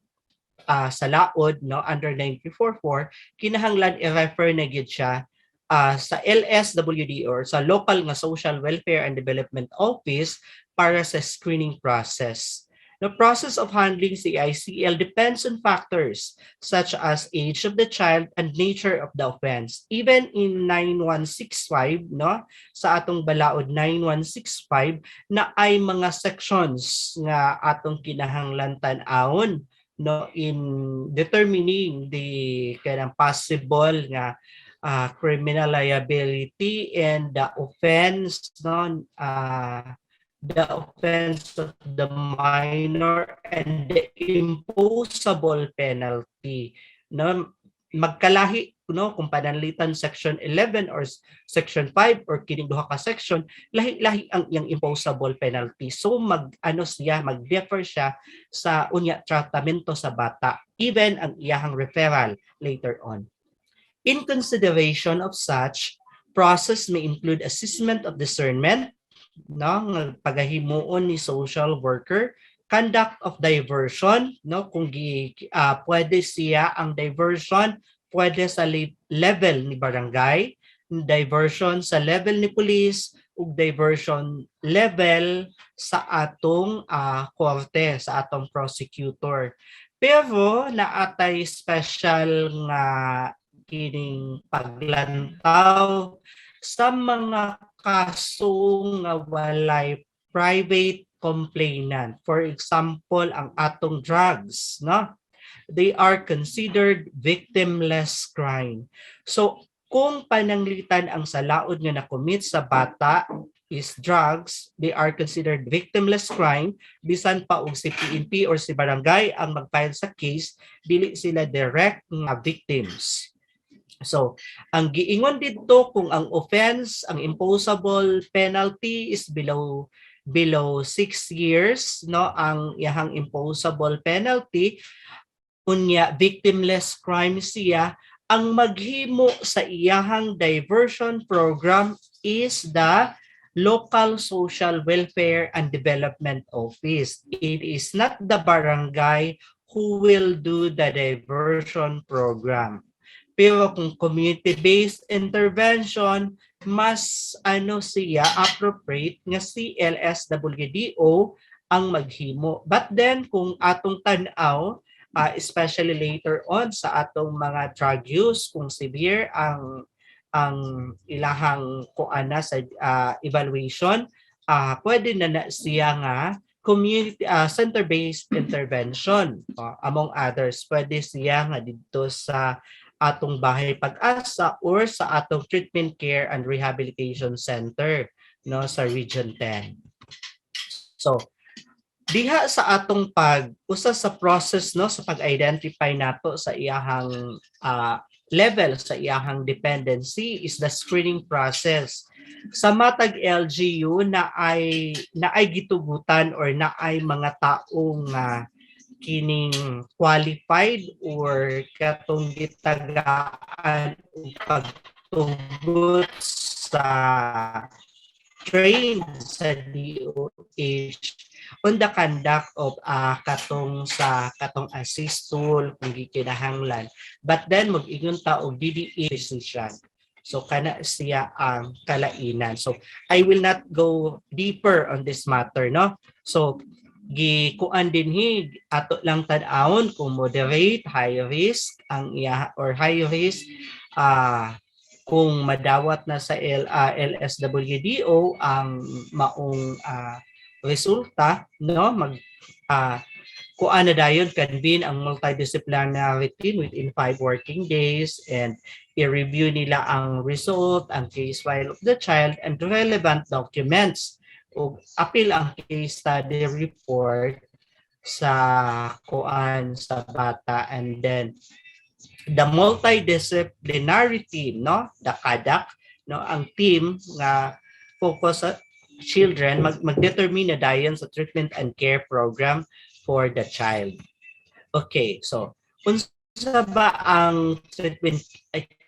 laod under 9344, kinahanglan i-refer na gid siya sa LSWD or sa local nga Social Welfare and Development Office para sa screening process. The process of handling CICL depends on factors such as age of the child and nature of the offense. Even in 9165, sa atong balaod 9165, na ay mga sections nga atong kinahanglan tan-awon in determining the kanang possible nga criminal liability and the offense of the minor and the imposable penalty. Magkalahi kung pananglitan section 11 or section 5 or kining duha ka section, lahi-lahi ang iyang imposable penalty. So mag-differ siya sa unya tratamento sa bata, even ang iyahang referral later on. In consideration of such, process may include assessment of discernment, pagahimuon ni social worker, conduct of diversion, kung pwede siya ang diversion, pwede sa level ni barangay, diversion sa level ni police, ug diversion level sa atong korte, sa atong prosecutor. Pero naatay special nga kining paglantaw sa mga kaso nga walay private complainant. For example, ang atong drugs, they are considered victimless crime. So, kung pananglitan ang salaod nga na-commit sa bata is drugs, they are considered victimless crime. Bisan pa og si PNP or si barangay ang mag-file sa case, dili sila direct nga victims. So, ang giingon dito kung ang offense, ang imposable penalty is below 6 years, ang iyahang imposable penalty, unya victimless crime siya, ang maghimo sa iyahang diversion program is the local social welfare and development office. It is not the barangay who will do the diversion program. Pero kung community-based intervention, mas siya appropriate nga si LSWDO ang maghimo. But then kung atong tan-aw, especially later on sa atong mga drug use, kung severe ang ilahang kuana sa evaluation, pwede na siya nga community center-based intervention, among others. Pwede siya nga dito sa atong bahay pag-asa or sa atong treatment care and rehabilitation center sa Region 10. So diha sa atong usa sa process sa pag-identify nato sa iyahang level sa iyahang dependency is the screening process. sa matag LGU na ay gitugutan or na ay mga taong kining qualified or katong gitagaan og pagtugot sa train sa DOH on the conduct of katong assist tool kung gikinahanglan, but then mag-ingon ta og DDE decision. So kana siya ang kalainan. So I will not go deeper on this matter, no? So gikuan dinhi ato lang tan-awon kung moderate, high risk ang iya or high risk kung madawat na sa LSWDO ang maong resulta, no, kuan na dayon convene ang multidisciplinary team within 5 working days and i-review nila ang result, ang case file of the child and relevant documents o apil ang case study report sa kuan sa bata, and then the multidisciplinary team, no, the CADAC, no, ang team nga focus sa children magdetermine na dayon sa treatment and care program for the child. Okay, so unsa ba ang treatment,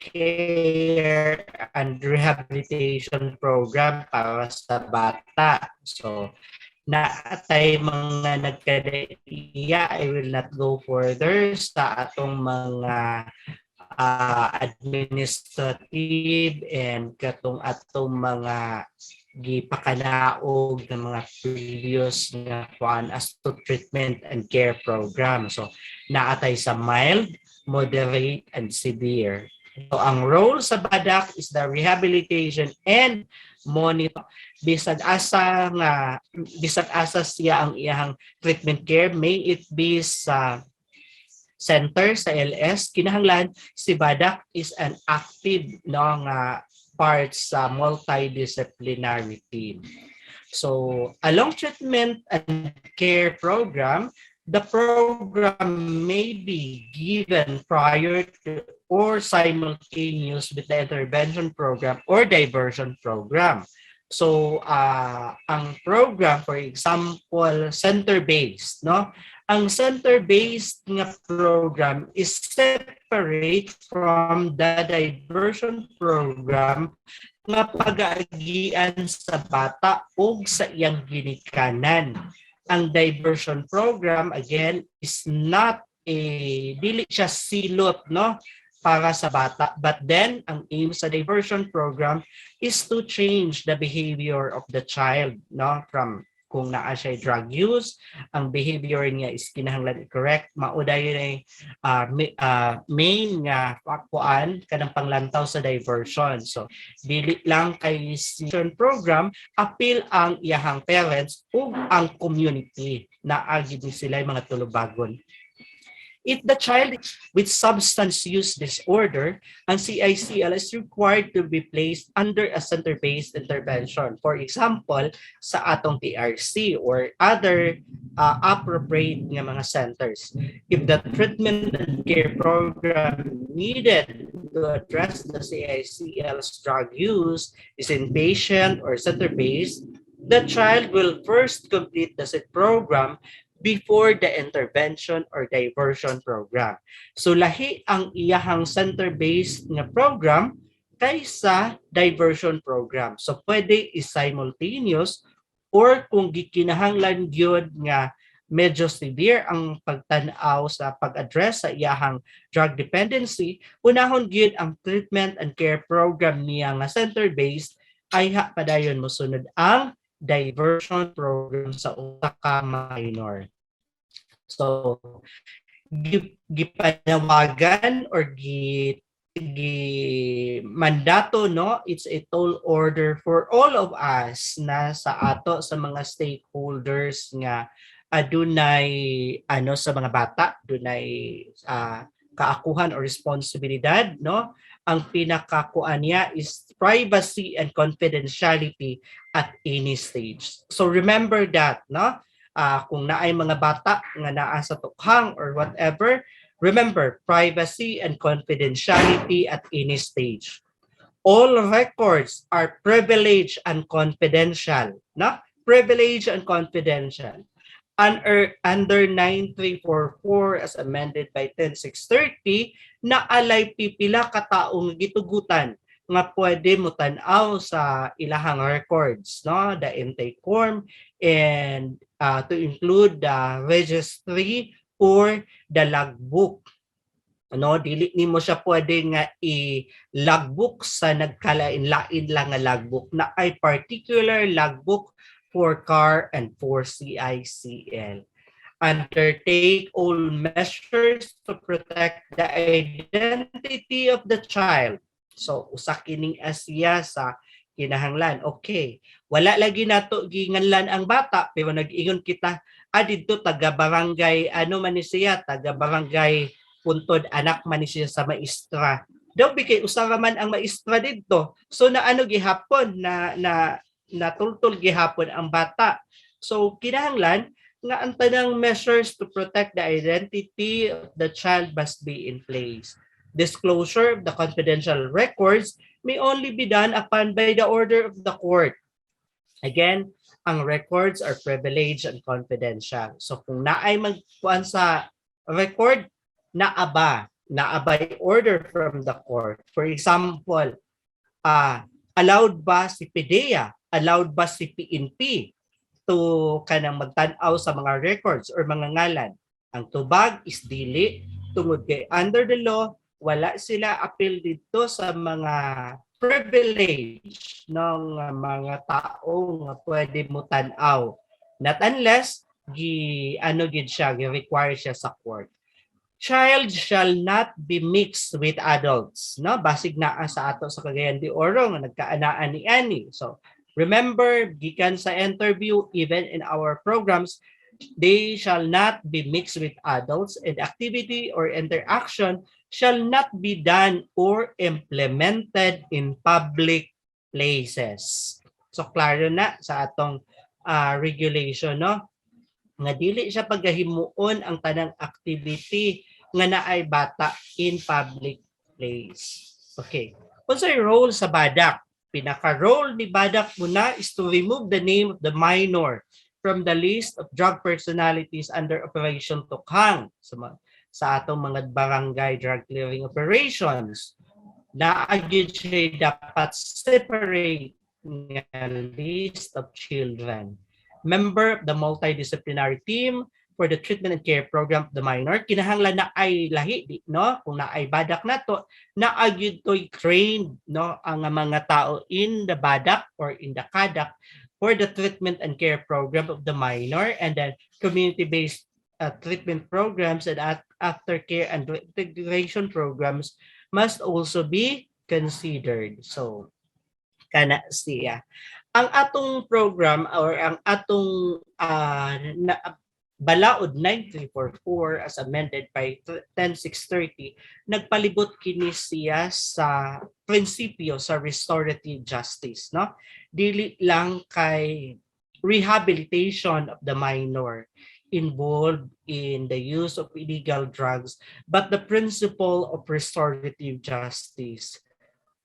care and rehabilitation program para sa bata? So naatay mga nagkadaiya, I will not go further sa atong mga administrative and katong atong mga gipakanaog ng mga previous nga kuan as to treatment and care program. So naatay sa mild, moderate, and severe. So ang role sa BADAC is the rehabilitation and monitor. Bisag asa siya ang iyang treatment care, may it be sa center sa LS, kinahanglan si BADAC is an active nga part sa multidisciplinary team. So along treatment and care program, the program may be given prior to or simultaneous with the intervention program or diversion program. So ang program, for example, center-based, no? Ang center-based nga program is separate from the diversion program nga pag-aagian sa bata o sa iyang ginikanan. Ang diversion program, again, is not dili siya silot, no, para sa bata, but then ang aim sa diversion program is to change the behavior of the child, no, from kung naa siya drug use, ang behavior niya is kinahanglan i-correct, mauday main nga kuan kanang panglantaw sa diversion. So dili lang kay diversion program, apil ang iyahang parents ug ang community na agi sila mga tulubagon. If the child with substance use disorder, ang CICL is required to be placed under a center-based intervention. For example, sa atong TRC or other appropriate nga mga centers. If the treatment and care program needed to address the CICL's drug use is inpatient or center-based, the child will first complete the said program before the intervention or diversion program. So lahi ang iyahang center-based nga program kaysa diversion program. So pwede is-simultaneous or kung gikinahanglan gyud nga medyo severe ang pagtan-aw sa pag-address sa iyahang drug dependency, unahon gyud ang treatment and care program niya nga center-based ay padayon mosunod ang diversion program sa usa ka minor. So gipanawagan or mandato, no, it's a tall order for all of us na sa ato sa mga stakeholders nga adunay sa mga bata, dunay kaakuhan o responsibilidad, no? Ang pinakakuan niya is privacy and confidentiality at any stage. So remember that, no? Kung naay mga bata nga naa sa tukhang or whatever, remember privacy and confidentiality at any stage. all records are privileged and confidential. No? Privileged and confidential. Under 9344 as amended by 10630 na alay pipila ka taong gitugutan nga pwede mo tan-aw sa ilahang records, no, the intake form, and to include the registry or the logbook. Ano, dili nimo siya pwede nga i-logbook sa nagkalain-lain lang nga logbook na ay particular logbook for car and for CICL. Undertake all measures to protect the identity of the child. So, usa kining asya sa kinahanglan. Okay, wala lagi nato ginganlan ang bata, pero nag-ingon kita, dito taga-barangay, ano man ni siya, taga-barangay Puntod, anak man ni siya sa maestra. Daw bigay usara man ang maestra dito. So, naano gihapon, na natultol gihapon ang bata. So, kinahanglan, nga ang tanang measures to protect the identity of the child must be in place. Disclosure of the confidential records may only be done upon by the order of the court. Again, ang records are privileged and confidential. So kung naay magkuan sa record, naabay order from the court. For example, allowed ba si PDEA, allowed ba si PNP to kanang magtan-aw sa mga records or mga ngalan. Ang tubag is dili tungod kay under the law wala sila appeal dito sa mga privilege ng mga tao nga pwede mo tan-aw. Not unless gid siya, require siya sa court. Child shall not be mixed with adults, no? Basig na sa ato sa Cagayan-de-Oro nga nagkaanaan ni Annie. So remember, gikan sa interview, even in our programs, they shall not be mixed with adults, and activity or interaction shall not be done or implemented in public places. So klaro na sa atong regulation, no? Nga dili siya paggahimuon ang tanang activity nga naay bata in public place. Okay. Unsay role sa BADAC? Pinaka-role ni BADAC muna is to remove the name of the minor from the list of drug personalities under Operation Tukhang sa atong mga barangay drug clearing operations. Naagid siya dapat separate nga list of children. Member of the multidisciplinary team for the treatment and care program of the minor. Kinahanglan na ay lahi, no? Kung na ay BADAC na to, naagid to'y trained, no, ang mga tao in the BADAC or in the CADAC for the treatment and care program of the minor, and then community-based treatment programs and aftercare and integration programs must also be considered. So, kana siya. Ang atong program or ang atong Balaod 9344 as amended by 10630 nagpalibot kini siya sa prinsipyo sa restorative justice, no? Dili lang kay rehabilitation of the minor involved in the use of illegal drugs, but the principle of restorative justice.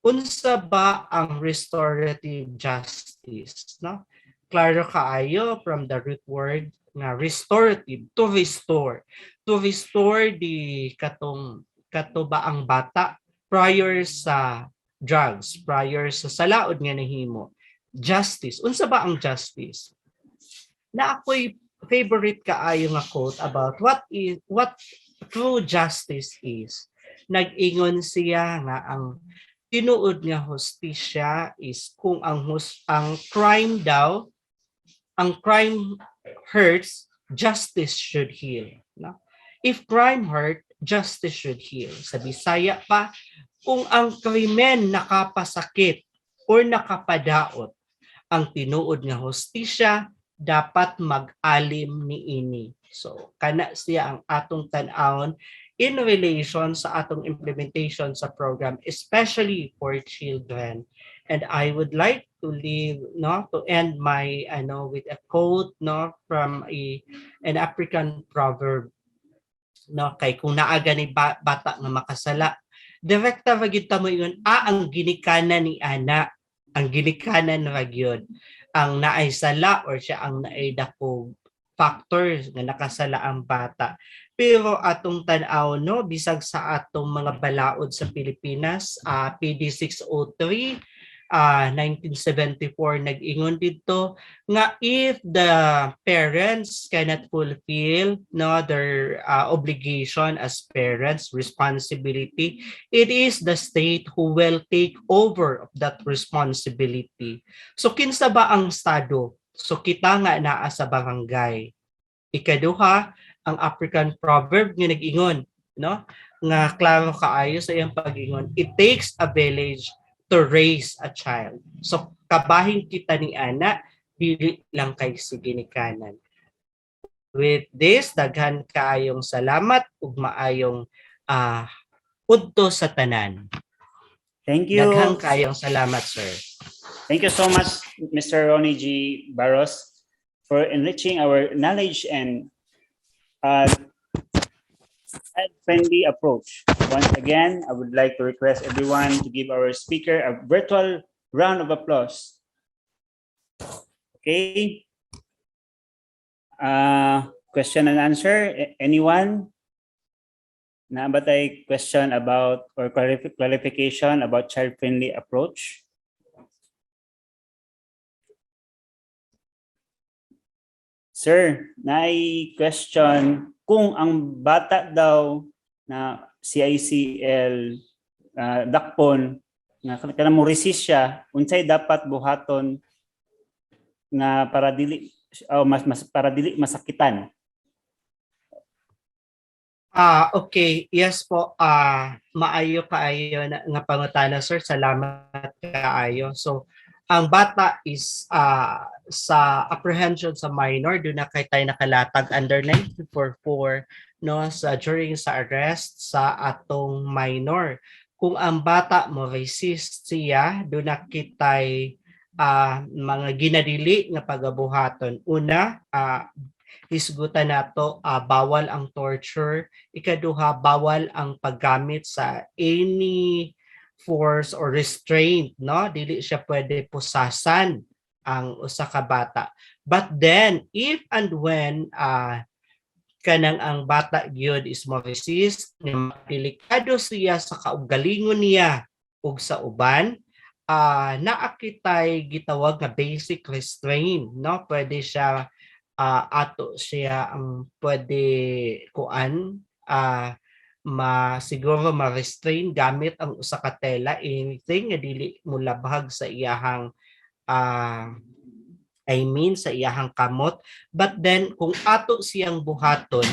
Unsa ba ang restorative justice, no? Klaro kaayo from the root word nga restorative, to restore. To restore di kato ba ang bata prior sa drugs, prior sa salaod nga nahimo. Justice. Unsa ba ang justice? Na ako'y favorite kaayo nga quote about what true justice is. Nag-ingon siya nga ang tinuod nga hustisya is kung ang crime daw, ang crime hurts, justice should heal. No? If crime hurt, justice should heal. Sa Bisaya pa, kung ang krimen nakapasakit or nakapadaot, ang tinuod nga hustisya dapat mag-alim niini. So, kana siya ang atong tan-awon in relation sa atong implementation sa program, especially for children. And I would like to end my with a quote, no, from an African proverb, no, kay kung naaga ni bata nga makasala, direkta ra gyud ta mo ingon, ang ginikanan ni ana, ang ginikanan ra gyud ang naay sala or siya ang naay dakong factors nga nakasala ang bata. Pero atong tan-aw no, bisag sa atong mga balaod sa Pilipinas, PD 603 1974 nag-ingon dito nga if the parents cannot fulfill no their obligation as parents, responsibility, it is the state who will take over of that responsibility. So kinsa ba ang estado? So kita nga naa sa barangay. Ikaduha, ang African proverb nga nag-ingon, no? Nga klaro kaayo sa iyang pag-ingon, it takes a village to raise a child. So kabahin kita ni ana, dili lang kay sige ni kanan. With this, daghan kaayong salamat ug maayong udto sa tanan. Thank you. Daghang kaayong salamat, sir. Thank you so much, Mr. Ronnie G. Barros, for enriching our knowledge and friendly approach. Once again, I would like to request everyone to give our speaker a virtual round of applause. Okay. Question and answer. Anyone? Na ba tayo question about or clarification about child-friendly approach? Sir, may question kung ang bata daw na CICL dakpon nga kanang mo resist siya, unsay dapat buhaton nga para dili para dili masakitan? Okay. Yes po. Maayo kaayo nga pangutana, sir. Salamat kaayo. So, ang bata is sa apprehension sa minor, doon na kay tayo nakalatag under 9444 no during sa arrest sa atong minor. Kung ang bata mo resist siya, doon na kitay mga ginadili nga pagabuhaton. Una, hisgutan nato bawal ang torture. Ikaduha, bawal ang paggamit sa any force or restraint, no? Dili siya pwede pusasan ang usa ka bata. But then, if and when kanang ang bata gyud is mo resist, delikado siya sa kaugalingon niya ug sa uban, naakitay gitawag nga basic restraint, no? Pwede siya ato siya ang pwede kuan siguro ma-restrain gamit ang usa ka tela, anything nga dili mo labhag sa iyahang sa iyahang kamot. But then kung ato siyang buhaton,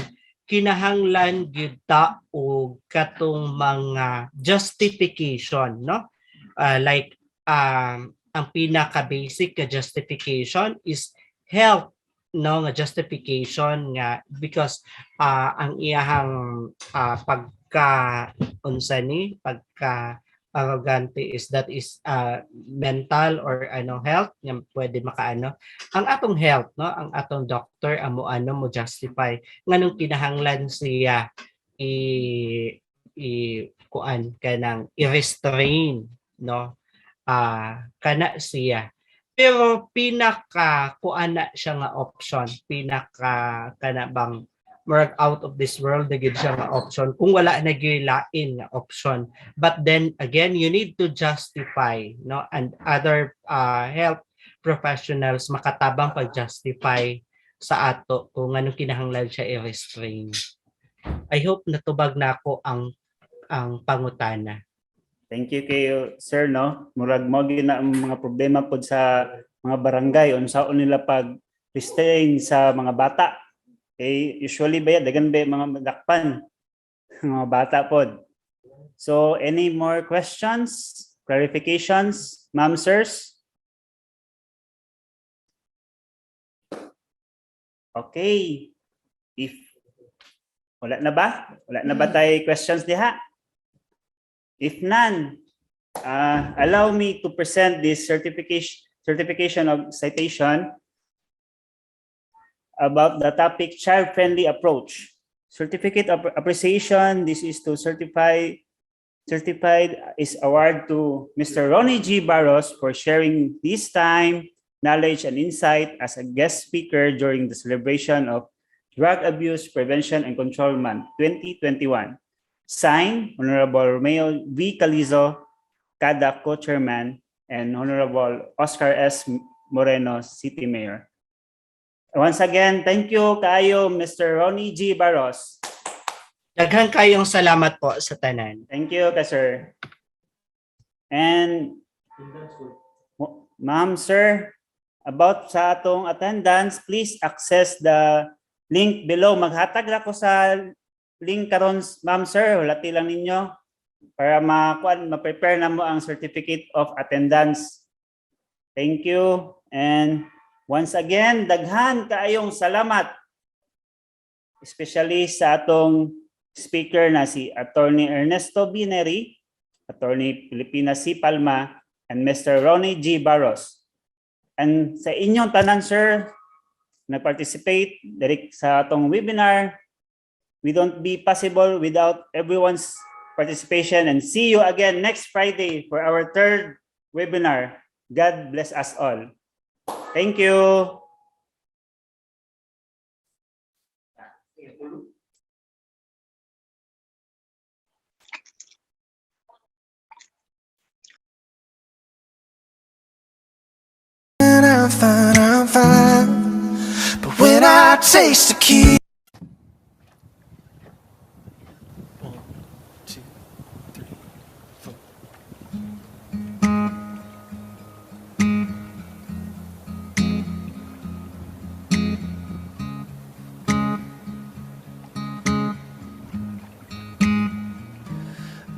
kinahanglan gyud ta og katong mga justification, no? Like ang pinaka basic ka justification is health, no, nga justification nga because ang iyahang pagka arrogante is that is mental or health nga pwede makaano ang atong health, no, ang atong doctor mo justify nganong kinahanglan siya kuan kanang i-restrain, no, kana siya. Pero pinaka kuana siya nga option, pinaka kana bang work out of this world na gid siya nga option kung wala na gyud lain nga option. But then again, you need to justify, no, and other health professionals makatabang pag-justify sa ato kung anong kinahanglan siya i-restrain. I hope natubag na ako ang pangutana. Thank you kayo, sir, no? Murag mo na ang mga problema pod sa mga barangay unsaon nila pag restrain sa mga bata. Okay, usually ba dagan ba mga madakpan mga bata pod. So any more questions, clarifications, ma'am, sirs? Okay. If wala na ba? Wala na ba tayo questions diha? If none, allow me to present this certification of citation about the topic child-friendly approach. Certificate of appreciation, this is to certify certified is award to Mr. Ronnie G. Barros for sharing this time, knowledge, and insight as a guest speaker during the celebration of Drug Abuse Prevention and Control Month 2021. Signed, Honorable Romeo V. Calizo, CADAC Co-Chairman, and Honorable Oscar S. Moreno, City Mayor. Once again, thank you kayo, Mr. Ronnie G. Barros. Daghan kayong salamat po sa tanan. Thank you, sir. And ma'am, sir, about sa atong attendance, please access the link below. Maghatag na ko sa link karon, ma'am, sir. Hulati lang ninyo para ma-prepare na mo ang certificate of attendance. Thank you. And once again, daghan kaayong salamat. Especially sa atong speaker na si Attorney Ernesto Bineri, Attorney Pilipina C. Palma, and Mr. Ronnie G. Barros. And sa inyong tanan, sir, nag-participate direct sa atong webinar. We don't be possible without everyone's participation. And see you again next Friday for our third webinar. God bless us all. Thank you. I'm fine. But when I taste the key.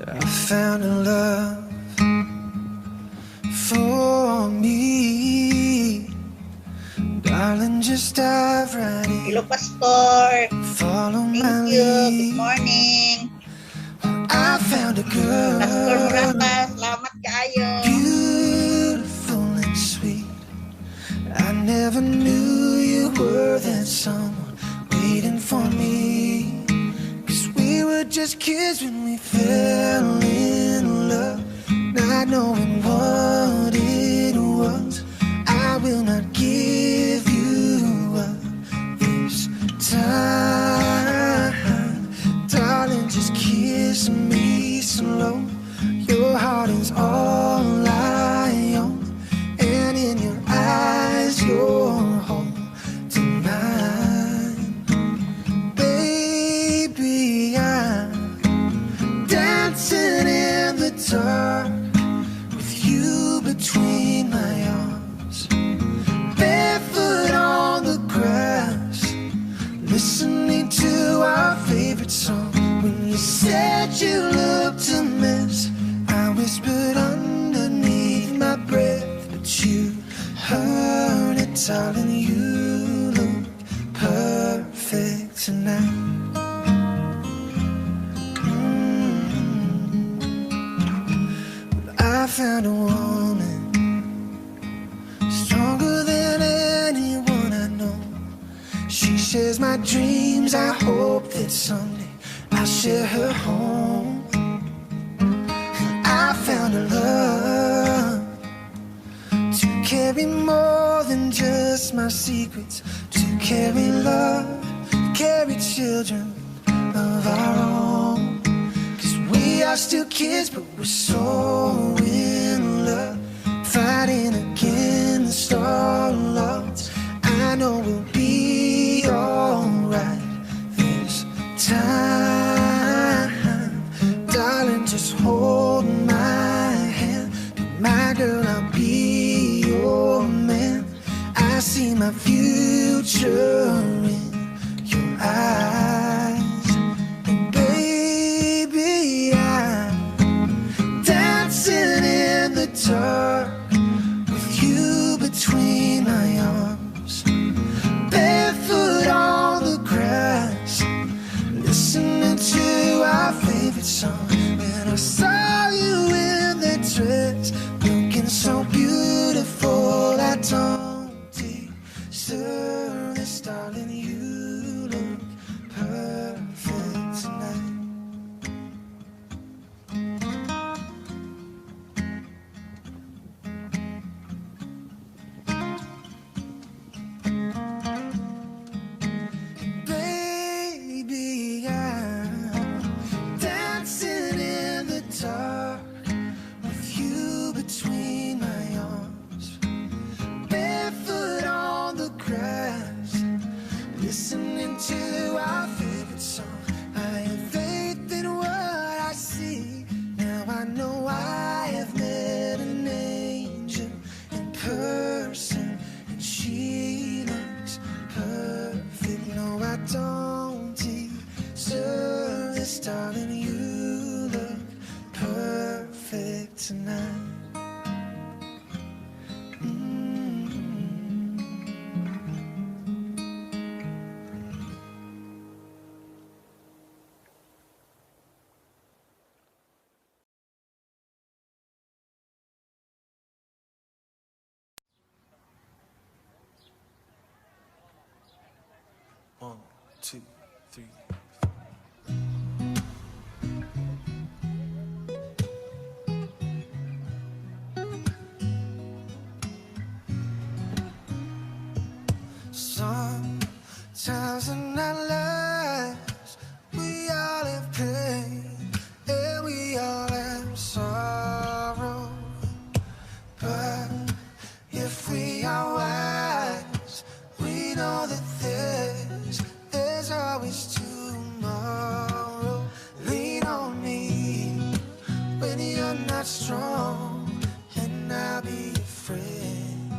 I found a love for me. Darling, just dive right in. Hello, Pastor. Follow my Thank you. Good lead. morning. I found a girl, Pastor Murata, salamat kayo. beautiful and sweet. I never knew you were that someone waiting for me. 'Cause we were just kids when we fell in love, not knowing what it was. I will not give you up this time. Darling, just kiss me slow. Your heart is all I own, and in your eyes you're holding mine. Baby, I'm dancing in the dark with you between my arms, barefoot on the grass, listening to our favorite song. When you said you looked a mess, I whispered underneath my breath, but you heard it, darling. You look perfect tonight. I found a woman stronger than anyone I know. She shares my dreams. I hope that someday I'll share her home. I found a love to carry more than just my secrets, to carry love, carry children of our own. 'Cause we are still kids, but we're so in love, fighting against all odds. I know we'll be alright this time. Darling, just hold my hand. Be my girl, I'll be your man. I see my future in your eyes. And baby, I'm dancing in the dark with you between my arms, barefoot on the grass, listening to our favorite song. And I saw you in that dress, looking so beautiful. I don't deserve this, darling. 2, 3. Sometimes in our lives, we all have pain and we all have sorrow. But if we are wise, we know that there's always tomorrow. Lean on me when you're not strong, and I'll be your friend.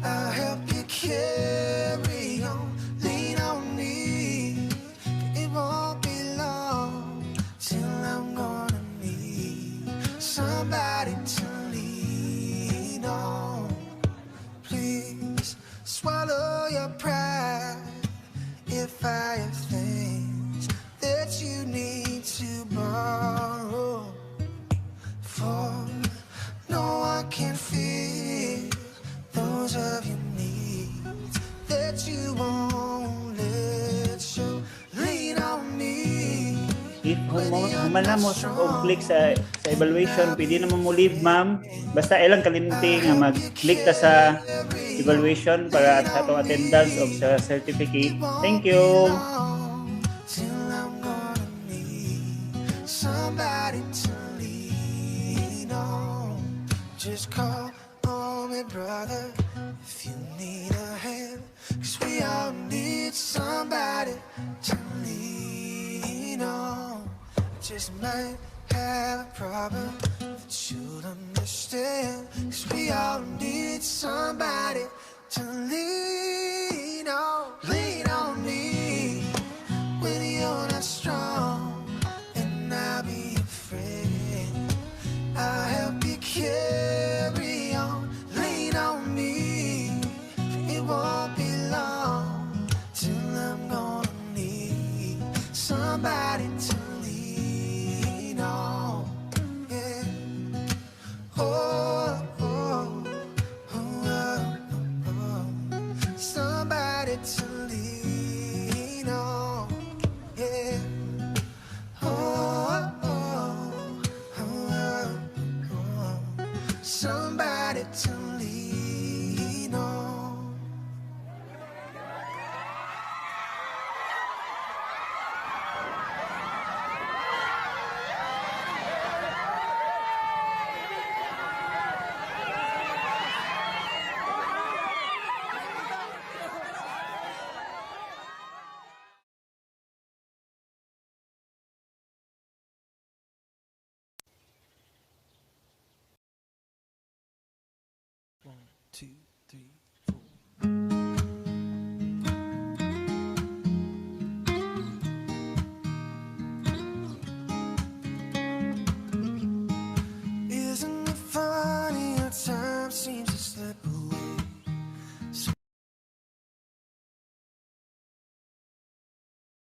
I'll help you carry on. Lean on me. It won't be long till I'm gonna need somebody to lean on. Please swallow your pride if I have things that you need to borrow. For no one can feel those of your needs that you won't let show. Lean on me. If humana mo og-click sa evaluation, pwede naman mo leave, ma'am. Basta ilang kalimti nga mag-click ta sa evaluation para sa atong attendance of sa certificate. Thank you. Till I'm gonna need somebody to lean on. Just call on me, brother, if you need a hand. 'Cause we all need somebody to lean on. Just might have a problem that you'll understand. 'Cause we all need somebody to lean on. Lean on me when you're not strong, and I'll be your friend. I'll help you carry on. Lean on me. It won't be long till I'm gonna need somebody to lean on. Yeah. Oh, oh, oh, oh, oh. Somebody to lean on. Yeah. Oh, oh, oh, oh. Somebody to lean on. One, two.